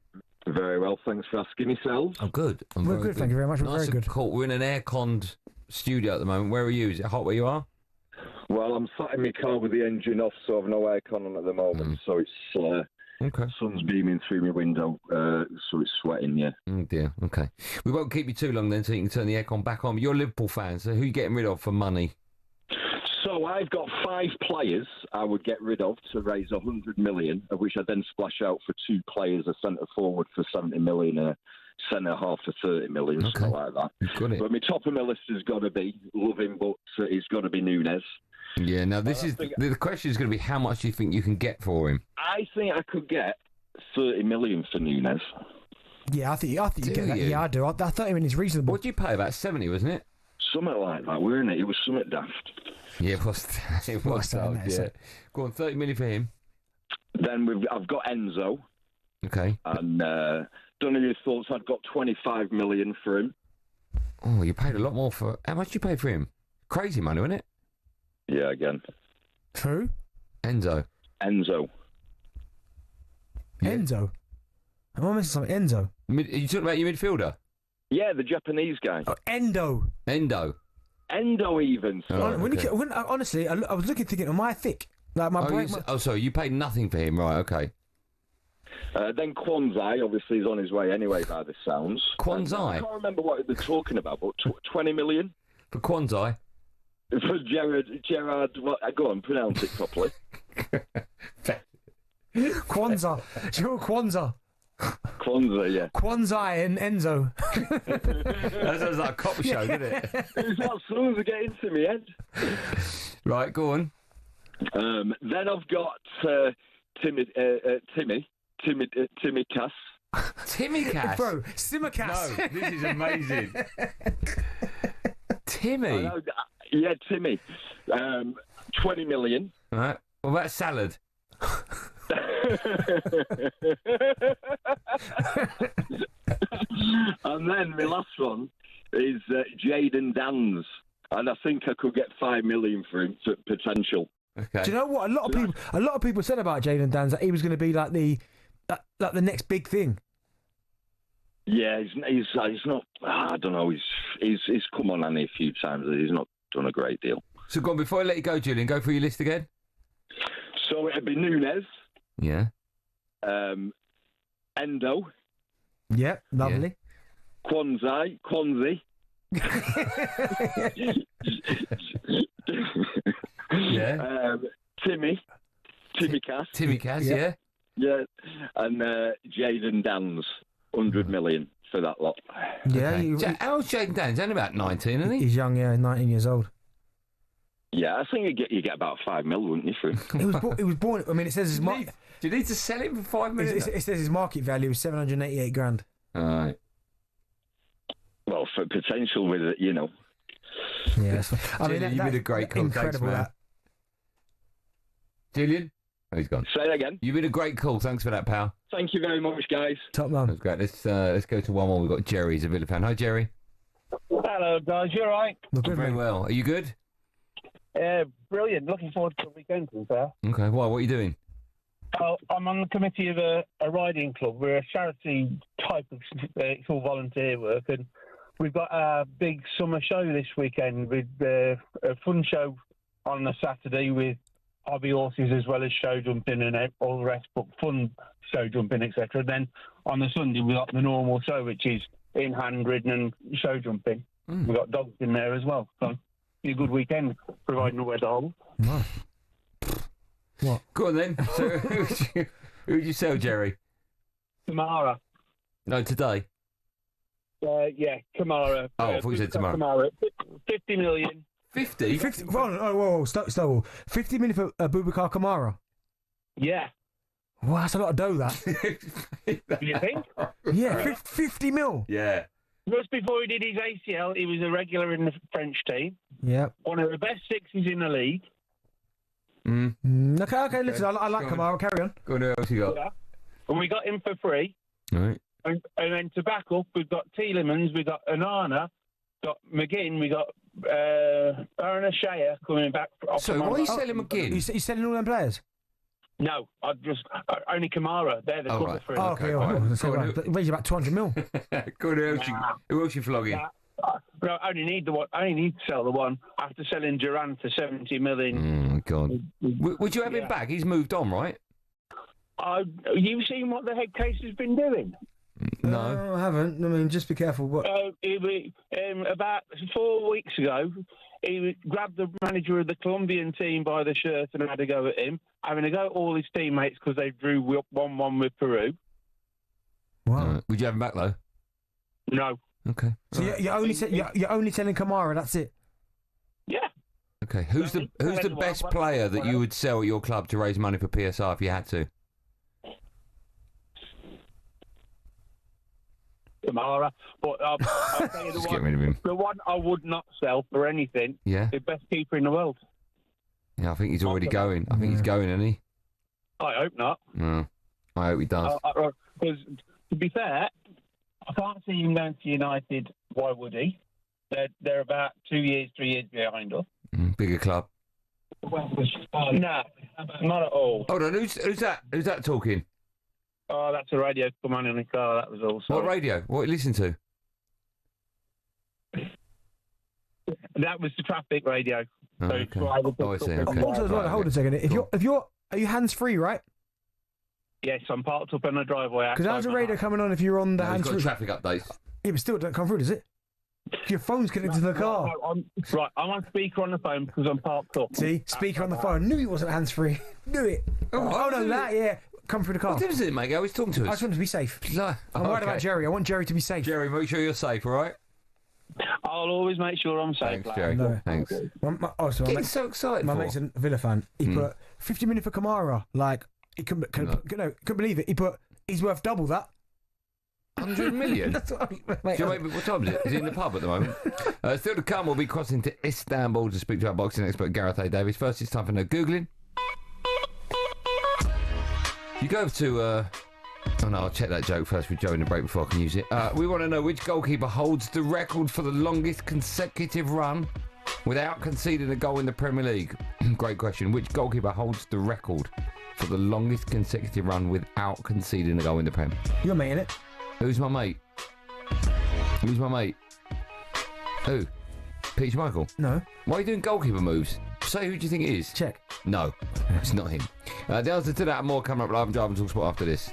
Very well. Thanks for asking yourselves. I'm good. We're good. Thank you very much. We're nice very good. Cool. We're in an air-conned studio at the moment. Where are you? Is it hot where you are? Well, I'm sat in my car with the engine off, so I've no aircon on at the moment. So it's sun's beaming through my window, so it's sweating. Yeah. Oh dear. Okay. We won't keep you too long then, so you can turn the aircon back on. But you're a Liverpool fan, so who are you getting rid of for money? So I've got 5 players I would get rid of to raise 100 million, of which I then splash out for 2 players, a centre forward for 70 million, a centre half for 30 million, something like that. Got it. But my top of my list has got to be, love him, but it's got to be Nunes. Yeah. Now this is the question is going to be how much do you think you can get for him? I think I could get 30 million for Nunes. Yeah, I think you get that. Yeah, I do. I 30 million is reasonable. What did you pay? About 70, wasn't it? Something like that, weren't it? It was something daft. Yeah, it was. It was. Yeah. Go on, 30 million for him. Then I've got Enzo. Okay. And don't know your thoughts. I've got 25 million for him. Oh, you paid a lot more for. How much did you pay for him? Crazy money, wasn't it? Yeah, again. Who? Enzo. Yeah. Enzo. Am I missing something? Enzo. Are you talking about your midfielder? Yeah, the Japanese guy. Oh, Endo even. Honestly, I was looking, am I thick? Like my brain. Sorry, you paid nothing for him, right? Okay. Then Kwanzai, obviously, is on his way anyway, by the sounds. Kwanzai? I can't remember what they're talking about, but 20 million? For Kwanzai? For Gerard, go on, pronounce it properly. Kwanzaa. Kwanzaa. Kwanzaa, yeah. Kwanzaa and Enzo. That sounds like a cop show, doesn't it? It's not songs are getting to me, Ed. Right, go on. Then I've got Timmy Cass. Timmy Cass? Bro, Simmercass. No, this is amazing. Timmy? Yeah, Timmy. 20 million. All right. What about salad? And then my last one is Jayden Dans, and I think I could get 5 million for him for potential. Okay. Do you know what? A lot of people said about Jayden Dans that he was going to be like the next big thing. Yeah, he's not. I don't know. He's come on Annie a few times. He's not done a great deal. So go on, before I let you go, Julian, go through your list again. So it'd be Nunes. Yeah. Endo. Yeah, lovely. Yeah. Kwanzaa. Yeah. Timmy Cass. Timmy Cass, yeah. Yeah. And Jayden Dans, 100 million for that lot. Yeah. Okay. How old's Jayden Dans? He's only about 19, isn't he? He's young, yeah, 19 years old. Yeah, I think you get about 5 mil, wouldn't you, for him? He was born. I mean, it says his do you need to sell him for 5 million? It says his market value is 788 grand. All right. got potential with it, you know. Yeah, I mean, Julian, you've been a great call. Thanks, man. Julian? Oh, he's gone. Say that again. You've been a great call. Thanks for that, pal. Thank you very much, guys. Top man. That's great. Let's go to one more. We've got Jerry. He's a Villa fan. Hi, Jerry. Hello, guys. You all right? Very well. Are you good? Brilliant. Looking forward to the weekend, to be fair. Okay. Why? What are you doing? I'm on the committee of a riding club. We're a charity type of, it's all volunteer work, and we've got a big summer show this weekend with a fun show on a Saturday with hobby horses as well as show jumping and all the rest, but fun show jumping, etc. Then on the Sunday we've got the normal show, which is in hand ridden and show jumping. We've got dogs in there as well. So be a good weekend, providing we're dogs. Nice. What? Go on then. So who'd you sell, Jerry? Kamara. No, today. Yeah, Kamara. Oh, I thought you said tomorrow. Kamara. 50 million. 50? 50. Whoa, stop. 50 million for Boubacar Kamara. Yeah. Wow, that's a lot of dough, that. Do you think? Yeah, 50 mil. Yeah. Just before he did his ACL, he was a regular in the French team. Yeah. One of the best sixes in the league. Okay, listen, I like Kamara. Carry on. Go on, who else you got? Yeah. And we got him for free. All right. And then to back up, we've got Tielemans, we've got Onana, got McGinn, we got Aaron Shea coming back. So why are you selling McGinn? You selling all them players? No, only Kamara. They're the cover for him. Oh, okay, all right. Raise about 200 mil. Go on, who else you flogging? No, I only need to sell the one after selling Duran for 70 million. Oh, God. Would you have him back? He's moved on, right? You've seen what the head case has been doing? No. I haven't. I mean, just be careful. What? About 4 weeks ago, he grabbed the manager of the Colombian team by the shirt and had a go at him, having a go at all his teammates because they drew 1-1 with Peru. Wow. Would you have him back, though? No. Okay. So you're only selling Kamara. That's it. Yeah. Okay. Who's the best player that you would sell at your club to raise money for PSR if you had to? Kamara, but I'll tell you Just get rid of him. The one I would not sell for anything. Yeah. The best keeper in the world. Yeah, I think he's already going. I think he's going, isn't he? I hope not. No. I hope he does. Because to be fair, I can't see him going to United. Why would he? They're about 2 years, 3 years behind us. Bigger club. No, not at all. Hold on, who's that? Who's that talking? Oh, that's a radio come on in the car. That was all. What radio? What you listen to? That was the traffic radio. Oh, So okay. I see. Okay. Also, as well, hold a second. Are you hands free, right? Yes, I'm parked up on the driveway. Because how's the radio coming on if you're on the hands free? Traffic updates. Yeah, but still, it don't come through, does it? Your phone's connected to the car. I'm on speaker on the phone because I'm parked up. See, speaker on the phone. Knew he wasn't hands free. Knew it. Oh no, that yeah. Come through the car. What difference does it make? I was talking to us. I just want to be safe. No. I'm worried about Jerry. I want Jerry to be safe. Jerry, make sure you're safe, all right? I'll always make sure I'm safe. Thanks, Jerry. No. Thanks. Getting so excited. My mate's a Villa fan. He put 50 million for Kamara. Like he couldn't believe it. He's worth double that. 100 million? That's what I mean, mate. What time is it? Is he in the pub at the moment? Still to come, we'll be crossing to Istanbul to speak to our boxing expert Gareth A. Davies. First, it's time for no Googling. You go to... Oh no, I'll check that joke first with Joe in the break before I can use it. We want to know which goalkeeper holds the record for the longest consecutive run without conceding a goal in the Premier League. Great question. Which goalkeeper holds the record for the longest consecutive run without conceding a goal in the Prem? You're mate, innit? Who's my mate? Who's my mate? Who? Peach Michael? No. Why are you doing goalkeeper moves? Say who do you think it is? Check. No, it's not him. The answer to that and more coming up live and Drive and talkSPORT after this.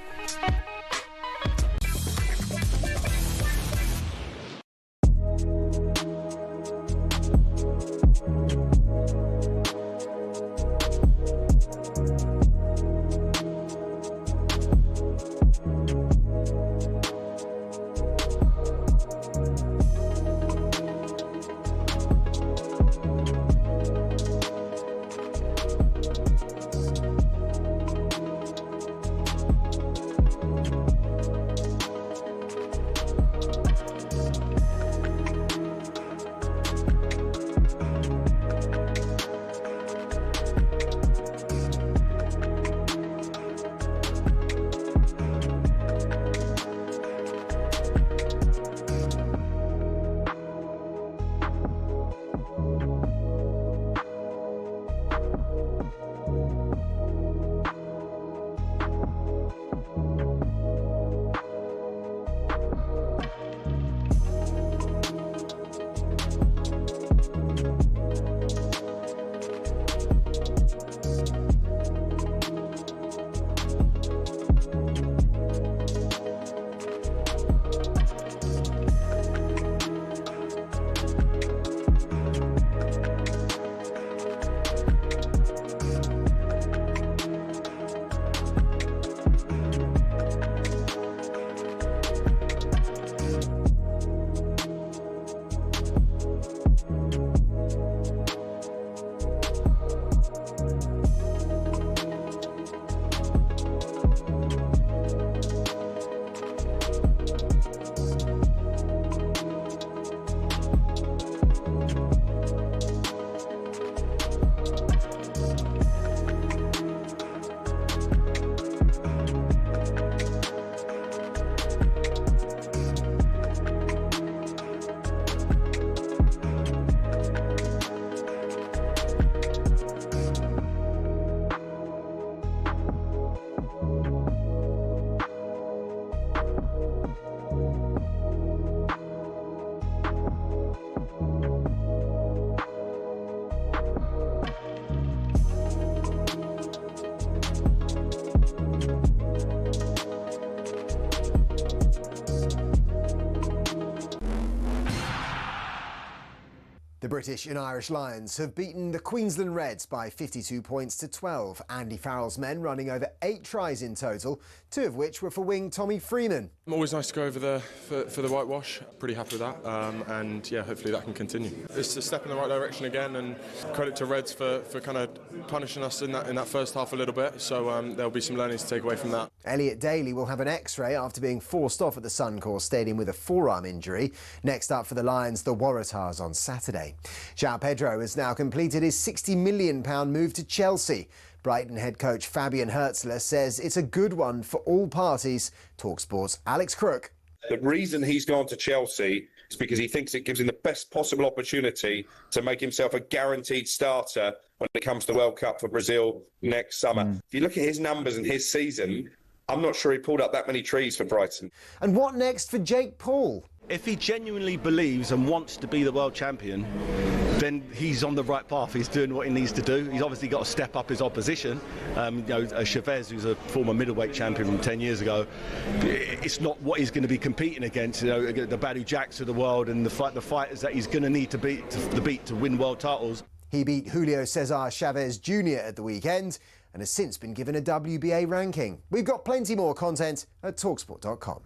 The British and Irish Lions have beaten the Queensland Reds by 52 points to 12. Andy Farrell's men running over 8 tries in total, 2 of which were for wing Tommy Freeman. Always nice to go over for the whitewash. Pretty happy with that, and yeah, hopefully that can continue. It's a step in the right direction again, and credit to Reds for kind of punishing us in that first half a little bit. So there'll be some learnings to take away from that. Elliot Daly will have an X-ray after being forced off at the Suncorp Stadium with a forearm injury. Next up for the Lions, the Waratahs on Saturday. João Pedro has now completed his £60 million move to Chelsea. Brighton head coach Fabian Hertzler says it's a good one for all parties. talkSPORT's Alex Crook. The reason he's gone to Chelsea is because he thinks it gives him the best possible opportunity to make himself a guaranteed starter when it comes to the World Cup for Brazil next summer. If you look at his numbers in his season, I'm not sure he pulled up that many trees for Brighton. And what next for Jake Paul? If he genuinely believes and wants to be the world champion, then he's on the right path. He's doing what he needs to do. He's obviously got to step up his opposition. Chavez, who's a former middleweight champion from 10 years ago, it's not what he's going to be competing against. The Badu Jacks of the world and the fighters that he's going to need to beat to win world titles. He beat Julio Cesar Chavez Jr. at the weekend and has since been given a WBA ranking. We've got plenty more content at talksport.com.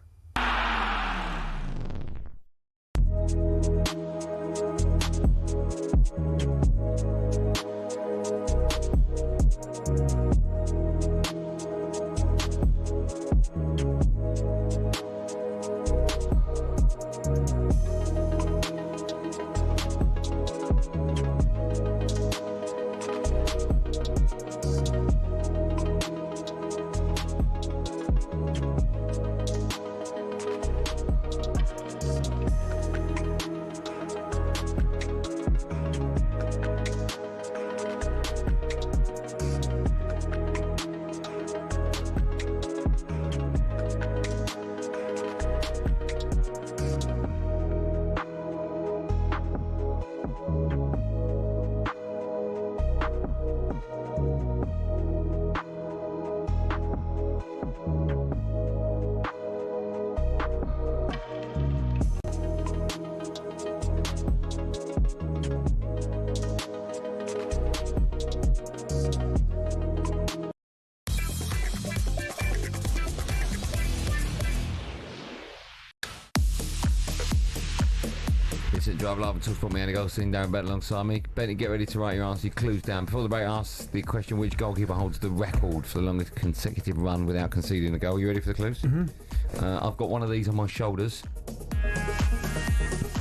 Drive Live and talkSPORT, me, Andy Goldstein Darren Bent alongside me. Benny, get ready to write your answer, your clues down. Before the break, ask the question: which goalkeeper holds the record for the longest consecutive run without conceding a goal? You ready for the clues? Mm-hmm. I've got one of these on my shoulders.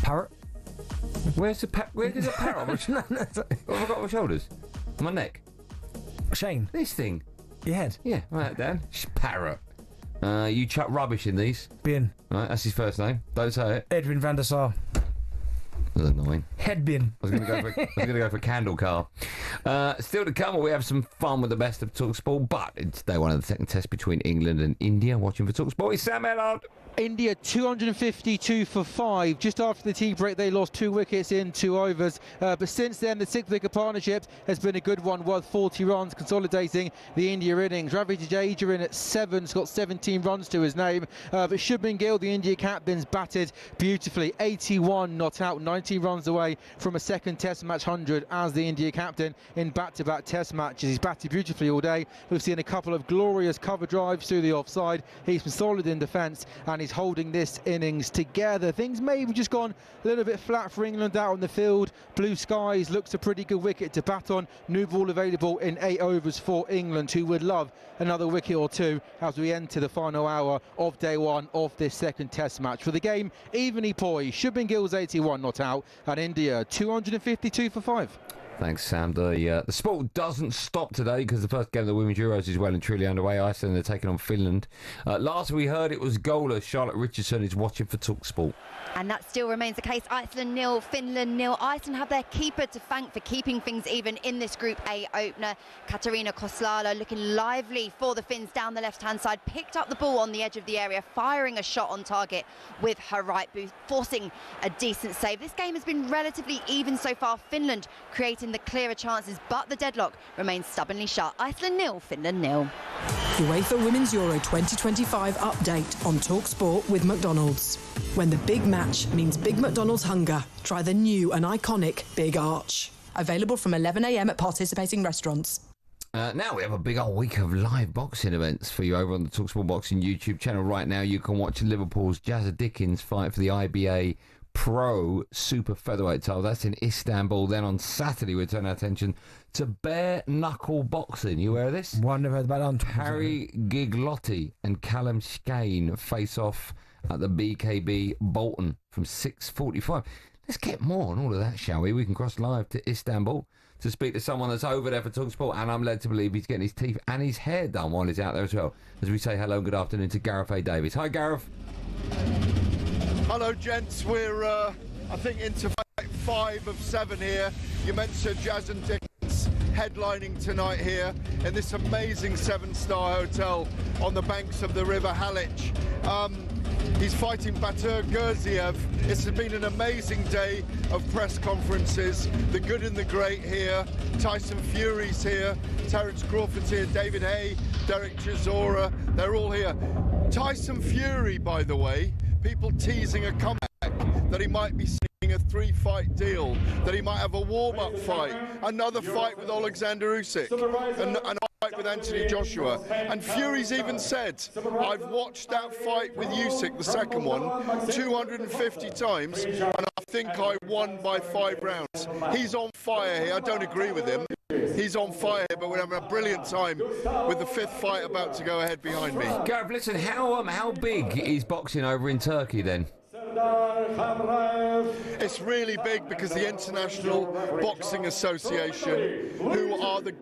Parrot. Where's the parrot? Where is a parrot? What have I got on my shoulders? On my neck. Shane. This thing. Your head. Yeah, write that down. Parrot. You chuck rubbish in these. Bin. Right, that's his first name. Don't say it. Edwin van der Sar. That's annoying. Head bin. I was going to go for candle car. Still to come, we have some fun with the best of talkSPORT, but it's day one of the second test between England and India. Watching for talkSPORT is Sam Ellard. India 252 for 5. Just after the tea break, they lost 2 wickets in 2 overs. But since then, the 6-wicket partnership has been a good one, worth 40 runs, consolidating the India innings. Ravi Jadeja in at 7, has got 17 runs to his name. But Shubman Gill, the India captain's batted beautifully. 81 not out, 19 runs away from a second Test match 100 as the India captain in back-to-back Test matches. He's batted beautifully all day. We've seen a couple of glorious cover drives through the offside. He's been solid in defence, and he's holding this innings together. Things may have just gone a little bit flat for England out on the field. Blue skies, looks a pretty good wicket to bat on. New ball available in 8 overs for England, who would love another wicket or 2 as we enter the final hour of day 1 of this second Test match. For the game, evenly poised. Shubman Gill's 81 not out, and India 252 for 5. Thanks, Sam. The sport doesn't stop today because the first game of the Women's Euros is well and truly underway. Iceland are taking on Finland. Last we heard, it was goalless. Charlotte Richardson is watching for talkSPORT. And that still remains the case. Iceland 0, Finland 0. Iceland have their keeper to thank for keeping things even in this Group A opener. Katarina Koslala looking lively for the Finns down the left-hand side. Picked up the ball on the edge of the area, firing a shot on target with her right boot, forcing a decent save. This game has been relatively even so far. Finland creating the clearer chances, but the deadlock remains stubbornly shut. Iceland 0, Finland 0. UEFA Women's Euro 2025 update on talkSPORT with McDonald's. When the big match means Big McDonald's hunger, try the new and iconic Big Arch. Available from 11 a.m. at participating restaurants. Now we have a big old week of live boxing events for you over on the talkSPORT Boxing YouTube channel. Right now you can watch Liverpool's Jazza Dickens fight for the IBA Pro Super Featherweight title. That's in Istanbul. Then on Saturday we turn our attention to bare knuckle boxing. You aware of this? One never heard about that. Harry Giglotti and Callum Skane face off at the BKB Bolton from 6:45. Let's get more on all of that, shall we? We can cross live to Istanbul to speak to someone that's over there for talkSPORT, and I'm led to believe he's getting his teeth and his hair done while he's out there as well. As we say hello and good afternoon to Gareth A. Davis. Hi, Gareth. Hello, gents. We're, I think, into fight 5 of 7 here. You mentioned Jazza Dickens headlining tonight here in this amazing 7-star hotel on the banks of the River Halic. He's fighting Batur Gurziev. It's been an amazing day of press conferences. The good and the great here. Tyson Fury's here. Terence Crawford's here. David Haye, Derek Chisora. They're all here. Tyson Fury, by the way, people teasing a comeback, that he might be seeing a 3-fight deal, that he might have a warm-up fight, another fight with Alexander Usyk, and a fight with Anthony Joshua. And Fury's even said, I've watched that fight with Usyk, the second one, 250 times, and I think I won by 5 rounds. He's on fire here. I don't agree with him. He's on fire, but we're having a brilliant time with the 5th fight about to go ahead behind me. Gareth, listen, how big is boxing over in Turkey then? It's really big because the International Boxing Association, who are the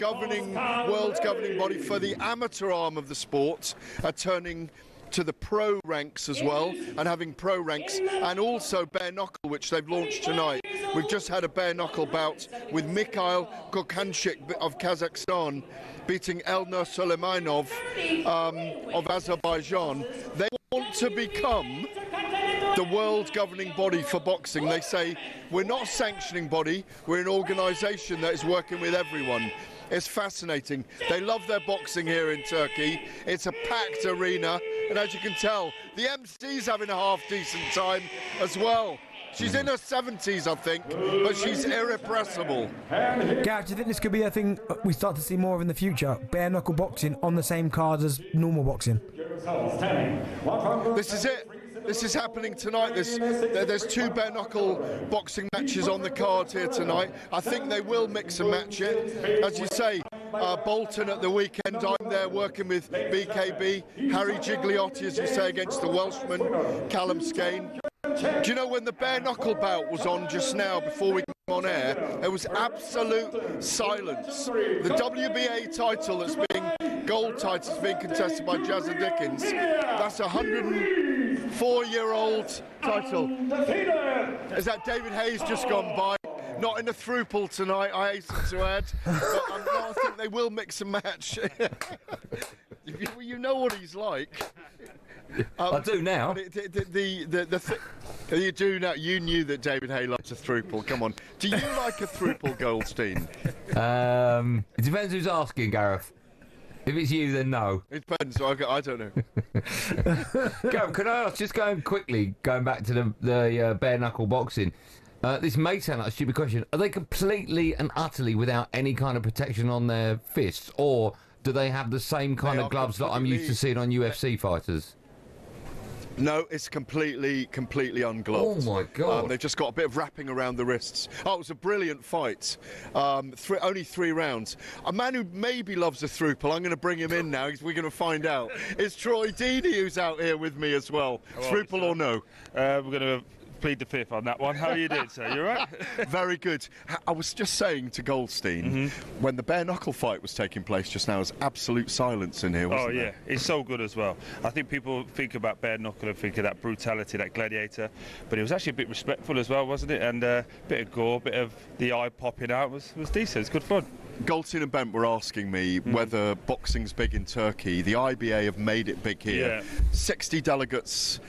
world's governing body for the amateur arm of the sport, are turning to the pro ranks as well, and having pro ranks, and also bare knuckle, which they've launched tonight. We've just had a bare knuckle bout with Mikhail Kokanchik of Kazakhstan beating Elnur Suleimanov of Azerbaijan. They want to become the world governing body for boxing. They say, we're not a sanctioning body, we're an organisation that is working with everyone. It's fascinating. They love their boxing here in Turkey. It's a packed arena, and as you can tell, the MC's having a half-decent time as well. She's in her 70s, I think, but she's irrepressible. Gareth, do you think this could be a thing we start to see more of in the future? Bare knuckle boxing on the same cards as normal boxing? This is it. This is happening tonight. There's 2 bare knuckle boxing matches on the card here tonight. I think they will mix and match it. As you say, Bolton at the weekend, I'm there working with BKB. Harry Gigliotti, as you say, against the Welshman, Callum Skane. Do you know when the bare knuckle bout was on just now before we came on air, there was absolute silence. The WBA title that's being, gold title is being contested by Jazza Dickens. That's 104-year-old title. Is that David Haye's just gone by? Not in the throuple tonight, I hasten to add. But I think they will mix and match. You know what he's like. I do now. You do now. You knew that David Haye likes a throuple. Come on. Do you like a throuple, Goldstein? It depends who's asking, Gareth. If it's you, then no. It depends. I don't know. Gareth, can I ask, just going back to the bare knuckle boxing, this may sound like a stupid question. Are they completely and utterly without any kind of protection on their fists, or do they have the same kind of gloves that I'm used to seeing on UFC fighters? No, it's completely ungloved. Oh my God! They've just got a bit of wrapping around the wrists. Oh, it was a brilliant fight. Only 3 rounds. A man who maybe loves a throuple. I'm going to bring him in now. We're going to find out. It's Troy Deeney who's out here with me as well. Throuple or no? We're going to plead the 5th on that one. How are you doing, sir? You all right? Very good. I was just saying to Goldstein, when the bare knuckle fight was taking place just now, there was absolute silence in here, wasn't there? It's so good as well. I think people think about bare knuckle and think of that brutality, that gladiator, but it was actually a bit respectful as well, wasn't it? And a bit of gore, a bit of the eye popping out was decent. It's good fun. Goldstein and Bent were asking me whether boxing's big in Turkey. The IBA have made it big here. 60 delegates,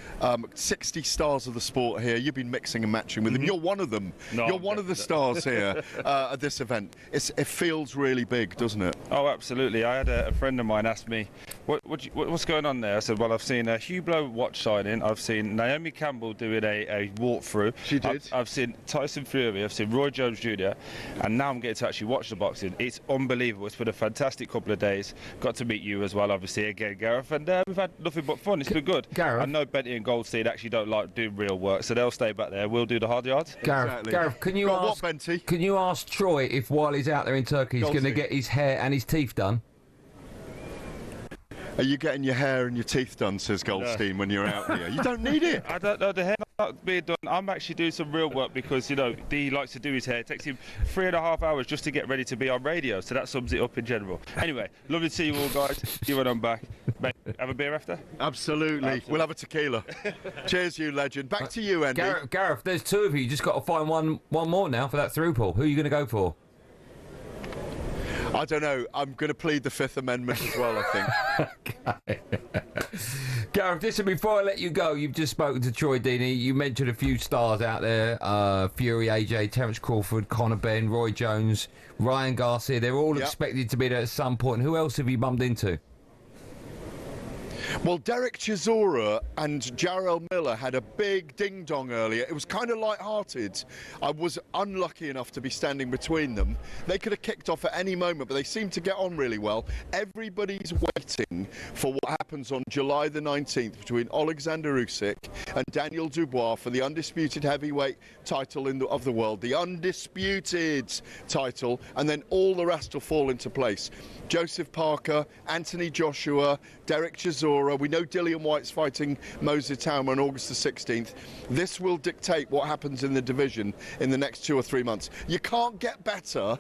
60 stars of the sport here. You've been mixing and matching with them. You're one of them. No, You're one of the stars here at this event. It feels really big, doesn't it? Oh, absolutely. I had a friend of mine ask me, what's going on there? I said, well, I've seen a Hublot watch signing. I've seen Naomi Campbell doing a walkthrough. She did. I've seen Tyson Fury. I've seen Roy Jones Jr. And now I'm getting to actually watch the boxing. It's unbelievable. It's been a fantastic couple of days. Got to meet you as well, obviously, again, Gareth. And we've had nothing but fun. It's been good. Gareth. I know Benty and Goldstein actually don't like doing real work, so they'll stay back there. We'll do the hard yards. Gareth, can you ask Troy if while he's out there in Turkey he's going to get his hair and his teeth done? Are you getting your hair and your teeth done, says Goldstein, when you're out here? You don't need it. I don't know, the hair not being done. I'm actually doing some real work because, you know, he likes to do his hair. It takes him 3.5 hours just to get ready to be on radio, so that sums it up in general. Anyway, lovely to see you all, guys. You when I'm back. Mate, have a beer after? Absolutely. We'll have a tequila. Cheers, you legend. Back to you, Andy. Gareth, there's two of you. You just got to find one more now for that through pull. Who are you going to go for? I don't know. I'm going to plead the Fifth Amendment as well, I think. Gareth, listen, before I let you go, you've just spoken to Troy Deeney. You mentioned a few stars out there. Fury, AJ, Terence Crawford, Conor Benn, Roy Jones, Ryan Garcia. They're all expected to be there at some point. Who else have you bumped into? Well, Derek Chisora and Jarrell Miller had a big ding-dong earlier. It was kind of light-hearted. I was unlucky enough to be standing between them. They could have kicked off at any moment, but they seemed to get on really well. Everybody's waiting for what happens on July the 19th between Alexander Usyk and Daniel Dubois for the undisputed heavyweight title of the world. The undisputed title, and then all the rest will fall into place. Joseph Parker, Anthony Joshua, Derek Chisora. We know Dillian White's fighting Moses Tauma on August the 16th. This will dictate what happens in the division in the next 2 or 3 months. You can't get better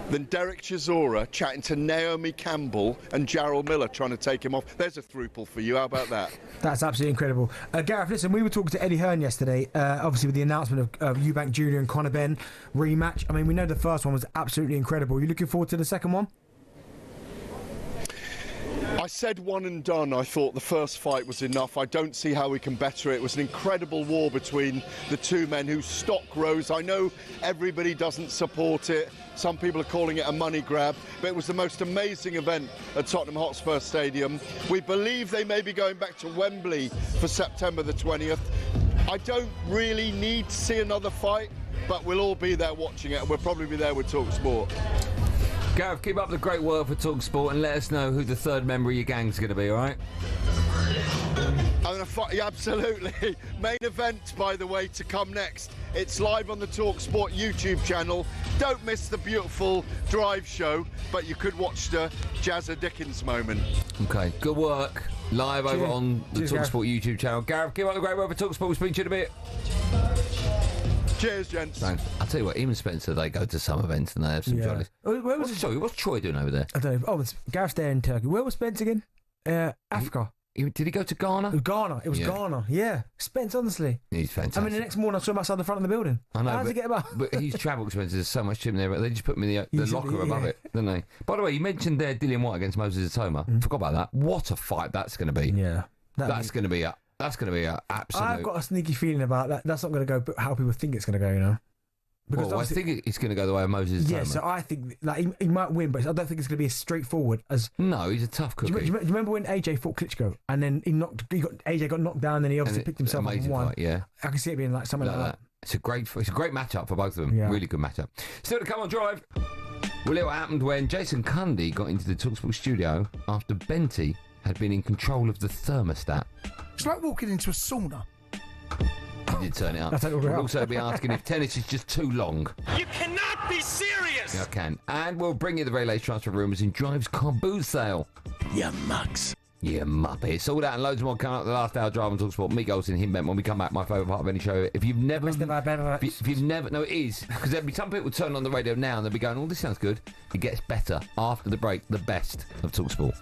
than Derek Chisora chatting to Naomi Campbell and Jarrell Miller trying to take him off. There's a throuple for you. How about that? That's absolutely incredible. Gareth, listen, we were talking to Eddie Hearn yesterday, obviously with the announcement of Eubank Jr. and Conor Benn rematch. I mean, we know the first one was absolutely incredible. Are you looking forward to the second one? I said one and done. I thought the first fight was enough. I don't see how we can better it. It was an incredible war between the two men whose stock rose. I know everybody doesn't support it. Some people are calling it a money grab, but it was the most amazing event at Tottenham Hotspur Stadium. We believe they may be going back to Wembley for September the 20th. I don't really need to see another fight, but we'll all be there watching it, and we'll probably be there with talkSPORT. Gareth, keep up the great work for talkSPORT and let us know who the third member of your gang's going to be, all right? Yeah, absolutely. Main event, by the way, to come next. It's live on the talkSPORT YouTube channel. Don't miss the beautiful drive show, but you could watch the Jazza Dickens moment. Okay, good work. Live over on the talkSPORT YouTube channel. Gareth, keep up the great work for talkSPORT. We'll speak to you in a bit. Cheers, gents. Thanks. I'll tell you what, even Spencer, they go to some events and they have some jollies. What's Troy doing over there? I don't know. Oh, it's Gareth's there in Turkey. Where was Spence again? Africa. Did he go to Ghana? Ghana. It was Ghana. Yeah. Spence, honestly. He's fantastic. I mean, the next morning I saw him outside the front of the building. I know. How does he get about? But his travel expenses are so much cheaper there, but they just put him in the locker above it, don't they? By the way, you mentioned there Dillian White against Moses Tauma. Forgot about that. What a fight that's going to be. Yeah. That's going to be a absolute... I've got a sneaky feeling about that. That's not going to go how people think it's going to go, you know. Because I think it's going to go the way of Moses Tauma. Yeah, so I think he might win, but I don't think it's going to be as straightforward as... No, he's a tough cookie. Do you remember when AJ fought Klitschko and then AJ got knocked down and then he obviously picked himself up and won? Fight, yeah. I can see it being like something like that. It's a great matchup for both of them. Yeah. Really good matchup. Still to come on Drive. Well, it happened when Jason Cundy got into the talkSPORT studio after Benty had been in control of the thermostat. It's like walking into a sauna. He did turn it up. We'll also be asking if tennis is just too long. You cannot be serious! Yeah, I can. And we'll bring you the very latest transfer rumours in Drive's car booth sale. You mugs. You muppets. All that and loads more coming up the last hour Drive on talkSPORT. Me, Goldstein, him, Bent. When we come back, my favourite part of any show. If you've never... No, it is. Because there'll be some people turn on the radio now and they'll be going, oh, this sounds good. It gets better after the break. The best of talkSPORT.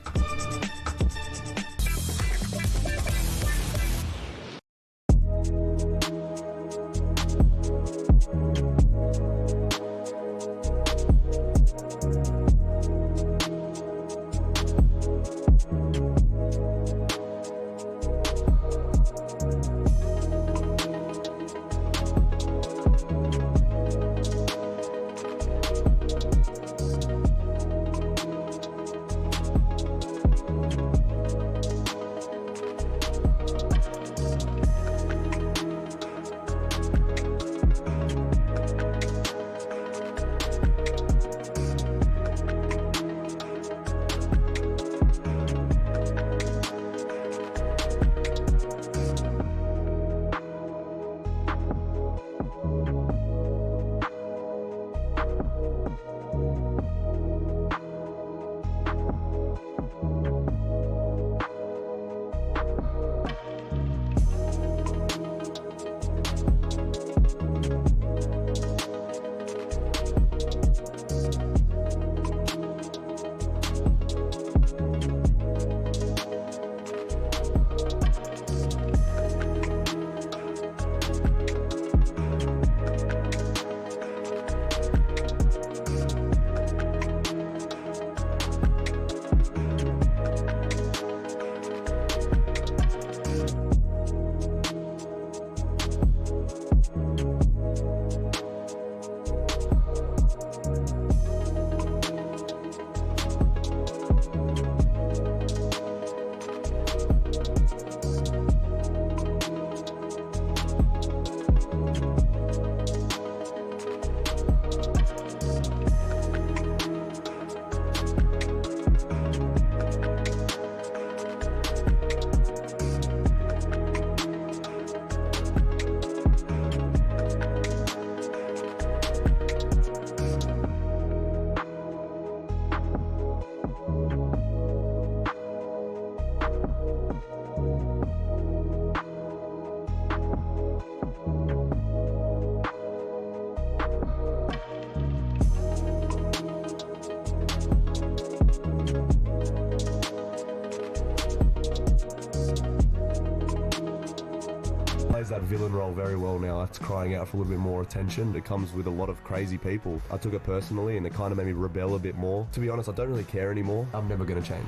plays that villain role very well now. It's crying out for a little bit more attention. It comes with a lot of crazy people. I took it personally and it kind of made me rebel a bit more. To be honest, I don't really care anymore. I'm never going to change.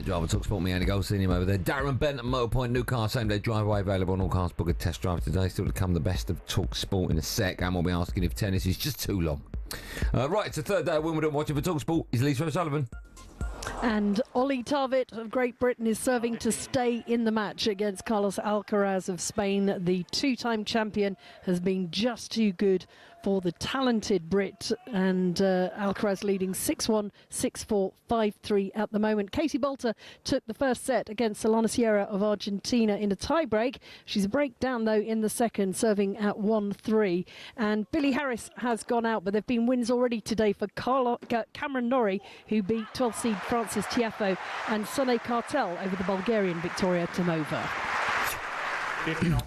Driver talkSPORT, me Andy Goldstein over there. Darren Bent at Motorpoint Newcastle, same day drive away, available on all cars. Book a test drive today. Still to come, the best of talkSPORT in a sec, and we'll be asking if tennis is just too long. Right, it's the third day of Wimbledon. Watching for talkSPORT is Lisa O'Sullivan. And Ollie Tarvett of Great Britain is serving to stay in the match against Carlos Alcaraz of Spain. The two-time champion has been just too good for the talented Brit, and Alcaraz leading 6-1, 6-4, 5-3 at the moment. Casey Bolter took the first set against Solana Sierra of Argentina in a tie-break. She's a breakdown, though, in the second, serving at 1-3. And Billie Harris has gone out, but there have been wins already today for Cameron Norrie, who beat 12th seed Francis Tiafoe, and Sonny Cartel over the Bulgarian Victoria Tomova.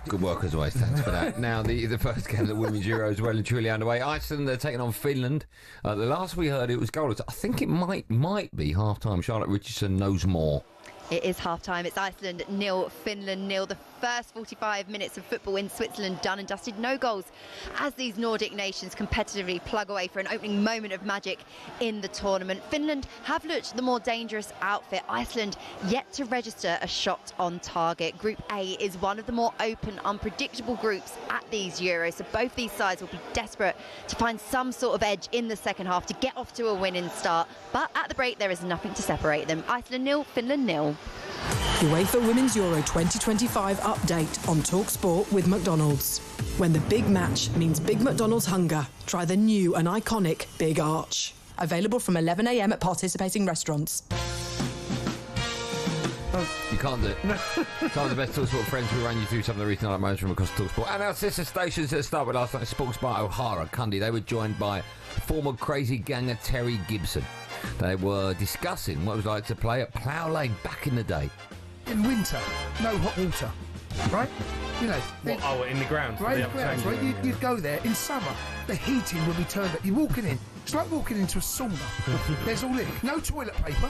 Good work as always, thanks for that. Now, the first game of the Women's Euro is well and truly underway. Iceland, they're taking on Finland. The last we heard, it was goalless. I think it might be half-time. Charlotte Richardson knows more. It is half-time. It's Iceland 0, Finland 0. The first 45 minutes of football in Switzerland done and dusted. No goals as these Nordic nations competitively plug away for an opening moment of magic in the tournament. Finland have looked the more dangerous outfit. Iceland yet to register a shot on target. Group A is one of the more open, unpredictable groups at these Euros. So both these sides will be desperate to find some sort of edge in the second half to get off to a winning start. But at the break, there is nothing to separate them. Iceland 0, Finland 0. UEFA Women's Euro 2025 update on talkSPORT with McDonald's. When the big match means Big McDonald's hunger, try the new and iconic Big Arch. Available from 11 a.m. at participating restaurants. You can't do it. Some of the best talkSPORT friends will run you through some of the recent moments from across talkSPORT. And our sister stations that start with last night, Sports Bar O'Hara, Cundy. They were joined by former crazy ganger Terry Gibson. They were discussing what it was like to play at Plough Lane back in the day. In winter, no hot water, right? You know. In the ground. Right, in the ground, right? You'd go there in summer. The heating would be turned up. You're walking in. It's like walking into a sauna. There's all in. No toilet paper,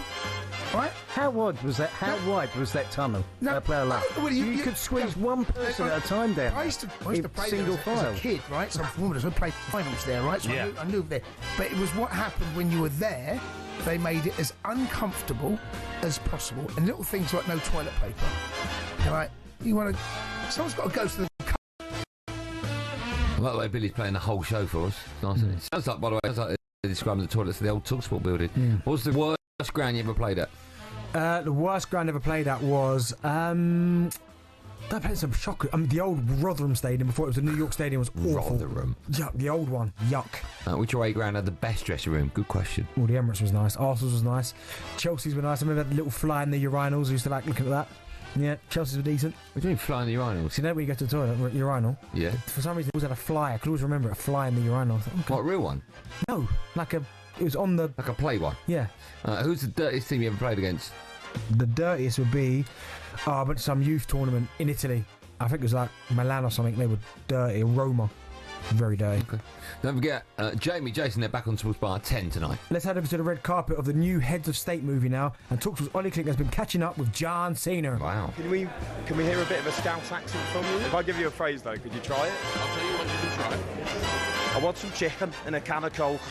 right? How wide was that? How wide was that tunnel? Plough Lane. Well, you could squeeze one person at a time down. I used to play single there as a kid, right? Some women would play finals there, right? So Yeah. I knew there. But it was what happened when you were there. They made it as uncomfortable as possible, and little things like no toilet paper. Right? You want to? Someone's got to go to the. I like the way Billy's playing the whole show for us. Nice, isn't it? Sounds like, by the way, they're describing the toilets of the old talkSPORT building. What was the worst ground you ever played at? The worst ground I ever played at was I played some shock. The old Rotherham Stadium before it was the New York Stadium was awful. Rotherham. Yuck, the old one. Yuck. Which away ground had the best dressing room? Good question. Well, the Emirates was nice. Arsenal's was nice. Chelsea's were nice. I remember that little fly in the urinals. I used to like looking at that. Yeah, Chelsea's were decent. What do you mean fly in the urinals? See, you know when you go to the toilet, urinal? Yeah. For some reason, it always had a fly. I could always remember a fly in the urinal. What, a real one? No, like it was on the... Like a play one? Yeah. Who's the dirtiest team you ever played against? The dirtiest would be, but some youth tournament in Italy. I think it was like Milan or something. They were dirty. Roma. Very dirty. Okay. Don't forget, Jamie, Jason, they're back on TalkSPORT at 10 tonight. Let's head over to the red carpet of the new Heads of State movie now. And TalkSPORT's Ollie Clink has been catching up with John Cena. Wow. Can we hear a bit of a Scouse accent from you? If I give you a phrase, though, could you try it? I'll tell you what you can try. I want some chicken and a can of Coke.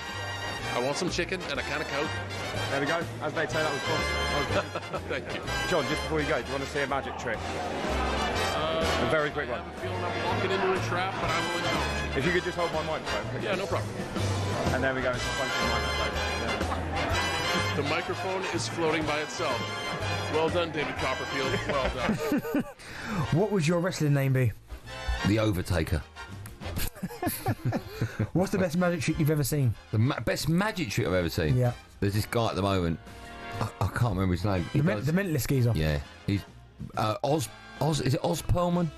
I want some chicken and a can of Coke. There we go. As they say, that was fun. Thank you. John, just before you go, do you want to see a magic trick? A very quick one. I have a feeling I'm walking into a trap, but I'm willing to go. If you could just hold my microphone. Yeah, no problem. And there we go. It's a funky microphone. Yeah. The microphone is floating by itself. Well done, David Copperfield. Well done. What would your wrestling name be? The Overtaker. What's the best magic trick you've ever seen? The best magic trick I've ever seen? Yeah. There's this guy at the moment. I can't remember his name. The mentalist geezer. Yeah. He's Oz. Is it Oz Perlman?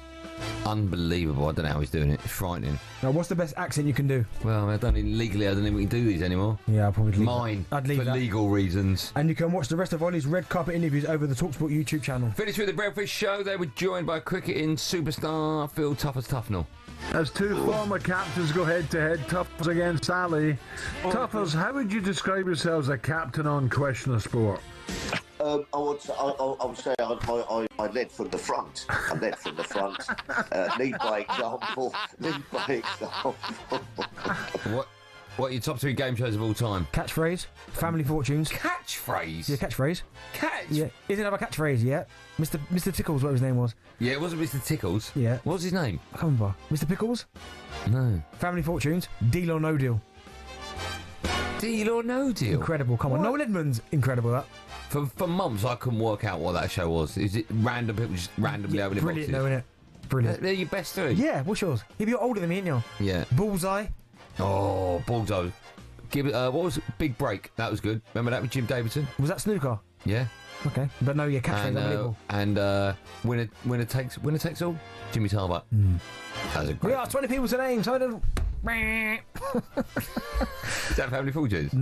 Unbelievable. I don't know how he's doing it. It's frightening. Now, what's the best accent you can do? Well, I don't think legally, I don't think we can do these anymore. Yeah, I'll probably leave Mine. I'd leave for that. legal reasons. And you can watch the rest of Ollie's red carpet interviews over the TalkSPORT YouTube channel. Finish with the Breakfast Show. They were joined by cricketing superstar Phil Tuffers Tufnell. As two former captains go head-to-head, Tuffers against Ali. Tuffers, how would you describe yourselves as a captain on Question of Sport? I would say I led from the front. I led from the front. Lead by example. Lead by example. What are your top 3 game shows of all time? Catchphrase, Family Fortunes. Catchphrase? Yeah, catchphrase. Yeah, is it another catchphrase? Yeah, Mr. Tickles, what his name was. Yeah, it wasn't Mr. Tickles. Yeah. What was his name? I can't remember. Mr. Pickles? No. Family Fortunes, Deal or No Deal. Deal or No Deal? Incredible, come on. Noel Edmonds, incredible that. For months, I couldn't work out what that show was. Is it random people just randomly opening boxes? Brilliant, though, isn't it? Brilliant. They're your best 3? Yeah, what's yours? You're older than me, ain't you? Yeah. Bullseye. Oh, Bullseye. Give it. What was it? Big Break? That was good. Remember that with Jim Davidson? Was that snooker? Yeah. Okay, but no, your catchphrase unbelievable. And winner takes all. Jimmy Tarbuck. That was a great. We are 20 people to name, so I don't. Is that Family Fortunes?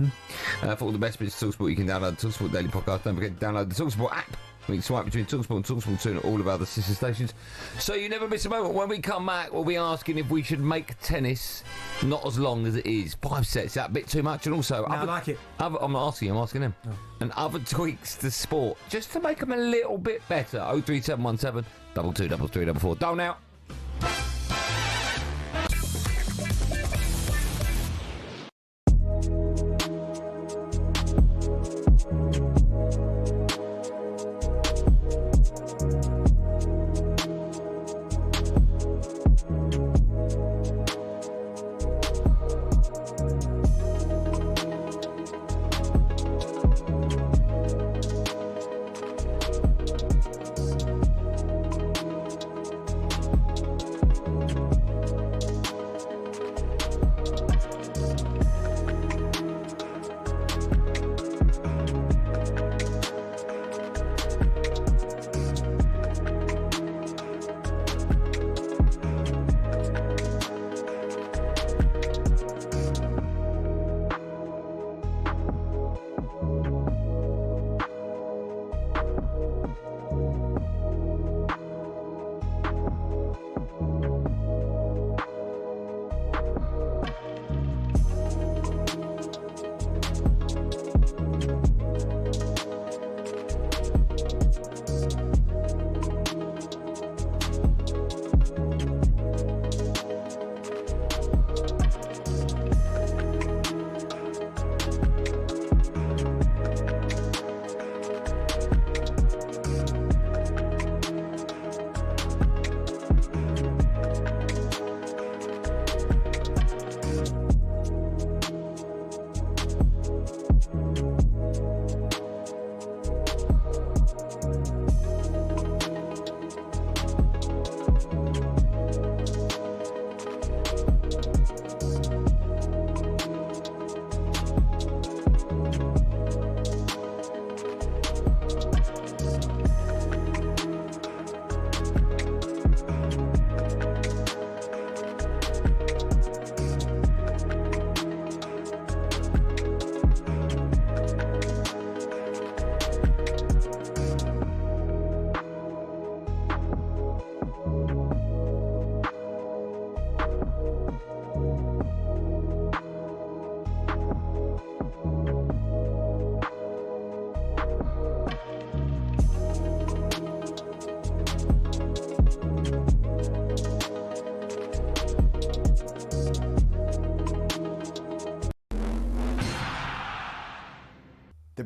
For all the best bits of TalkSPORT, you can download the TalkSPORT Daily Podcast. Don't forget to download the TalkSPORT app. You can swipe between TalkSPORT and TalkSPORT 2 and all of our other sister stations. So you never miss a moment. When we come back, we'll be asking if we should make tennis not as long as it is. 5 sets, is that a bit too much? And also... I like it. I'm not asking, I'm asking him. Oh. And other tweaks to sport, just to make them a little bit better. 03717 223344. Dial now.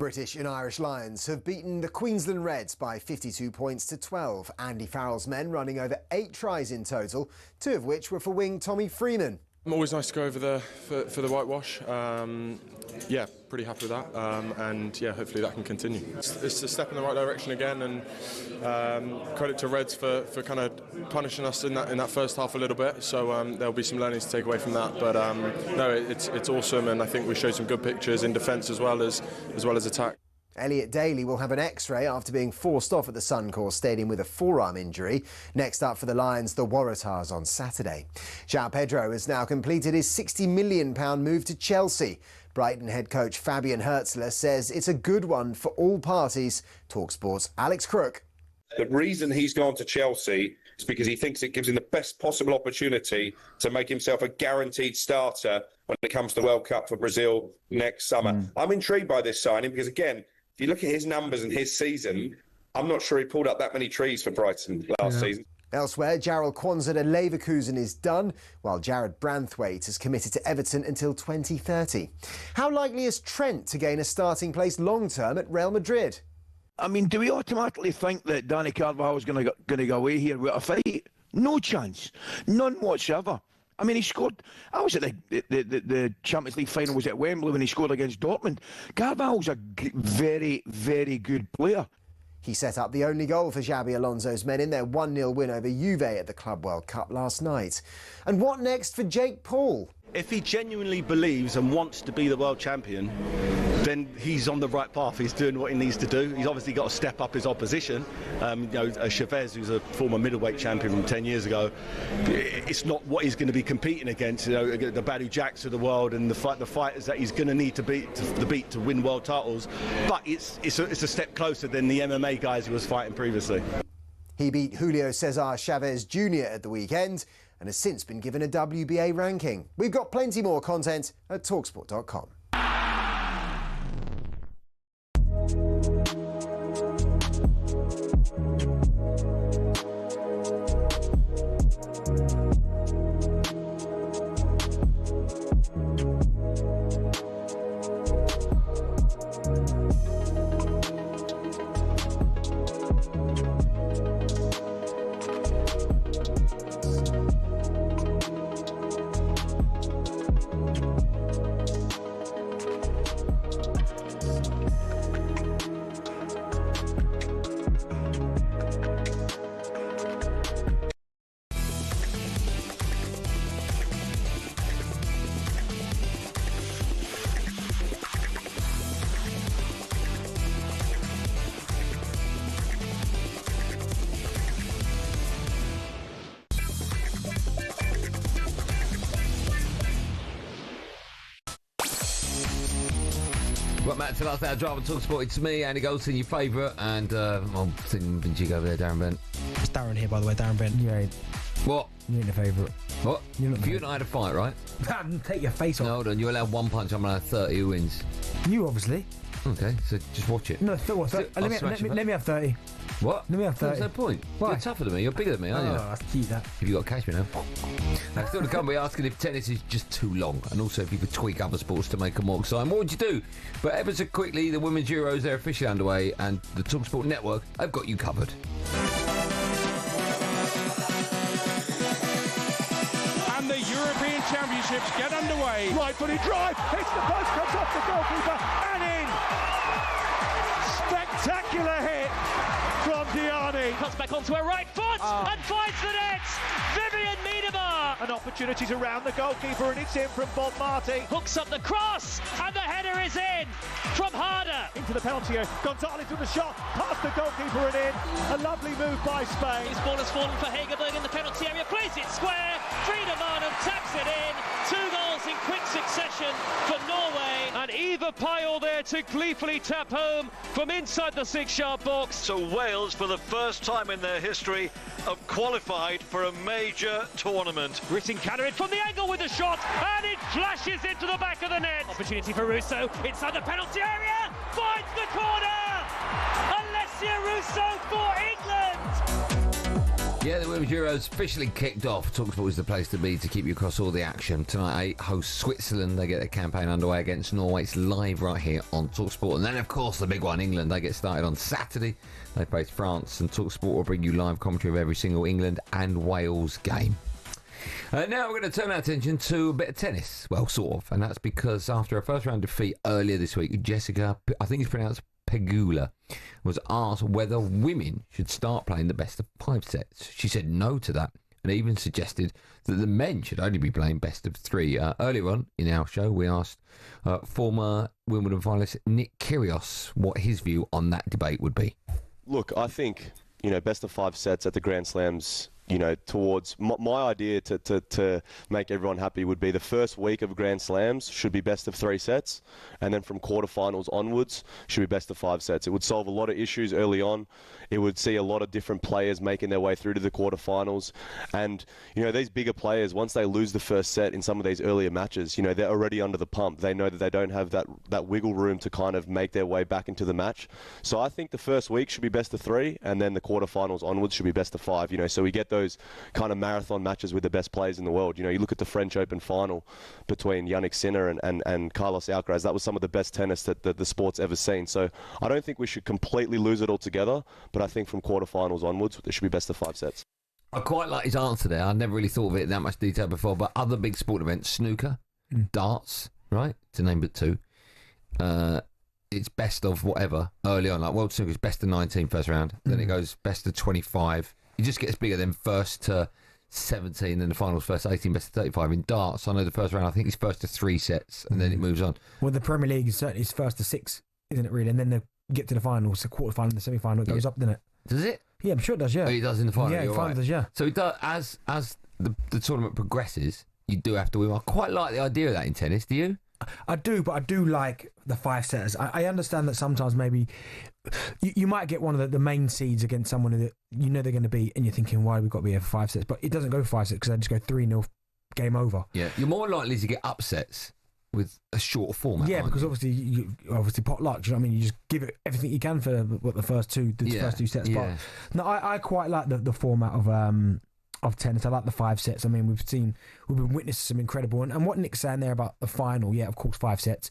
British and Irish Lions have beaten the Queensland Reds by 52 points to 12. Andy Farrell's men running over 8 tries in total, 2 of which were for wing Tommy Freeman. Always nice to go over for the whitewash. Yeah, pretty happy with that, and yeah, hopefully that can continue. It's a step in the right direction again, and credit to Reds for kind of punishing us in that first half a little bit. So there'll be some learnings to take away from that. But no, it's awesome, and I think we showed some good pictures in defence as well as attack. Elliot Daly will have an X-ray after being forced off at the Suncorp Stadium with a forearm injury. Next up for the Lions, the Waratahs on Saturday. João Pedro has now completed his £60 million move to Chelsea. Brighton head coach Fabian Hertzler says it's a good one for all parties. talkSPORT's Alex Crook. The reason he's gone to Chelsea is because he thinks it gives him the best possible opportunity to make himself a guaranteed starter when it comes to the World Cup for Brazil next summer. I'm intrigued by this signing because, again, if you look at his numbers and his season, I'm not sure he pulled up that many trees for Brighton last season. Elsewhere, Jarrell Quansah at Leverkusen is done, while Jared Branthwaite has committed to Everton until 2030. How likely is Trent to gain a starting place long-term at Real Madrid? I mean, do we automatically think that Danny Carvajal is going to go away here with a fight? No chance. None whatsoever. I mean, he scored. I was at the Champions League final, was at Wembley when he scored against Dortmund. Carvajal's a very, very good player. He set up the only goal for Xabi Alonso's men in their 1-0 win over Juve at the Club World Cup last night. And what next for Jake Paul? If he genuinely believes and wants to be the world champion, then he's on the right path. He's doing what he needs to do. He's obviously got to step up his opposition. Chavez, who's a former middleweight champion from 10 years ago, it's not what he's going to be competing against. The Badou Jacks of the world and the fighters that he's going to need to beat to win world titles. But it's a step closer than the MMA guys he was fighting previously. He beat Julio Cesar Chavez Jr. at the weekend and has since been given a WBA ranking. We've got plenty more content at talksport.com. Well, Matt, to last hour drive on talkSPORT, it's me, Andy Goldstein, your favourite, and I'm sitting with Jig over there, Darren Bent. It's Darren here, by the way, Darren Bent. You ain't. What? You ain't a favourite. What? If you and I had a fight, right? Take your face off. No, hold on, you're allowed one punch, I'm allowed 30, who wins? You, obviously. Okay, so just watch it. No, what? Let me have 30. What? Let me have 30. There's no point. Why? You're tougher than me, you're bigger than me, aren't you? Oh, that's cute, that. Have you got to catch me now? Now, still to come, we're asking if tennis is just too long, and also if you could tweak other sports to make them more exciting. What would you do? But ever so quickly, the Women's Euros, they're officially underway, and the talkSPORT network, they've got you covered. And the European Championships get underway. Right-footed drive, hits the post, comes off the goalkeeper, and in! Spectacular hit from Diani. Cuts back onto her right foot and finds the net. Vivian Miedema. An opportunity to round the goalkeeper, and it's in from Bob Marty. Hooks up the cross, and the header is in from Harder. Into the penalty area. Gonzalez with the shot, past the goalkeeper and in. A lovely move by Spain. His ball has fallen for Hegerberg in the penalty area. Plays it square. Frida Varnum taps it in. 2 goals in quick succession for Norway. And Eva Pyle there to gleefully tap home from inside the 6-yard box. So Wales, for the first time in their history, have qualified for a major tournament. Gritting Canarid from the angle with the shot, and it flashes into the back of the net. Opportunity for Russo inside the penalty area. Finds the corner. Alessia Russo for England. Yeah, the Women's Euros officially kicked off. talkSPORT is the place to be to keep you across all the action. Tonight, 8 host Switzerland. They get their campaign underway against Norway. It's live right here on talkSPORT. And then, of course, the big one, England. They get started on Saturday. They face France, and talkSPORT will bring you live commentary of every single England and Wales game. Now we're going to turn our attention to a bit of tennis. Well, sort of. And that's because after a first-round defeat earlier this week, Jessica, I think it's pronounced Pegula, was asked whether women should start playing the best of 5 sets. She said no to that and even suggested that the men should only be playing best of 3. Earlier on in our show, we asked former Wimbledon finalist Nick Kyrgios what his view on that debate would be. Look, I think, best of 5 sets at the Grand Slams, towards my idea to make everyone happy would be the first week of Grand Slams should be best of 3 sets, and then from quarterfinals onwards should be best of 5 sets. It would solve a lot of issues early on. It would see a lot of different players making their way through to the quarterfinals, and these bigger players, once they lose the first set in some of these earlier matches, they're already under the pump. They know that they don't have that wiggle room to kind of make their way back into the match. So I think the first week should be best of 3, and then the quarterfinals onwards should be best of 5. So we get those kind of marathon matches with the best players in the world. You look at the French Open final between Yannick Sinner and Carlos Alcaraz. That was some of the best tennis that the sport's ever seen. So I don't think we should completely lose it altogether, but I think from quarterfinals onwards, there should be best of 5 sets. I quite like his answer there. I never really thought of it in that much detail before, but other big sport events, snooker, darts, right, to name but 2. It's best of whatever early on. Like World Snooker is best of 19 first round, then it goes best of 25. It just gets bigger, then first to 17, then the finals first to 18, best to 35. In darts, I know the first round, I think it's first to 3 sets, and then it moves on. Well, the Premier League is certainly first to 6, isn't it, really? And then they get to the finals, the quarterfinal, the semi-final, it goes up, doesn't it? Does it? Yeah, I'm sure it does, yeah. Oh, it does in the final? Yeah, You're finals, right. yeah. So it does, as the tournament progresses, you do have to win. I quite like the idea of that in tennis, do you? I do, but I do like the 5 setters. I understand that sometimes maybe you might get one of the main seeds against someone that they're going to beat, and you're thinking, why have we got to be here for 5 sets? But it doesn't go 5 sets because they just go 3-0, game over. Yeah, you're more likely to get upsets with a shorter format. Yeah, because obviously pot luck. Do you know what I mean? You just give it everything you can for the first two sets. Yeah. But no, I quite like the format of tennis. I like the 5 sets. I mean, we've been witnessing some incredible, and what Nick's saying there about the final, yeah, of course, 5 sets.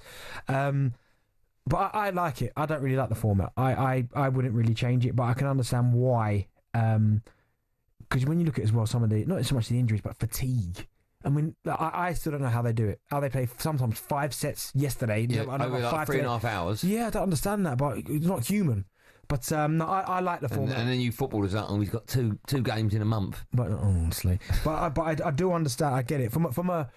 But I like it. I don't really like the format. I wouldn't really change it, but I can understand why. Because when you look at as well some of the, not so much the injuries, but fatigue. I mean, I still don't know how they do it. How they play sometimes 5 sets yesterday. Yeah, over like 3.5 hours. Yeah, I don't understand that, but it's not human. But no, I like the format. And then you footballers out, and we've got two games in a month. But honestly, but I do understand. I get it from a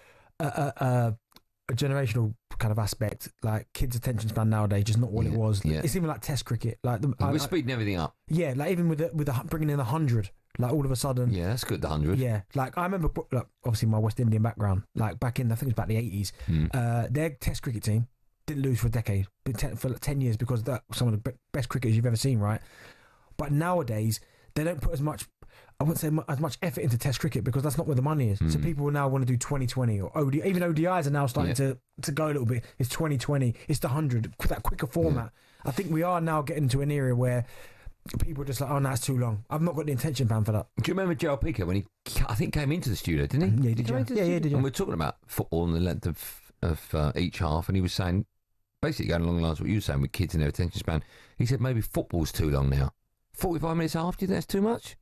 generational kind of aspect. Like kids' attention span nowadays, just not what it was. Yeah. It's even like Test cricket. Like we're speeding everything up. Yeah, like even with the bringing in 100. Like all of a sudden, yeah, that's good. The 100. Yeah, like I remember, obviously my West Indian background. Like back in, I think it was back in the 80s. Their Test cricket team didn't lose for a decade, for 10 years, because that some of the best cricketers you've ever seen, right? But nowadays they don't put as much, I wouldn't say as much effort into Test cricket, because that's not where the money is. So people will now want to do 2020 or ODI. Even ODIs are now starting to go a little bit. It's 2020. It's the 100. That quicker format. I think we are now getting to an area where people are just like, oh, no, it's too long. I've not got the attention span for that. Do you remember Gerald Piqué when I think came into the studio, didn't he? Yeah, he did. Yeah, And we're talking about football and the length of each half, and he was saying, basically going along the lines of what you were saying with kids and their attention span. He said maybe football's too long now. 45 minutes a half, do you think that's too much?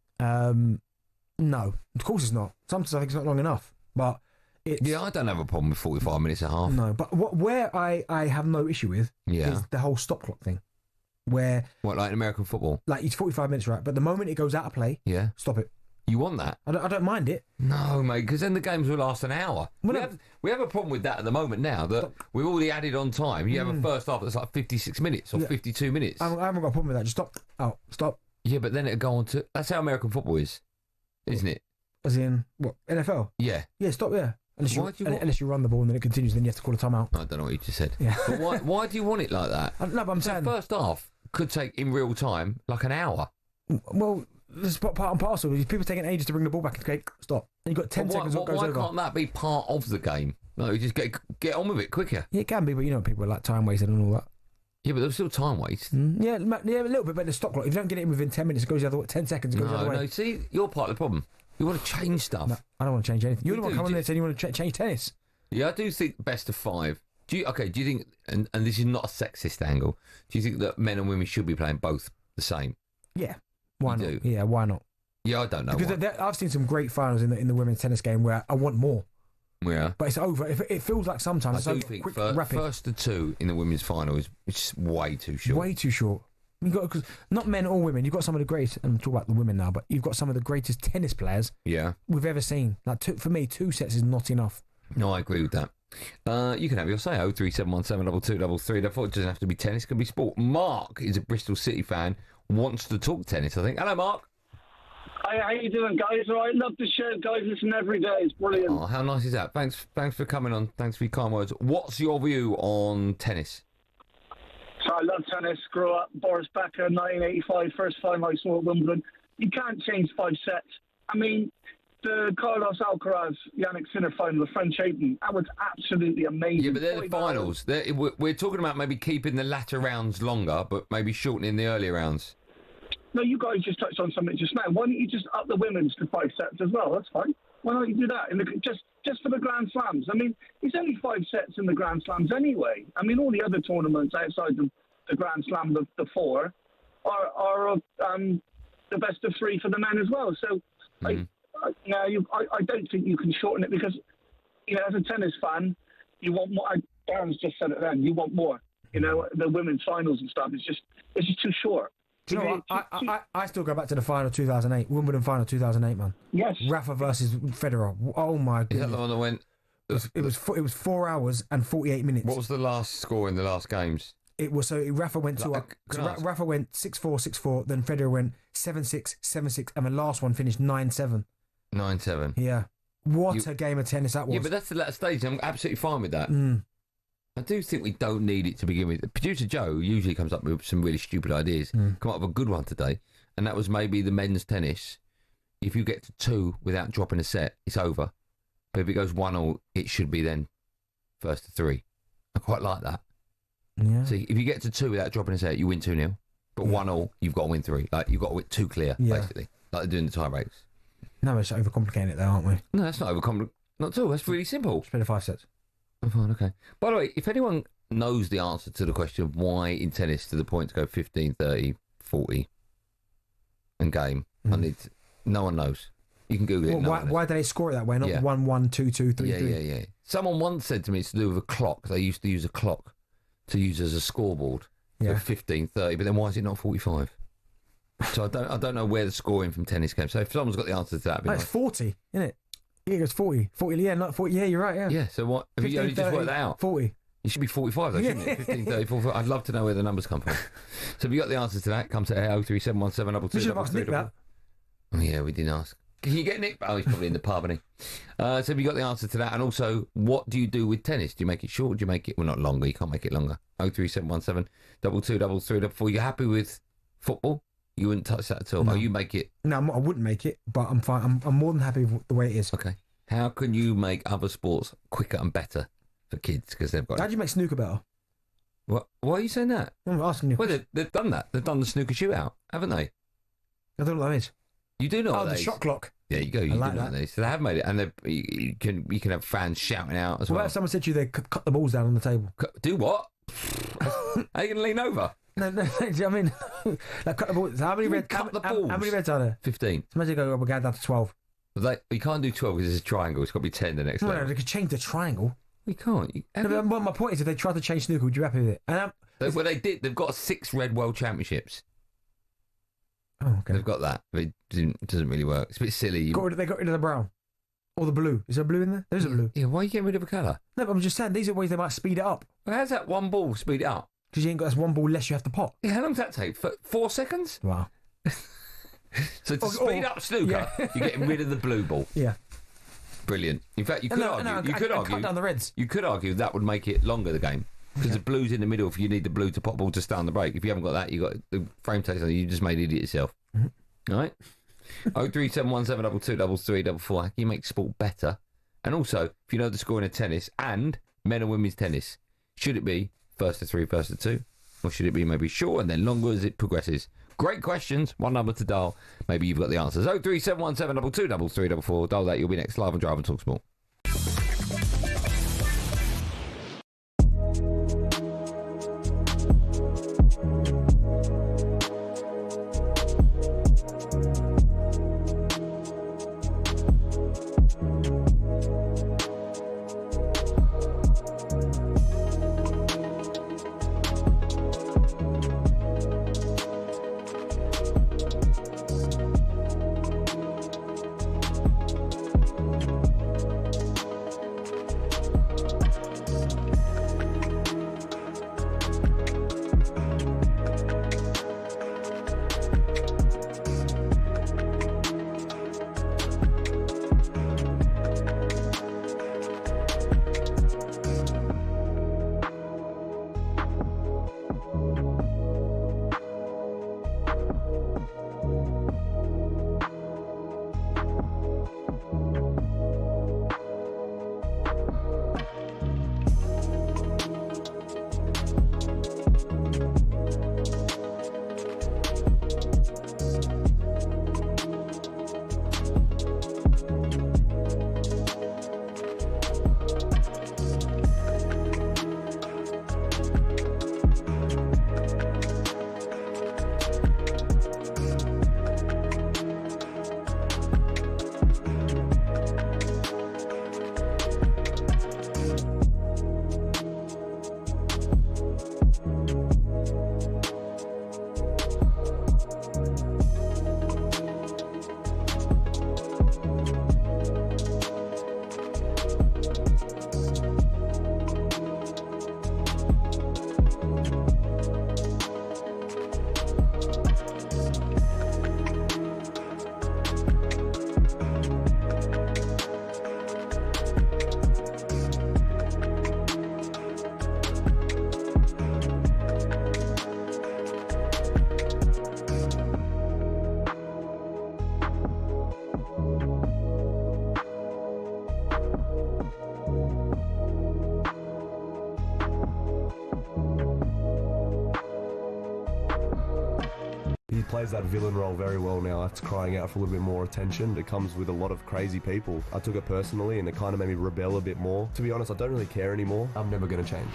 No, of course it's not. Sometimes I think it's not long enough, but it's... Yeah, I don't have a problem with 45 minutes a half. No, but where I have no issue with is the whole stop clock thing. Where... What, like in American football? Like, it's 45 minutes, right? But the moment it goes out of play, stop it. You want that? I don't mind it. No, mate, because then the games will last an hour. Well, we have a problem with that at the moment now, that we've already added on time. You have a first half that's like 56 minutes or 52 minutes. I haven't got a problem with that. Just stop. Oh, stop. Yeah, but then it'll go on to... That's how American football is, isn't it? As in, what, NFL? Yeah. Yeah, stop, yeah. Unless you run the ball and then it continues, then you have to call a timeout. I don't know what you just said. Yeah. But why do you want it like that? No, but I'm saying... The first half could take, in real time, like an hour. Well... This is part and parcel. People taking ages to bring the ball back and go, stop. And you've got 10 seconds what goes over. Why can't that be part of the game? No, you just get on with it quicker. Yeah, it can be, but you know, people are like time wasted and all that. Yeah, but there's still time waste. Yeah, a little bit, but the stock clock. If you don't get it in within 10 minutes, it goes the other way. 10 seconds, it goes the other way. No, see, you're part of the problem. You want to change stuff. No, I don't want to change anything. You're the one coming there saying you want to change tennis. Yeah, I do think best of 5. Do you think, and this is not a sexist angle, do you think that men and women should be playing both the same? Yeah. Why You not? do? Yeah, why not? Yeah, I don't know. Because I've seen some great finals in the women's tennis game where I want more. Yeah. But it's over. It feels like sometimes it's I do over think quick, first rapid. to 2 in the women's final is just way too short. Way too short. Cause not men or women. You've got some of the greatest. I'm talking about the women now, but you've got some of the greatest tennis players we've ever seen. Like for me, 2 sets is not enough. No, I agree with that. You can have your say. 03717 2233. I thought it doesn't have to be tennis. It can be sport. Mark is a Bristol City fan. Wants to talk tennis, I think. Hello, Mark. Hi, how you doing, guys? All right, love the show, guys. Listen every day. It's brilliant. Oh, how nice is that? Thanks for coming on. Thanks for your kind words. What's your view on tennis? So I love tennis. Grew up, Boris Becker, 1985, first time I saw at Wimbledon. You can't change 5 sets. I mean, the Carlos Alcaraz, Yannick Sinner final, the French Open, that was absolutely amazing. Yeah, but they're the finals. We're talking about maybe keeping the latter rounds longer, but maybe shortening the earlier rounds. No, you guys just touched on something just now. Why don't you just up the women's to 5 sets as well? That's fine. Why don't you do that? Just for the Grand Slams. I mean, it's only 5 sets in the Grand Slams anyway. I mean, all the other tournaments outside the Grand Slam, the 4, are the best of 3 for the men as well. So, I don't think you can shorten it because, as a tennis fan, you want more. Darren's just said it then. You want more. The women's finals and stuff. It's just too short. Do you know what? I still go back to the final 2008, Wimbledon final 2008, man. Yes. Rafa versus Federer. Oh my god. Is that the one that went? It was 4 hours and 48 minutes. What was the last score in the last games? It was Rafa went Rafa went 6-4, 6-4. Then Federer went 7-6, 7-6, and the last one finished 9-7. 9-7. Yeah. What a game of tennis that was. Yeah, but that's the latter stage. I'm absolutely fine with that. I do think we don't need it to begin with. Producer Joe usually comes up with some really stupid ideas. Come up with a good one today, and that was maybe the men's tennis. If you get to 2 without dropping a set, it's over. But if it goes 1-1, it should be then first to 3. I quite like that. Yeah. See, if you get to 2 without dropping a set, you win 2-0. But 1-1, you've got to win 3. Like you've got to win 2 clear, basically, like they're doing the tie breaks. No, we're just overcomplicating it, though, aren't we? No, that's not overcomplicated. Not at all. That's really simple. Just play the 5 sets. Oh, fine, okay. By the way, if anyone knows the answer to the question of why in tennis do the points go 15, 30, 40 and game, no one knows. You can Google it. Why do they score it that way? Not 1-1, 2-2, 3-3. Yeah. Someone once said to me it's to do with a clock. They used to use a clock to use as a scoreboard. So 15, 30, but then why is it not 45? So I don't know where the scoring from tennis came. So if someone's got the answer to that, it'd be nice. It's 40, isn't it? Yeah, it goes 40. 40, yeah, not 40. Yeah, you're right, yeah. Yeah, so what? Have 15, you only 30, just worked that out? 40. It should be 45 though, shouldn't it? 15, 30, 45. I'd love to know where the numbers come from. So if you got the answer to that, come to 03717 We should have asked Nick that. Oh yeah, we didn't ask. Can you get Nick? Oh, he's probably in the pub, isn't he? So have you got the answer to that? And also, what do you do with tennis? Do you make it short? Do you make it, well, not longer, you can't make it longer. 03717 2233. You're happy with football? You wouldn't touch that at all? No. Oh, you make it? No, I wouldn't make it, but I'm fine. I'm more than happy with the way it is. Okay. How can you make other sports quicker and better for kids? Because they've got. How do you make snooker better? What? Why are you saying that? I'm asking you. Well, they've done that. They've done the snooker shootout, haven't they? I don't know what that is. You do know what the that is? shot clock. Yeah, you go. You like do know that. what that is. So they have made it, and you can have fans shouting out as well. What if someone said to you they cut the balls down on the table? Do what? Are you going to lean over? No, do you know what I mean? Like cut the balls. How many reds? Cut the balls. How many reds are there? 15. So imagine we're going down to 12. You can't do 12 because it's a triangle. It's got to be 10 the next No, level. they could change the triangle. We can't. My point is, if they tried to change snooker, would you be happy with it? Well, they did. They've got 6 red world championships. Oh, okay. They've got that, but it doesn't really work. It's a bit silly. They got rid of the brown. Or the blue. Is there blue in there? There's a blue. Yeah, why are you getting rid of a colour? No, but I'm just saying, these are ways they might speed it up. Well, how's that one ball speed it up? Because you ain't got this one ball less you have to pop. Yeah, how long does that take? 4 seconds? Wow. So to speed up snooker, you're getting rid of the blue ball. Yeah. Brilliant. In fact, you could argue. Cut down the reds. You could argue that would make it longer, the game. Because the blue's in the middle if you need the blue to pop ball to stay on the break. If you haven't got that, you got the frame takes on. You just made idiot yourself. All right? 03717 223344. How can you make sport better? And also, if you know the score in a tennis and men and women's tennis, should it be first to 3, first to 2? or should it be maybe short and then longer as it progresses? Great questions. One number to dial. Maybe you've got the answers. 03717 22 3344. Dial that. You'll be next live on Drive and talkSPORT. Plays that villain role very well now. It's crying out for a little bit more attention. It comes with a lot of crazy people. I took it personally and it kind of made me rebel a bit more. To be honest, I don't really care anymore. I'm never going to change.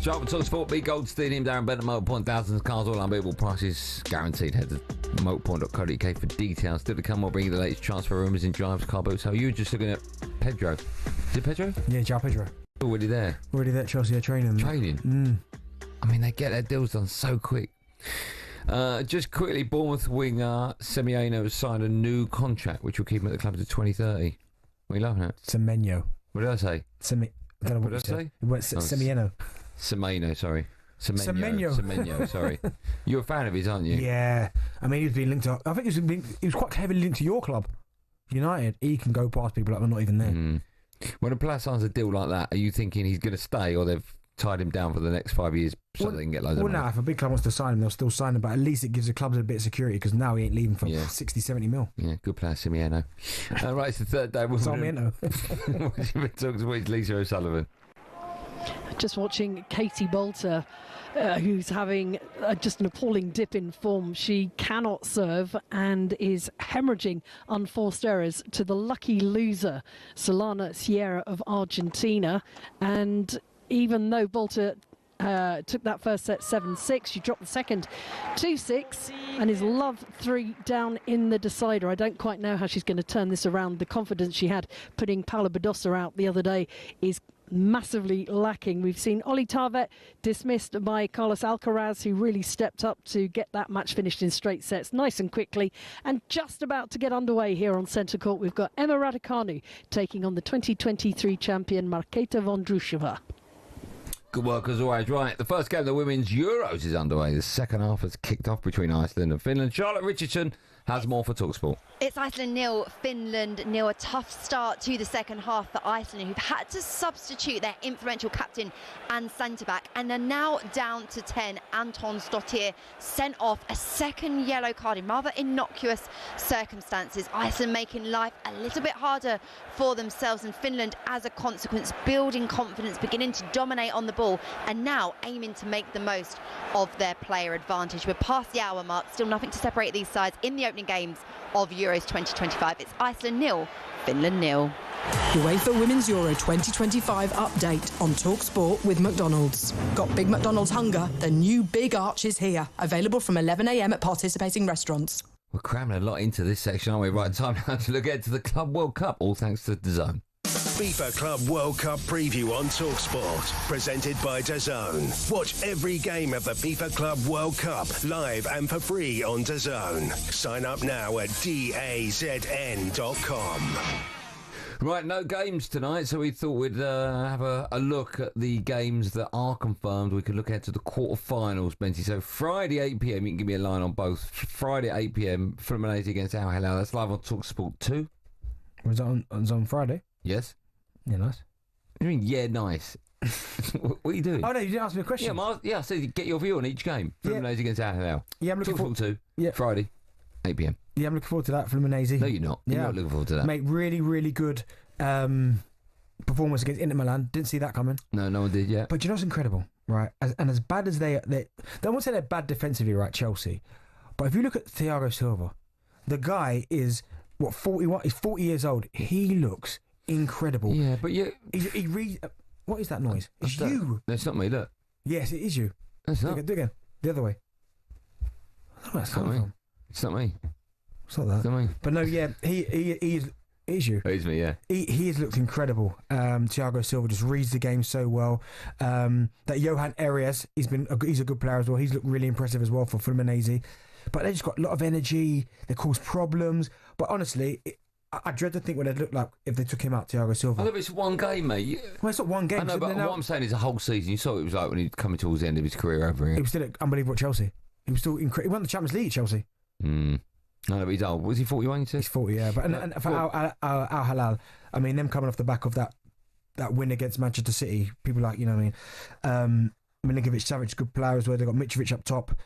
Drive and talkSPORT. Andy Goldstein Darren Bent at Motorpoint. Thousands of cars, all unbeatable prices guaranteed. Head to motorpoint.co.uk for details. Still to come, we'll bring you the latest transfer rumours in drives, car boots. So you were just looking at Pedro. Is it Pedro? Yeah, João Pedro. Already there. Already there at Chelsea, training. Training? I mean, they get their deals done so quick. Just quickly, Bournemouth winger Semenyo has signed a new contract, which will keep him at the club to 2030. What are you laughing at? Semenyo. What did I say? I don't know what did I say? Semenyo. Semenyo, sorry. Semenyo, sorry. You're a fan of his, aren't you? Yeah. I mean, he's been linked to... I think he was quite heavily linked to your club, United. He can go past people like they're not even there. When a player signs a deal like that, are you thinking he's going to stay or they've tied him down for the next 5 years so they can get loads of money? Well, no, if a big club wants to sign him, they'll still sign him, but at least it gives the clubs a bit of security because now he ain't leaving for 60, 70 mil. Yeah, good player, Semenyo. Right, it's the third day. Sarmiento. What's your talk to Lisa O'Sullivan? Just watching Katie Bolter, who's having just an appalling dip in form. She cannot serve and is hemorrhaging unforced errors to the lucky loser, Solana Sierra of Argentina. And even though Bolter took that first set 7-6, she dropped the second 2-6 and is love 3 down in the decider. I don't quite know how she's going to turn this around. The confidence she had putting Paula Badosa out the other day is massively lacking. We've seen Oli Tarvet dismissed by Carlos Alcaraz, who really stepped up to get that match finished in straight sets nice and quickly. And just about to get underway here on centre court, we've got Emma Raducanu taking on the 2023 champion Marketa Vondrushova. Good work as always. Right, the first game of the Women's Euros is underway. The second half has kicked off between Iceland and Finland. Charlotte Richardson has more for talkSPORT. It's Iceland 0, Finland 0. A tough start to the second half for Iceland, who've had to substitute their influential captain and centre-back, and are now down to 10. Anton Stottir sent off a second yellow card in rather innocuous circumstances. Iceland making life a little bit harder for themselves, and Finland, as a consequence, building confidence, beginning to dominate on the ball, and now aiming to make the most of their player advantage. We're past the hour mark, still nothing to separate these sides in the opening games of Euros 2025. It's Iceland 0, Finland 0. UEFA Women's Euro 2025 update on talkSPORT with McDonald's. Got Big McDonald's hunger? The new Big Arch is here. Available from 11 a.m. at participating restaurants. We're cramming a lot into this section, aren't we? Right, time now to look ahead to the Club World Cup, all thanks to DAZN. FIFA Club World Cup preview on talkSPORT, presented by DAZN. Watch every game of the FIFA Club World Cup live and for free on DAZN. Sign up now at DAZN.com. Right, no games tonight, so we thought we'd have a look at the games that are confirmed. We could look ahead to the quarterfinals, Benty. So Friday 8 p.m, you can give me a line on both. Friday 8 p.m, Fluminense against Al Hilal. That's live on talkSPORT 2. Was that on Friday? Yes. Yeah, nice. What do you mean, yeah, nice? What are you doing? Oh, no, you didn't ask me a question. Yeah, I said get your view on each game. Fluminense against Al Hilal. Yeah, I'm looking forward to Friday, 8 p.m. Yeah, I'm looking forward to that, Fluminense. No, you're not. You're not looking forward to that. Mate, really, really good performance against Inter Milan. Didn't see that coming. No one did yet. But you know what's incredible, right? As bad as they won't say they're bad defensively, right, Chelsea. But if you look at Thiago Silva, the guy is, 41? He's 40 years old. He looks incredible. Yeah, but what is that noise? It's you. No, it's not me, look. Yes, it is you. It's not. Do it again. The other way. I don't know where that's coming from. It's not me. It's not that. It's not me. But no, yeah, he is you. It is me, yeah. He has looked incredible. Thiago Silva just reads the game so well. That Johan Arias, he's a good player as well. He's looked really impressive as well for Fluminense. But they just got a lot of energy. They cause problems. But honestly, I dread to think what they'd look like if they took him out, Thiago Silva. I know, but it's one game, mate. Well, it's not one game. I know, but what I'm saying is a whole season. You saw what it was like when he'd coming towards the end of his career over here. He was still unbelievable at Chelsea. He was still incredible. He won the Champions League at Chelsea. No, but he's old. Was he 41, you said? He's 40, yeah. But and for Al Hilal, I mean, them coming off the back of that win against Manchester City, people like, you know what I mean? Milinkovic-Savic, good player as well. They've got Mitrovic up top.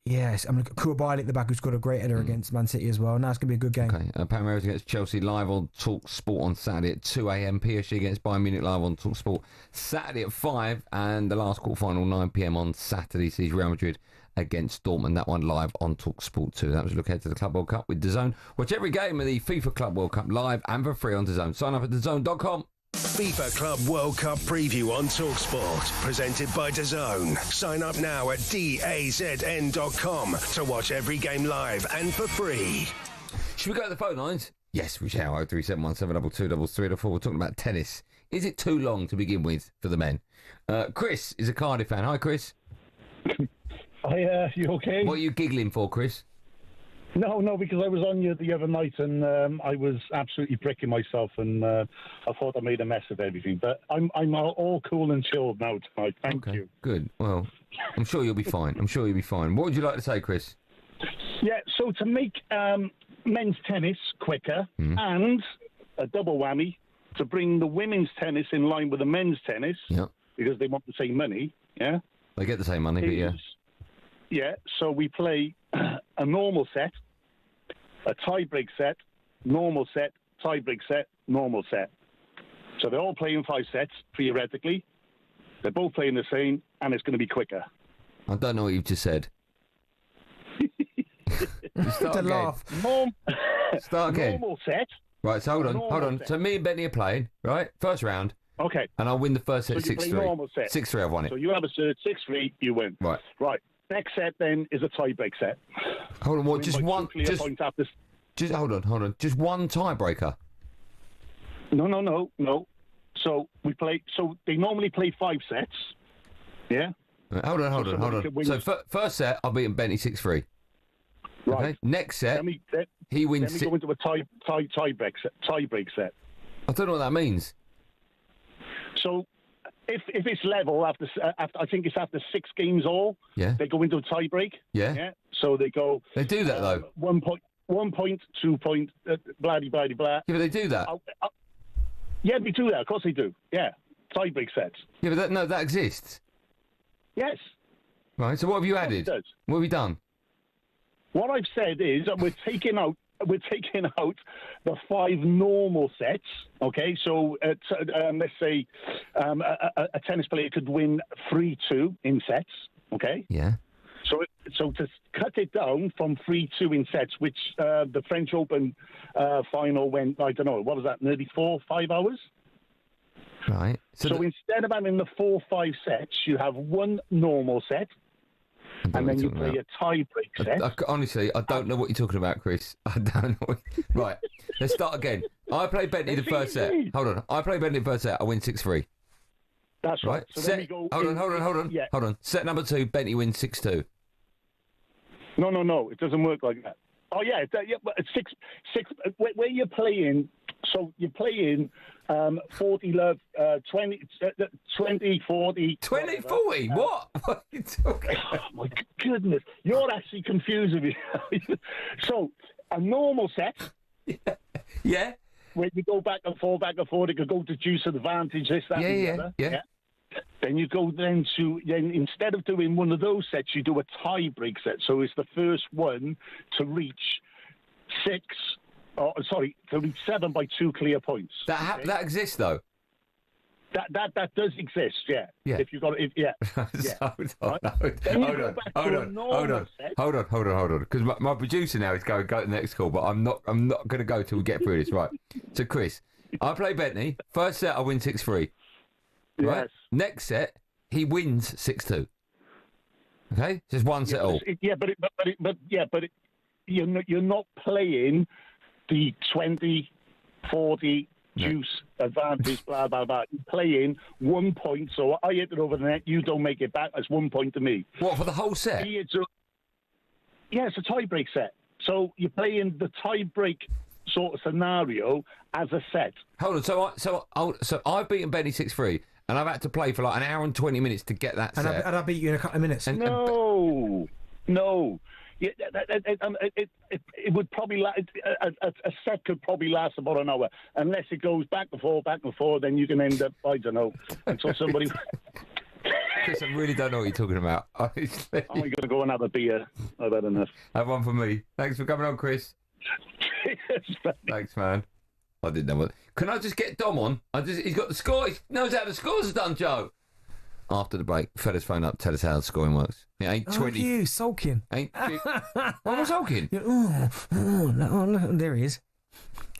Yes, I'm looking at Koulibaly at the back, who's got a great header against Man City as well. Now it's going to be a good game. Okay, Palmeiras against Chelsea live on talkSPORT on Saturday at 2 a.m. PSG against Bayern Munich live on talkSPORT Saturday at 5, and the last quarterfinal 9 p.m. on Saturday sees Real Madrid against Dortmund. That one live on talkSPORT 2. That was a look ahead to the Club World Cup with DAZN. Watch every game of the FIFA Club World Cup live and for free on DAZN. Sign up at DAZN.com. FIFA Club World Cup preview on talkSPORT, presented by DAZN. Sign up now at DAZN.com to watch every game live and for free. Should we go to the phone lines? Yes, we shall. 03717223334. We're talking about tennis. Is it too long to begin with for the men? Chris is a Cardiff fan. Hi, Chris. Hi, you okay? What are you giggling for, Chris? No, because I was on you the other night and I was absolutely bricking myself and I thought I made a mess of everything. But I'm all cool and chilled now tonight. Thank you. Good. Well, I'm sure you'll be fine. What would you like to say, Chris? Yeah, so to make men's tennis quicker and a double whammy to bring the women's tennis in line with the men's tennis, because they want the same money, yeah? They get the same money, but yeah. Yeah, so we play a normal set, a tie-break set, normal set, tie-break set, normal set. So they're all playing 5 sets, theoretically. They're both playing the same, and it's going to be quicker. I don't know what you've just said. Start again. Laugh. Start again. Normal set. Right, so hold on. Set. So me and Benny are playing, right? First round. Okay. And I'll win the first set 6-3. Normal set. 6-3, I've won it. So you have a set, 6-3, you win. Right. Right. Next set then is a tie-break set. Hold on, what? Just one. Just hold on. Just one tiebreaker. No. So they normally play 5 sets. Yeah. Hold on. So first set, I've beaten Benny 6-3. Right. Okay. Next set, he wins. Then we go into a tie-break set. I don't know what that means. So, if it's level after I think it's after 6 games all. Yeah. They go into a tie-break. Yeah. So they go. They do that though. 1 point, 2 point, blah blah blah blah. Yeah, but they do that. Yeah, they do that. Of course they do. Yeah. Tie-break sets. Yeah, but that exists. Yes. Right. So what have you added? What have you done? What I've said is that we're taking out the 5 normal sets. Okay, so let's say a tennis player could win 3-2 in sets. Okay. Yeah. So to cut it down from 3-2 in sets, which the French Open final went, I don't know, what was that, nearly 4-5 hours? Right. So instead of having the 4-5 sets, you have 1 normal set. And then you play a tie-break set. Honestly, I don't know what you're talking about, Chris. I don't know. Right, let's start again. I play Bentley the first set. Hold on. I play Bentley the first set. I win 6-3. That's right. So then we go hold on. Yeah. Hold on. Set number 2, Bentley wins 6-2. No. It doesn't work like that. Oh, yeah. But it's 6. Where you're playing, so you're playing 40 love, 20, 40. 20, 40? What? What are you talking about? Oh, my goodness. You're actually confusing me. So, a normal set. Yeah. Where you go back and forth, it could go to juice advantage, this, that, and the other. Yeah. Then you go then instead of doing one of those sets, you do a tie-break set. So it's the first one to reach 7 by 2 clear points. That exists though. That does exist, yeah. If you got it, Hold on. Because my producer now is going to go to the next call, but I'm not going to go till we get through this. Right. So Chris, I play Bentley. First set, I win 6-3. Right. Yes. Next set, he wins 6-2. Okay, just one set all. You're not playing the 20, 40 juice advantage, blah blah blah. You're playing 1 point. So I hit it over the net. You don't make it back. That's 1 point to me. What, for the whole set? It's a tie-break set. So you're playing the tie-break sort of scenario as a set. Hold on. So I've beaten Benny 6-3. And I've had to play for like an hour and 20 minutes to get that set. And I beat you in a couple of minutes. No. Yeah, it would probably a set could probably last about an hour unless it goes back and forth. Then you can end up, I don't know, until somebody. Chris, I really don't know what you're talking about. Honestly. I'm going to go and have a beer. I've had enough. Have one for me. Thanks for coming on, Chris. Thanks, man. I didn't know what. Can I just get Dom on? He's got the score. He knows how the scores are done, Joe. After the break, fellas phone up, tell us how the scoring works. It ain't 20. You sulking. What am I sulking? There he is.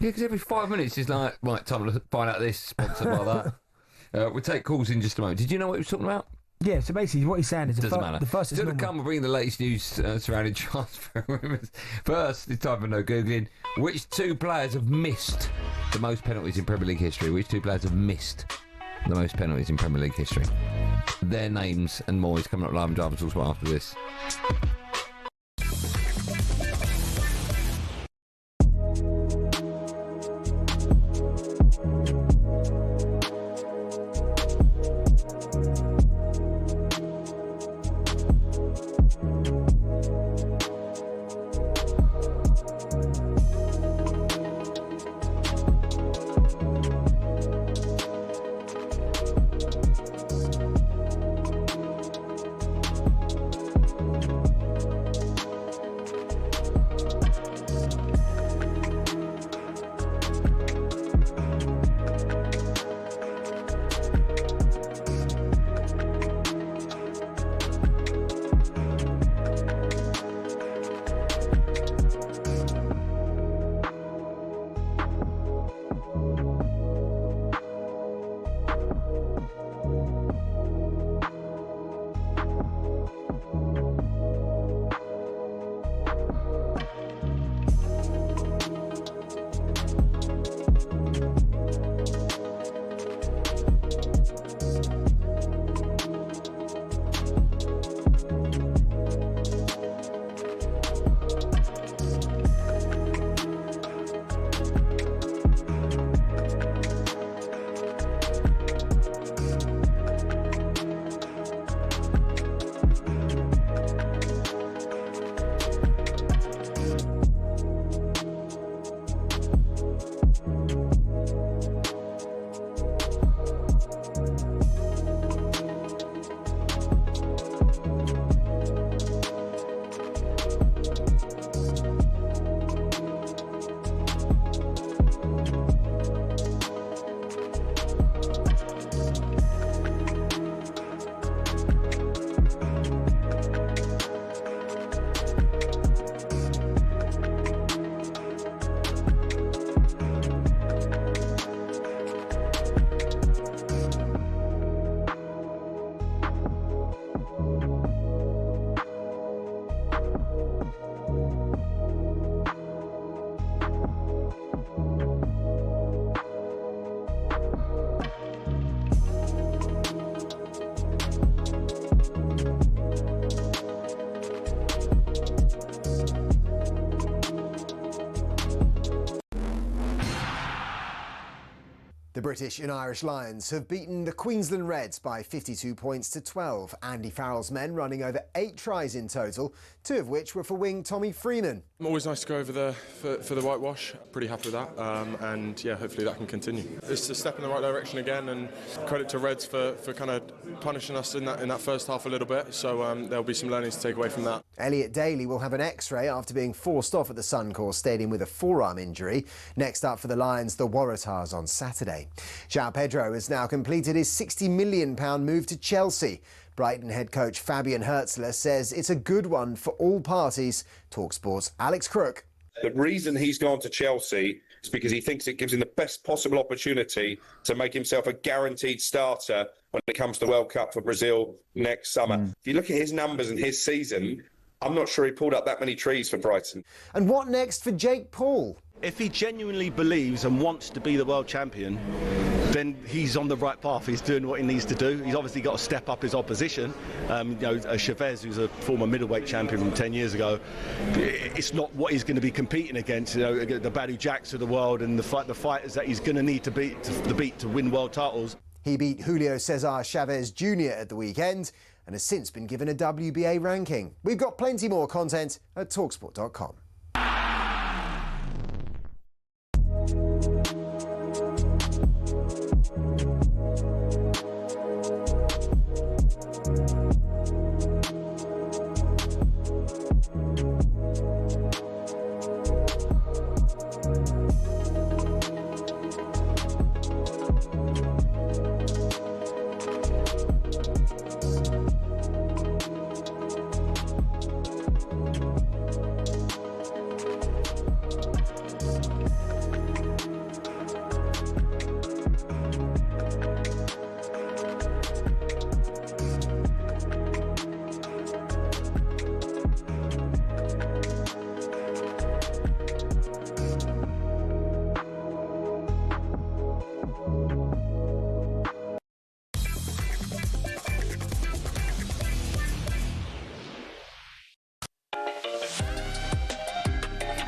Yeah, because every 5 minutes he's like, right, time to find out this, sponsored by that. We'll take calls in just a moment. Did you know what he was talking about? Yeah, so basically what he's saying is doesn't matter. The first is still to come, we'll bring the latest news surrounding transfer rumors. First, it's time for no Googling. Which 2 players have missed the most penalties in Premier League history? Which 2 players have missed the most penalties in Premier League history? Their names and more is coming up live on Driver Talk Sport after this. British and Irish Lions have beaten the Queensland Reds by 52 points to 12. Andy Farrell's men running over 8 tries in total, 2 of which were for wing Tommy Freeman. Always nice to go over for the whitewash. Pretty happy with that, and yeah, hopefully that can continue. It's a step in the right direction again, and credit to Reds for kind of punishing us in that first half a little bit. So there'll be some learnings to take away from that. Elliot Daly will have an X-ray after being forced off at the Suncorp Stadium with a forearm injury. Next up for the Lions, the Waratahs on Saturday. João Pedro has now completed his £60 million move to Chelsea. Brighton head coach Fabian Hertzler says it's a good one for all parties. talkSPORT's Alex Crook. The reason he's gone to Chelsea is because he thinks it gives him the best possible opportunity to make himself a guaranteed starter when it comes to the World Cup for Brazil next summer. If you look at his numbers and his season, I'm not sure he pulled up that many trees for Brighton. And what next for Jake Paul? If he genuinely believes and wants to be the world champion, then he's on the right path. He's doing what he needs to do. He's obviously got to step up his opposition. Chavez, who's a former middleweight champion from 10 years ago, it's not what he's going to be competing against. The Badou Jacks of the world and the fighters that he's going to need to beat to win world titles. He beat Julio Cesar Chavez Jr. at the weekend and has since been given a WBA ranking. We've got plenty more content at talksport.com.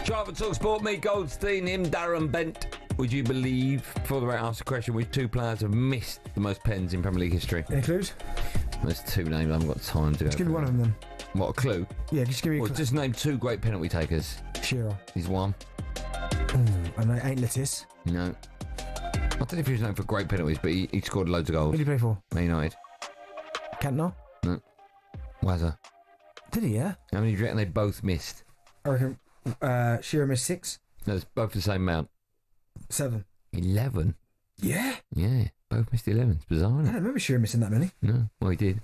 Driver talkSPORT, me Goldstein, him Darren Bent. Would you believe, before the rate asked a question, which 2 players have missed the most pens in Premier League history? Any clues? There's 2 names, I haven't got time to go. Just give me one of them then. What, a clue? Yeah, just give me a clue. Just name 2 great penalty takers. Shearer. He's one. And it ain't Lettuce. No. I don't know if he was known for great penalties, but he scored loads of goals. Who did he play for? Man United. Cantona? No. Wazza. Did he, yeah? How many do you reckon they both missed? I reckon Shearer missed 6. No, it's both the same amount. 7. 11? Yeah? Yeah, both missed 11. It's bizarre, isn't it? I don't remember Shearer missing that many. No, well, he did.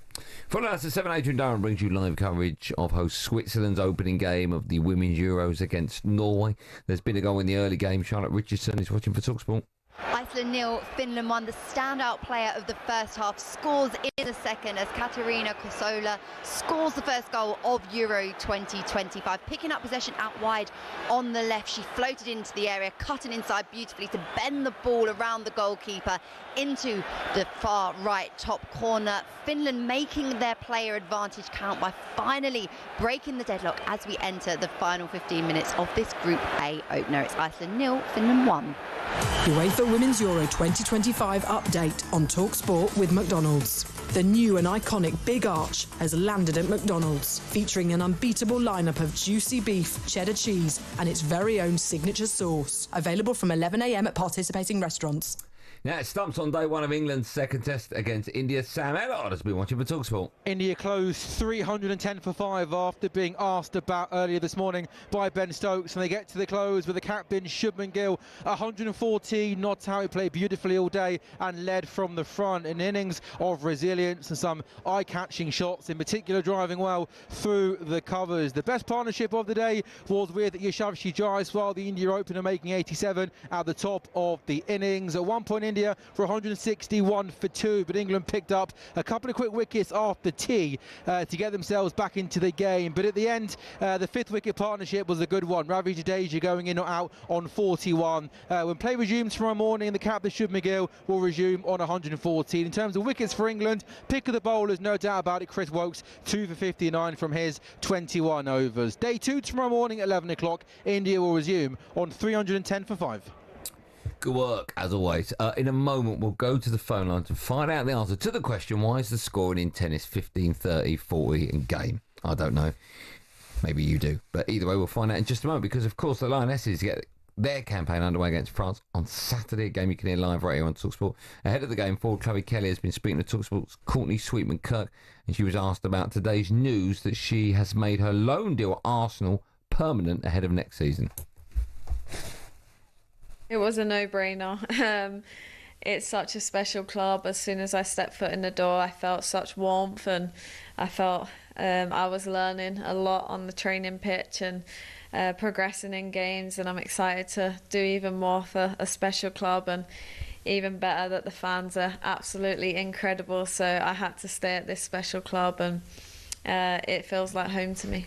Follow us at 7. Adrian Darren brings you live coverage of host Switzerland's opening game of the Women's Euros against Norway. There's been a goal in the early game. Charlotte Richardson is watching for talkSPORT. Iceland 0, Finland 1. The standout player of the first half scores in the second as Katarina Kosola scores the first goal of Euro 2025. Picking up possession out wide on the left, she floated into the area, cutting inside beautifully to bend the ball around the goalkeeper into the far right top corner. Finland making their player advantage count by finally breaking the deadlock as we enter the final 15 minutes of this Group A opener. It's Iceland 0, Finland 1. UEFA Women's Euro 2025 update on talkSPORT with McDonald's. The new and iconic Big Arch has landed at McDonald's, featuring an unbeatable lineup of juicy beef, cheddar cheese, and its very own signature sauce. Available from 11 a.m. at participating restaurants. Now it stumps on day 1 of England's second test against India. Sam Ellard has been watching for talkSPORT. India closed 310 for 5 after being asked about earlier this morning by Ben Stokes, and they get to the close with the captain Shubman Gill 114 not out. He played beautifully all day and led from the front. An innings of resilience and some eye-catching shots, in particular driving well through the covers. The best partnership of the day was with Yashasvi Jaiswal, the India opener, making 87 at the top of the innings. At one point India for 161 for 2, but England picked up a couple of quick wickets after tea to get themselves back into the game. But at the end, the 5th wicket partnership was a good one. Ravi Jadeja going in or out on 41. When play resumes tomorrow morning, the captain Shubman Gill will resume on 114. In terms of wickets for England, pick of the bowlers, no doubt about it, Chris Wokes 2 for 59 from his 21 overs. Day 2 tomorrow morning at 11 o'clock. India will resume on 310 for 5. Good work, as always. In a moment, we'll go to the phone line to find out the answer to the question, why is the scoring in tennis 15, 30, 40 and game? I don't know. Maybe you do. But either way, we'll find out in just a moment, because, of course, the Lionesses get their campaign underway against France on Saturday, a game you can hear live right here on talkSPORT. Ahead of the game, forward Chloe Kelly has been speaking to talkSPORT's Courtney Sweetman-Kirk, and she was asked about today's news that she has made her loan deal at Arsenal permanent ahead of next season. It was a no-brainer. It's such a special club. As soon as I stepped foot in the door, I felt such warmth, and I felt I was learning a lot on the training pitch and progressing in games, and I'm excited to do even more for a special club, and even better that the fans are absolutely incredible. So I had to stay at this special club, and it feels like home to me.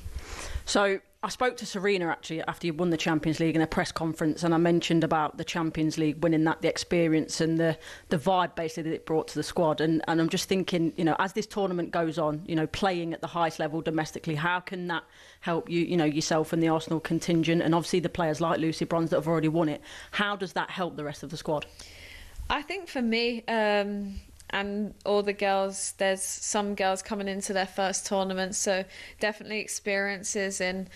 So I spoke to Serena actually after you won the Champions League in a press conference, and I mentioned about the Champions League, winning that, the experience and the vibe basically that it brought to the squad. And I'm just thinking, you know, as this tournament goes on, you know, playing at the highest level domestically, how can that help you, you know, yourself and the Arsenal contingent, and obviously the players like Lucy Bronze that have already won it? How does that help the rest of the squad? I think for me, and all the girls, there's some girls coming into their first tournament, so definitely experiences in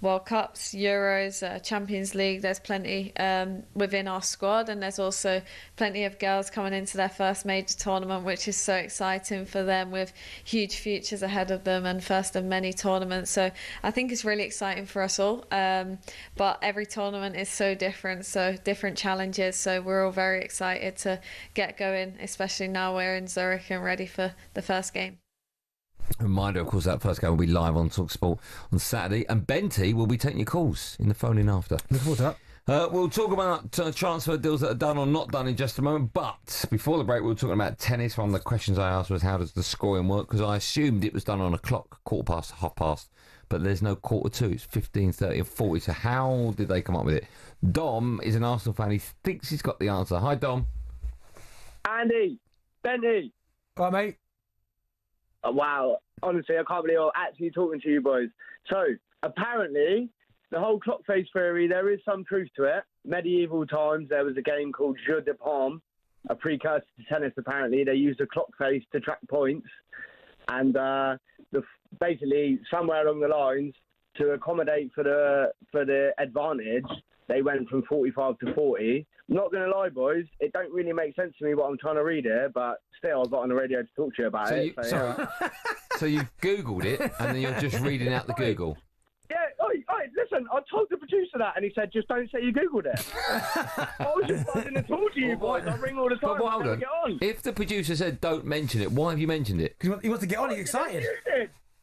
World Cups, Euros, Champions League. There's plenty within our squad, and there's also plenty of girls coming into their first major tournament, which is so exciting for them, with huge futures ahead of them and first of many tournaments. So I think it's really exciting for us all, but every tournament is so different, so different challenges, so we're all very excited to get going, especially now we're in Zurich and ready for the first game. Reminder, of course, that first game will be live on talkSPORT on Saturday, and Benty will be taking your calls in the phone-in after. Look forward to that. We'll talk about transfer deals that are done or not done in just a moment, but before the break we were talking about tennis. One of the questions I asked was, how does the scoring work? Because I assumed it was done on a clock, 1:15, but there's no 1:45. It's 15, 30 and 40. So how did they come up with it? Dom is an Arsenal fan. He thinks he's got the answer. Hi, Dom. Andy, Benty. Right, mate. Wow, honestly, I can't believe I'm actually talking to you boys. So, apparently, the whole clock face theory, there is some truth to it. Medieval times, there was a game called Jeu de Paume, a precursor to tennis, apparently. They used a clock face to track points. And basically, somewhere along the lines, to accommodate for the advantage, they went from 45 to 40. I'm not going to lie, boys, it don't really make sense to me what I'm trying to read here, but still, I've got on the radio to talk to you about it. So you've Googled it, and then you're just reading out the Google. Yeah, listen, I told the producer that, and he said, just don't say you Googled it. I was just going to talk to you boys. I ring all the time. Hold on. Get on. If the producer said don't mention it, why have you mentioned it? Because he wants to get on, he's excited.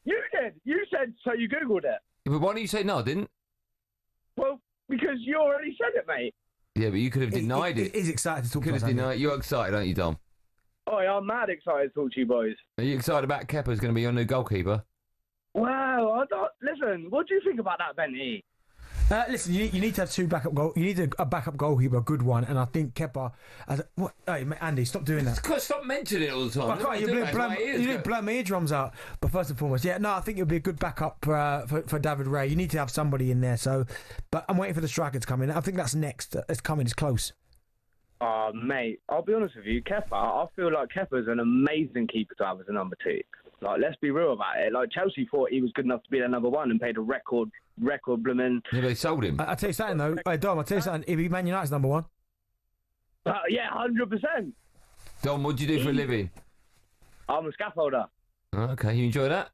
You did. You said so you Googled it. But why don't you say no, I didn't? Well, because you already said it, mate. Yeah, but you could have denied it. He's excited to talk to us. Could have denied it. You're excited, aren't you, Dom? Oh, yeah, I'm mad excited to talk to you boys. Are you excited about Kepa's going to be your new goalkeeper? Wow, listen, what do you think about that, Benty? Listen, you need to have two backup goal. You need a backup goalkeeper, a good one, and I think Kepa. Hey, Andy, stop doing that. Stop mentioning it all the time. You need to blow my eardrums out. But first and foremost, yeah, no, I think it'll be a good backup for David Ray. You need to have somebody in there. So, but I'm waiting for the striker to come in. I think that's next. It's coming. It's close. Oh, mate, I'll be honest with you, Kepa. I feel like Kepa's an amazing keeper to have as a number 2. Like, let's be real about it. Like, Chelsea thought he was good enough to be their number 1 and paid a record blooming. Yeah, they sold him. I'll tell you something, though. Hey, Dom, I'll tell you something. He'll be Man United's number 1. Yeah, 100%. Dom, what do you do for a living? I'm a scaffolder. Okay, you enjoy that?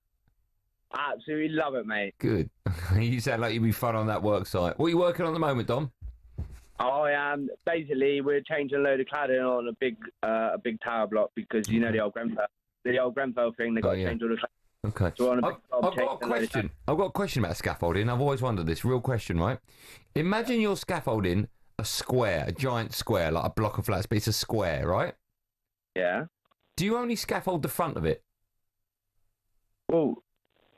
Absolutely love it, mate. Good. You sound like you'd be fun on that work site. What are you working on at the moment, Dom? I am. Basically, we're changing a load of cladding on a big tower block because, you know, the old Grenfell thing, they've got to change all the cladding. Okay. So I've got a question. I've got a question about scaffolding. I've always wondered this. Real question, right? Imagine you're scaffolding a square, a giant square, like a block of flats, but it's a square, right? Yeah. Do you only scaffold the front of it? Well,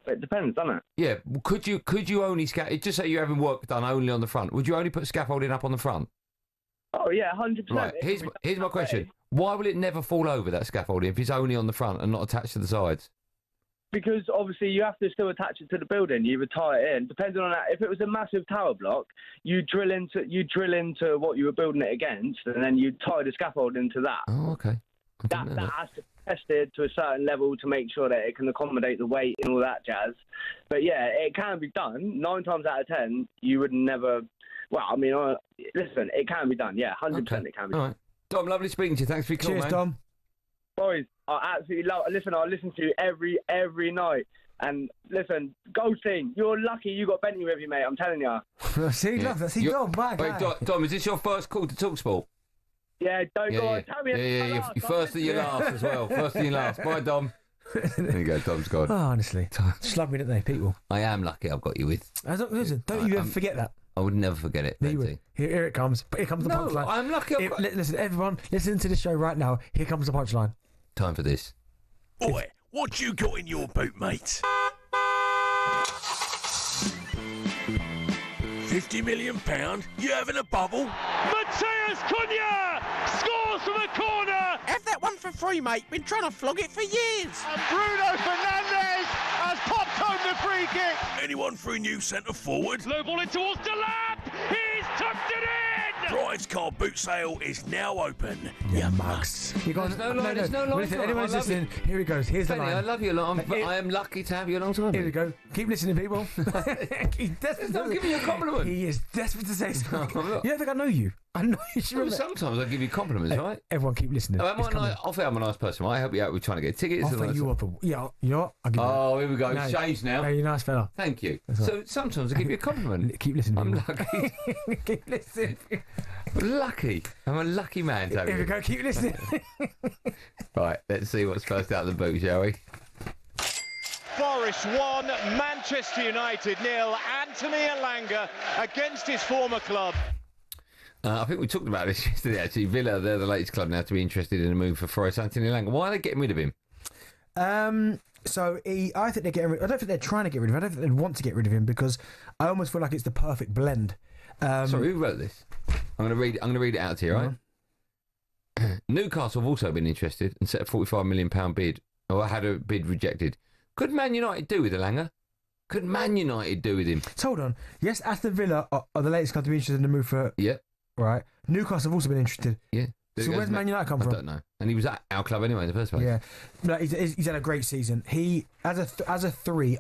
it depends, doesn't it? Yeah. Could you only just say you're having work done only on the front? Would you only put scaffolding up on the front? Oh yeah, 100%. Right. Here's my question. Why will it never fall over, that scaffolding, if it's only on the front and not attached to the sides? because obviously you have to still attach it to the building. You would tie it in. Depending on that, if it was a massive tower block, you drill into what you were building it against, and then you tie the scaffold into that. Oh, okay. That has to be tested to a certain level to make sure that it can accommodate the weight and all that jazz. But yeah, it can be done. 9 times out of 10, you would never. Well, I mean, listen, it can be done. Yeah, 100% it can be done. All right. Dom, lovely speaking to you. Thanks for your call, Cheers, man. Dom. Boys, I absolutely love. Listen, I listen to you every night. And listen, Goldstein, you're lucky you got Bentley with you, mate. I'm telling you. See, love that. See, Dom, my guy. Wait, Dom, is this your first call to talkSPORT? Yeah, don't go on. Tell me. Yeah. You first and your last as well. First and your last. Bye, Dom. There you go, Dom's gone. Oh, honestly, just love me, don't they, people? I am lucky I've got you with. Listen, don't you ever forget that. I would never forget it. Here it comes. Here comes the punchline. I'm lucky. Listen, everyone, listen to the show right now. Here comes the punchline. Time for this. Oi, what you got in your boot, mate? £50 million? You having a bubble? Matheus Cunha scores from a corner. Have that one for free, mate. Been trying to flog it for years. And Bruno Fernandes has popped home the free kick. Anyone for a new centre forward? Low ball in towards Delap. He's tucked it in. Drives car boot sale is now open. You mugs. You got no line. There's no line. Listen, anyone's listening, here he goes. Here's the Penny, line. I love you a lot. I am lucky to have you a long time. Here we go. Keep listening, people. He's desperate. I'm giving you a compliment. He is desperate to say something. You don't think I know you? I know you. Sometimes I give you compliments, right? Everyone keep listening. I think I'm a nice person, right? I help you out with trying to get tickets. I'll think you up. Yeah, you know what? I'll give you Oh, here we go. It's changed now. No, you're a nice fella. Thank you. So sometimes I give you a compliment. Keep listening. I'm lucky. Keep listening. Lucky. I'm a lucky man, Toby. Here we go. Keep listening. Right, let's see what's first out of the boot, shall we? Forest 1, Manchester United 0. Anthony Elanga against his former club. I think we talked about this yesterday, actually. Villa, they're the latest club now to be interested in a move for Forest Anthony Elanga. Why are they getting rid of him? I think they're getting rid. I don't think they're trying to get rid of him. I don't think they want to get rid of him because I almost feel like it's the perfect blend. Sorry, who wrote this? I'm going to read it out to you, right? Newcastle have also been interested and set a £45 million bid, or had a bid rejected. Could Man United do with Elanga? Could Man United do with him? So hold on. Yes, Aston Villa are the latest club to be interested in the move for. Yeah. Right. Newcastle have also been interested. Yeah. So where's Man United come from? I don't know. And he was at our club anyway in the first place. Yeah. No, he's had a great season. He as a 3.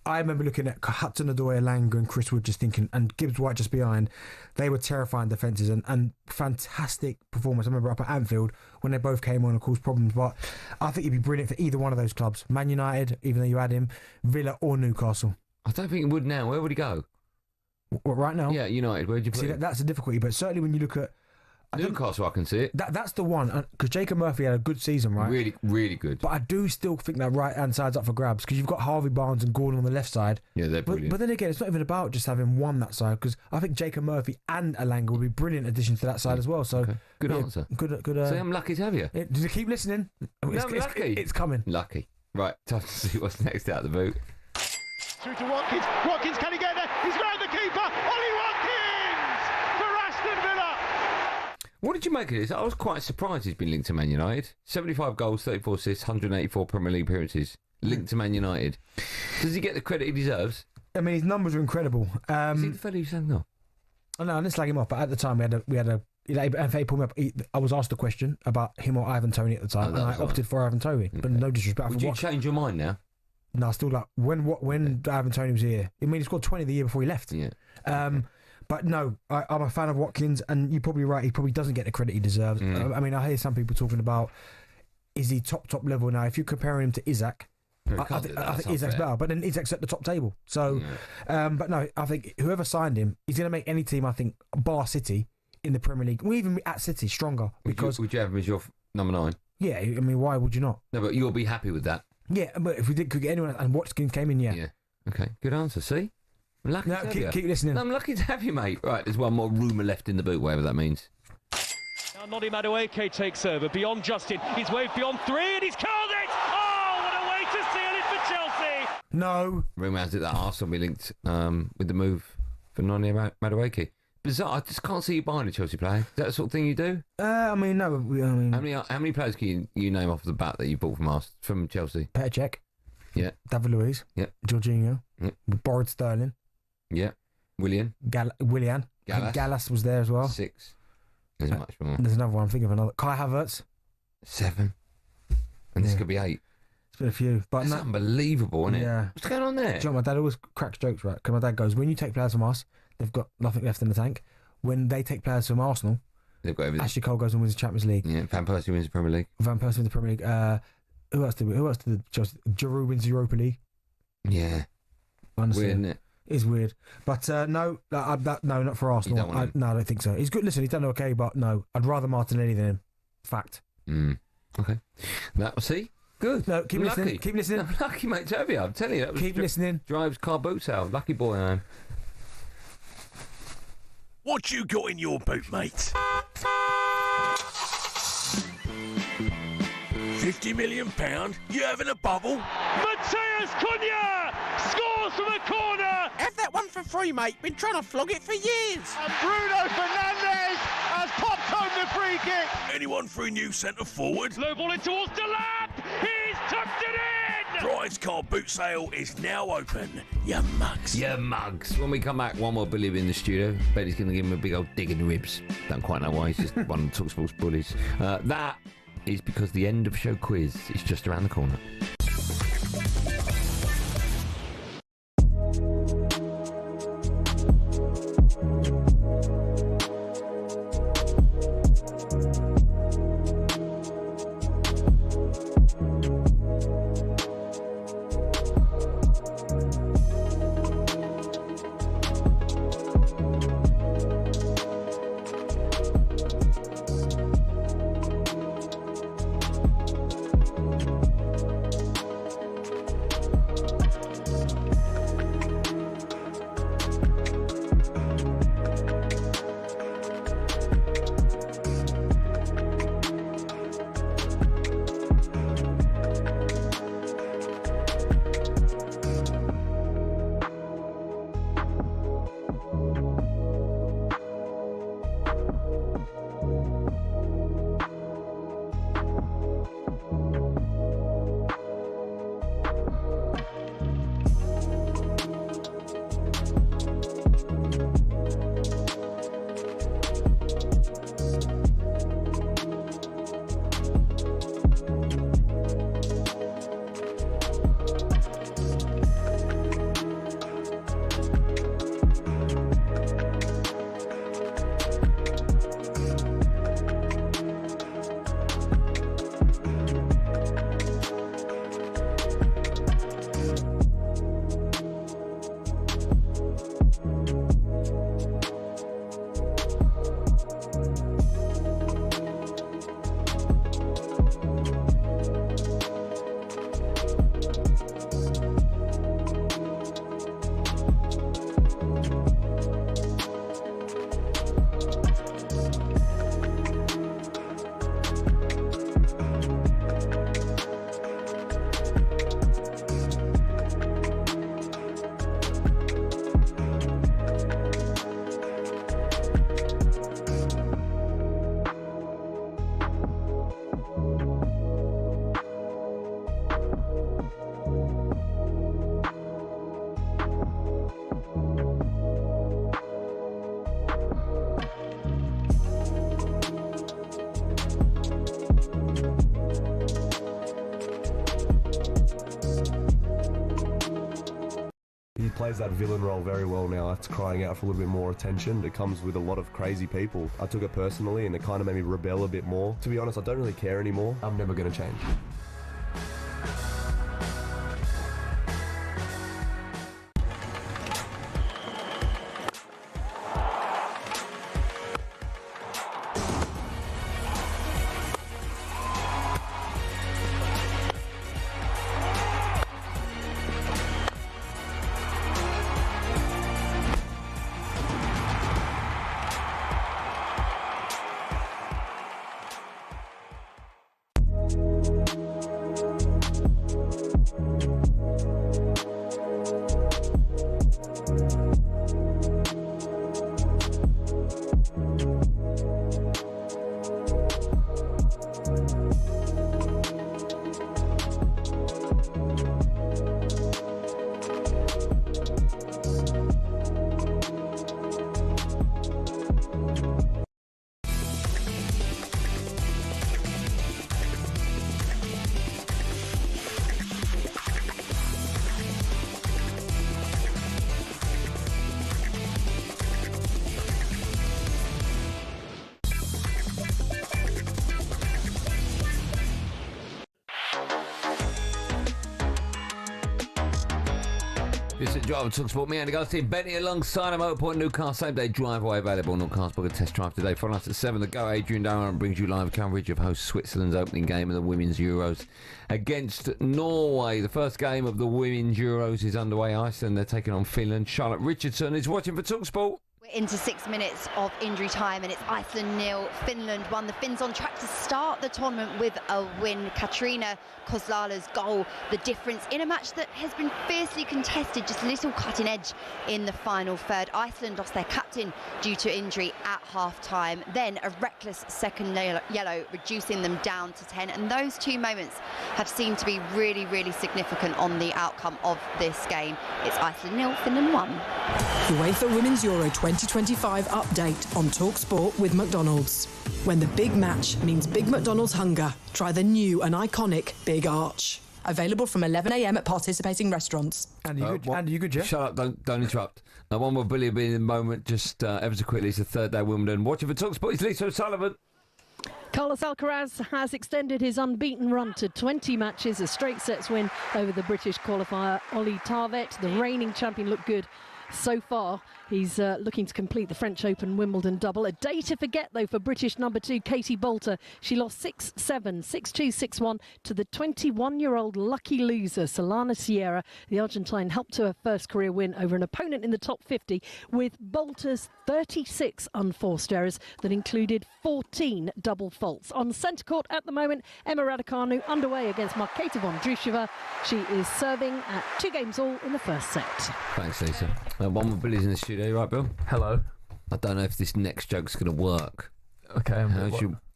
I remember looking at Hudson-Odoi, Elanga and Chris Wood just thinking, and Gibbs White just behind, they were terrifying defences and fantastic performance. I remember up at Anfield when they both came on and caused problems, but I think he'd be brilliant for either one of those clubs. Man United, even though you had him, Villa or Newcastle. I don't think he would now. Where would he go? What, right now? Yeah, United. Where would you put him? That's a difficulty, but certainly when you look at Newcastle, I can see it. That's the one, because Jacob Murphy had a good season, right? Really, really good. But I do still think that right-hand side's up for grabs, because you've got Harvey Barnes and Gordon on the left side. Yeah, they're brilliant. But then again, it's not even about just having one that side, because I think Jacob Murphy and Elanga would be brilliant additions to that side as well. So okay. Good answer. Good. So I'm lucky to have you. Did you keep listening? I'm lucky. It's coming. Lucky. Right, time to see what's next out of the boot. Through to Watkins. Watkins, can he get there? He's round the keeper. Ollie Watkins for Aston Villa. What did you make of this? I was quite surprised he's been linked to Man United. 75 goals, 34 assists, 184 Premier League appearances. Linked to Man United. Does he get the credit he deserves? I mean, his numbers are incredible. Is he the fellow who sang off? I know, I didn't slag him off, but at the time we had a if they pulled me up, I was asked a question about him or Ivan Toney at the time, and I opted for Ivan Toney. Okay. But no disrespect. Would you change your mind now? No, still like when Ivan Toney was here. I mean, he scored 20 the year before he left. Yeah. But no, I'm a fan of Watkins, and you're probably right. He probably doesn't get the credit he deserves. I mean, I hear some people talking about, is he top level now? If you're comparing him to Isak, I think Isak's better. But then Isak's at the top table. So, but no, I think whoever signed him, he's going to make any team, I think, bar City in the Premier League, or even at City, stronger. Because would you have him as your number 9? Yeah, I mean, why would you not? No, but you'll be happy with that. Yeah, but if we could get anyone, and Watkins came in, yeah. Okay, good answer. See? I'm lucky to have you. Keep listening. No, I'm lucky to have you, mate. Right, there's one more rumour left in the boot, whatever that means. Now Noni Madueke takes over beyond Justin. He's waved beyond 3 and he's curled it! Oh, what a way to seal it for Chelsea! No. Rumour has it that Arsenal will be linked with the move for Noni Madueke. Bizarre. I just can't see you buying a Chelsea player. Is that the sort of thing you do? I mean, no. How many players can you name off the bat that you bought from Chelsea? Petr Cech. Yeah. David Luiz. Yeah. Jorginho. Yeah. Boyd Sterling. Yeah. Willian. Willian. Gallas was there as well. 6. There's much more. There's another one. I'm thinking of another. Kai Havertz. 7. And this could be 8. It's been a few. But That's unbelievable, isn't it? Yeah. What's going on there? Do you know, my dad always cracks jokes, right? Because my dad goes, when you take players from us, they've got nothing left in the tank. When they take players from Arsenal, they've got everything. Ashley Cole goes and wins the Champions League. Yeah, Van Persie wins the Premier League. Van Persie wins the Premier League. Who else did Chelsea? Giroud wins the Europa League. Yeah. Honestly, weird, isn't it? It's weird. But no, not for Arsenal. I don't think so. He's good. Listen, he's done okay, but no, I'd rather Martinelli than him. Fact. Okay. See? Good. No, keep listening. Keep listening. I'm lucky, mate. Toby, I'm telling you. That was keep listening. Drives car boots out. Lucky boy, I am. What you got in your boot, mate? £50 million? You having a bubble? Matheus Cunha scores from a corner. Have that one for free, mate. Been trying to flog it for years. And Bruno Fernandes has popped home the free kick. Anyone for a new centre forward? Low ball in towards Delap. He's tucked it in. Drives car boot sale is now open. You mugs. You mugs. When we come back, one more Billy in the studio. Betty's going to give him a big old dig in the ribs. Don't quite know why. He's just one of the talkSPORT bullies. That is because the end of show quiz is just around the corner. Plays that villain role very well now. It's crying out for a little bit more attention. It comes with a lot of crazy people. I took it personally and it kind of made me rebel a bit more. To be honest, I don't really care anymore. I'm never going to change. It's a drive on talkSPORT. Me, Andy Goldstein Bent alongside a Motorpoint new car. Same day driveway available. All cars book a test drive today. Follow us at 7. The Go Adrian Darren brings you live coverage of host Switzerland's opening game of the Women's Euros against Norway. The first game of the Women's Euros is underway. Iceland, they're taking on Finland. Charlotte Richardson is watching for talkSPORT. We're into 6 minutes of injury time and it's Iceland 0, Finland 1. The Finns on track to start the tournament with a win. Katarina Kozlala's goal, the difference in a match that has been fiercely contested, just a little cutting edge in the final third. Iceland lost their captain due to injury at half-time. Then a reckless second yellow, reducing them down to 10. And those two moments have seemed to be really, really significant on the outcome of this game. It's Iceland 0, Finland 1. The UEFA Women's Euro 2025 update on talkSPORT with McDonald's. When the big match means big McDonald's hunger, try the new and iconic Big Arch. Available from 11 a.m. at participating restaurants. Andy, you good, Jeff? Shut up, don't interrupt. Now, one more Billy will be in a moment, just ever so quickly. It's the third day of Wimbledon. Watching for talkSPORT, it's Lisa O'Sullivan. Carlos Alcaraz has extended his unbeaten run to 20 matches, a straight sets win over the British qualifier Ollie Tarvet. The reigning champion looked good so far. He's looking to complete the French Open Wimbledon double. A day to forget, though, for British number 2 Katie Boulter. She lost 6-7, 6-2, 6-1 to the 21-year-old lucky loser, Solana Sierra. The Argentine helped to her first career win over an opponent in the top 50 with Boulter's 36 unforced errors that included 14 double faults. On centre court at the moment, Emma Raducanu underway against Marketa Vondroushova. She is serving at 2 games all in the first set. Thanks, Lisa. One more Billy's in the studio, you right, Bill? Hello. I don't know if this next joke's going to work. Okay.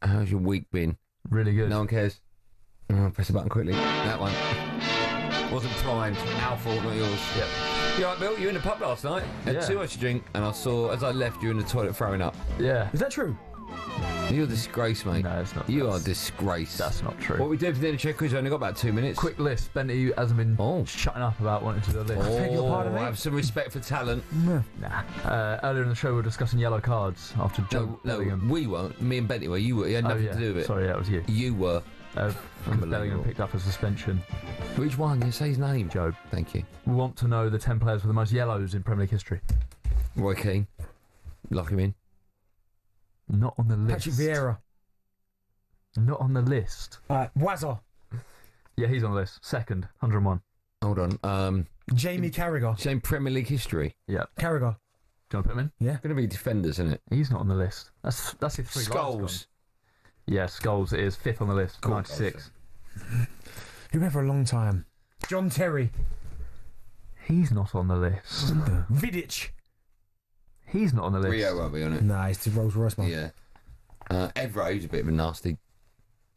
How's your week been? Really good. No one cares. Oh, press the button quickly. That one. Wasn't primed. Our fault, not yours. Yep. You all right, Bill? You were in the pub last night. Had too much to drink, and I saw, as I left, you in the toilet throwing up. Yeah. Is that true? You're a disgrace, mate. No, it's not. You are a disgrace. That's not true. What we do for the check quiz? We've only got about 2 minutes. Quick list. Benty hasn't been shutting up about wanting to do a list. Beg your pardon, mate? Have some respect for talent. Nah. Earlier in the show, we were discussing yellow cards after Joe Bellingham. We weren't. Me and Benty were. You were. You had nothing to do with it. Sorry, that was you. You were. Bellingham picked up a suspension. Which one? You say his name, Joe. Thank you. We want to know the 10 players with the most yellows in Premier League history. Roy Keane. Lock him in. Not on the list. Patrick Vieira. Not on the list. Wazza. Yeah, he's on the list. Second, 101. Hold on. Jamie Carragher. Same Premier League history. Yeah. Carragher. Do you want to put him in? Yeah. Going to be defenders, isn't it? He's not on the list. That's his 3 Scholes. Yeah, Scholes is 5th on the list. Cool. 96. He went for a long time. John Terry. He's not on the list. Vidic. He's not on the list. Rio won't be on it. Nah, he's the Rolls Royce man. Yeah. Evra, he's a bit of a nasty.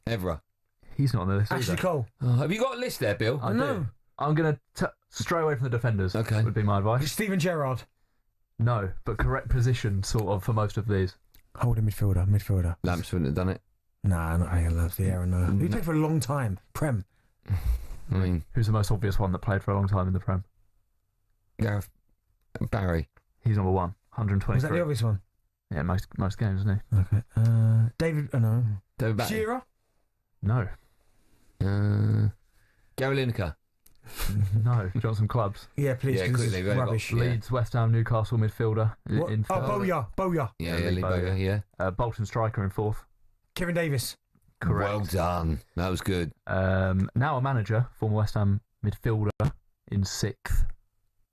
Evra. He's not on the list. Ashley Cole. Have you got a list there, Bill? I do. I'm going to stray away from the defenders. Okay. Would be my advice. Steven Gerrard. No, but correct position, sort of, for most of these. Holding midfielder. Lamps wouldn't have done it. Nah, not Vieira, no. He played for a long time. Prem. I mean... Who's the most obvious one that played for a long time in the Prem? Gareth Barry. He's number 1. 123. Was that the obvious one? Yeah, most games, isn't he? Okay. David... no. David Batty. Shearer? No. Gary Lineker. No. Do you want some clubs? Yeah, please. Yeah, quickly. Rubbish. Leeds, West Ham, Newcastle midfielder. Bowyer. Yeah, Lee Bowyer, yeah. Bolton striker in 4th. Kevin Davis. Correct. Well done. That was good. Now a manager, former West Ham midfielder in 6th.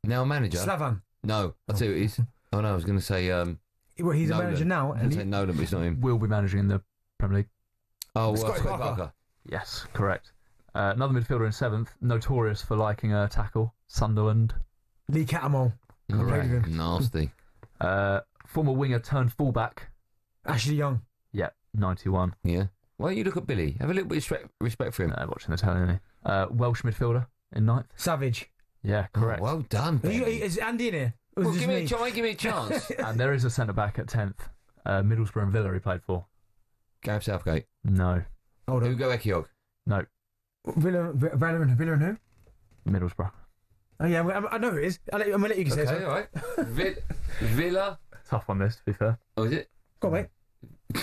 Now a manager? Slavan. No, I'll tell you what it is. Oh no, I was going to say... well, he's Nolan. a manager now. I was going to say Nolan, but it's not him. Will be managing in the Premier League. Oh, Scotty Parker. Yes, correct. Another midfielder in 7th, notorious for liking a tackle, Sunderland. Lee Catamol. Correct. Nasty. Former winger turned fullback. Ashley Young. Yeah, 91. Yeah. Why don't you look at Billy? Have a little bit of respect for him. Watching the telly, isn't he? Welsh midfielder in 9th. Savage. Yeah, correct. Oh, well done, Ben. Is Andy in here? Well, give me a chance. And there is a centre-back at 10th. Middlesbrough and Villa he played for. Gareth Southgate. No. Hold on. Hugo Ekiog. No. Villa and who? Middlesbrough. Oh, yeah, I know who it is. I'm going to let you say it. Okay, all right. Villa. Tough one, this, to be fair. Oh, is it? Go on, mate.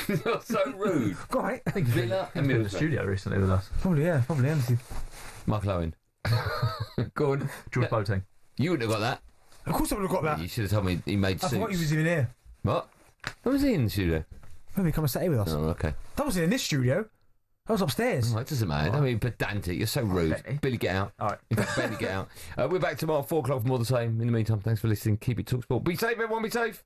You're so rude. Go on, mate. I think Villa and been in Middlesbrough. the studio recently with us. Probably, honestly. Mark Lowen. Go on. George Boateng. You wouldn't have got that. Of course I would have got that. You should have told me he made I suits. forgot he was even here. What? When was he in the studio? Maybe come and stay with us. Oh, okay. That wasn't in this studio. That was upstairs. Oh, it doesn't matter. I mean, pedantic. You're so rude. Billy, get out. All right. In fact, Benny, get out. We're back tomorrow, 4 o'clock for more of the same. In the meantime, thanks for listening. Keep it TalkSport. Be safe, everyone. Be safe.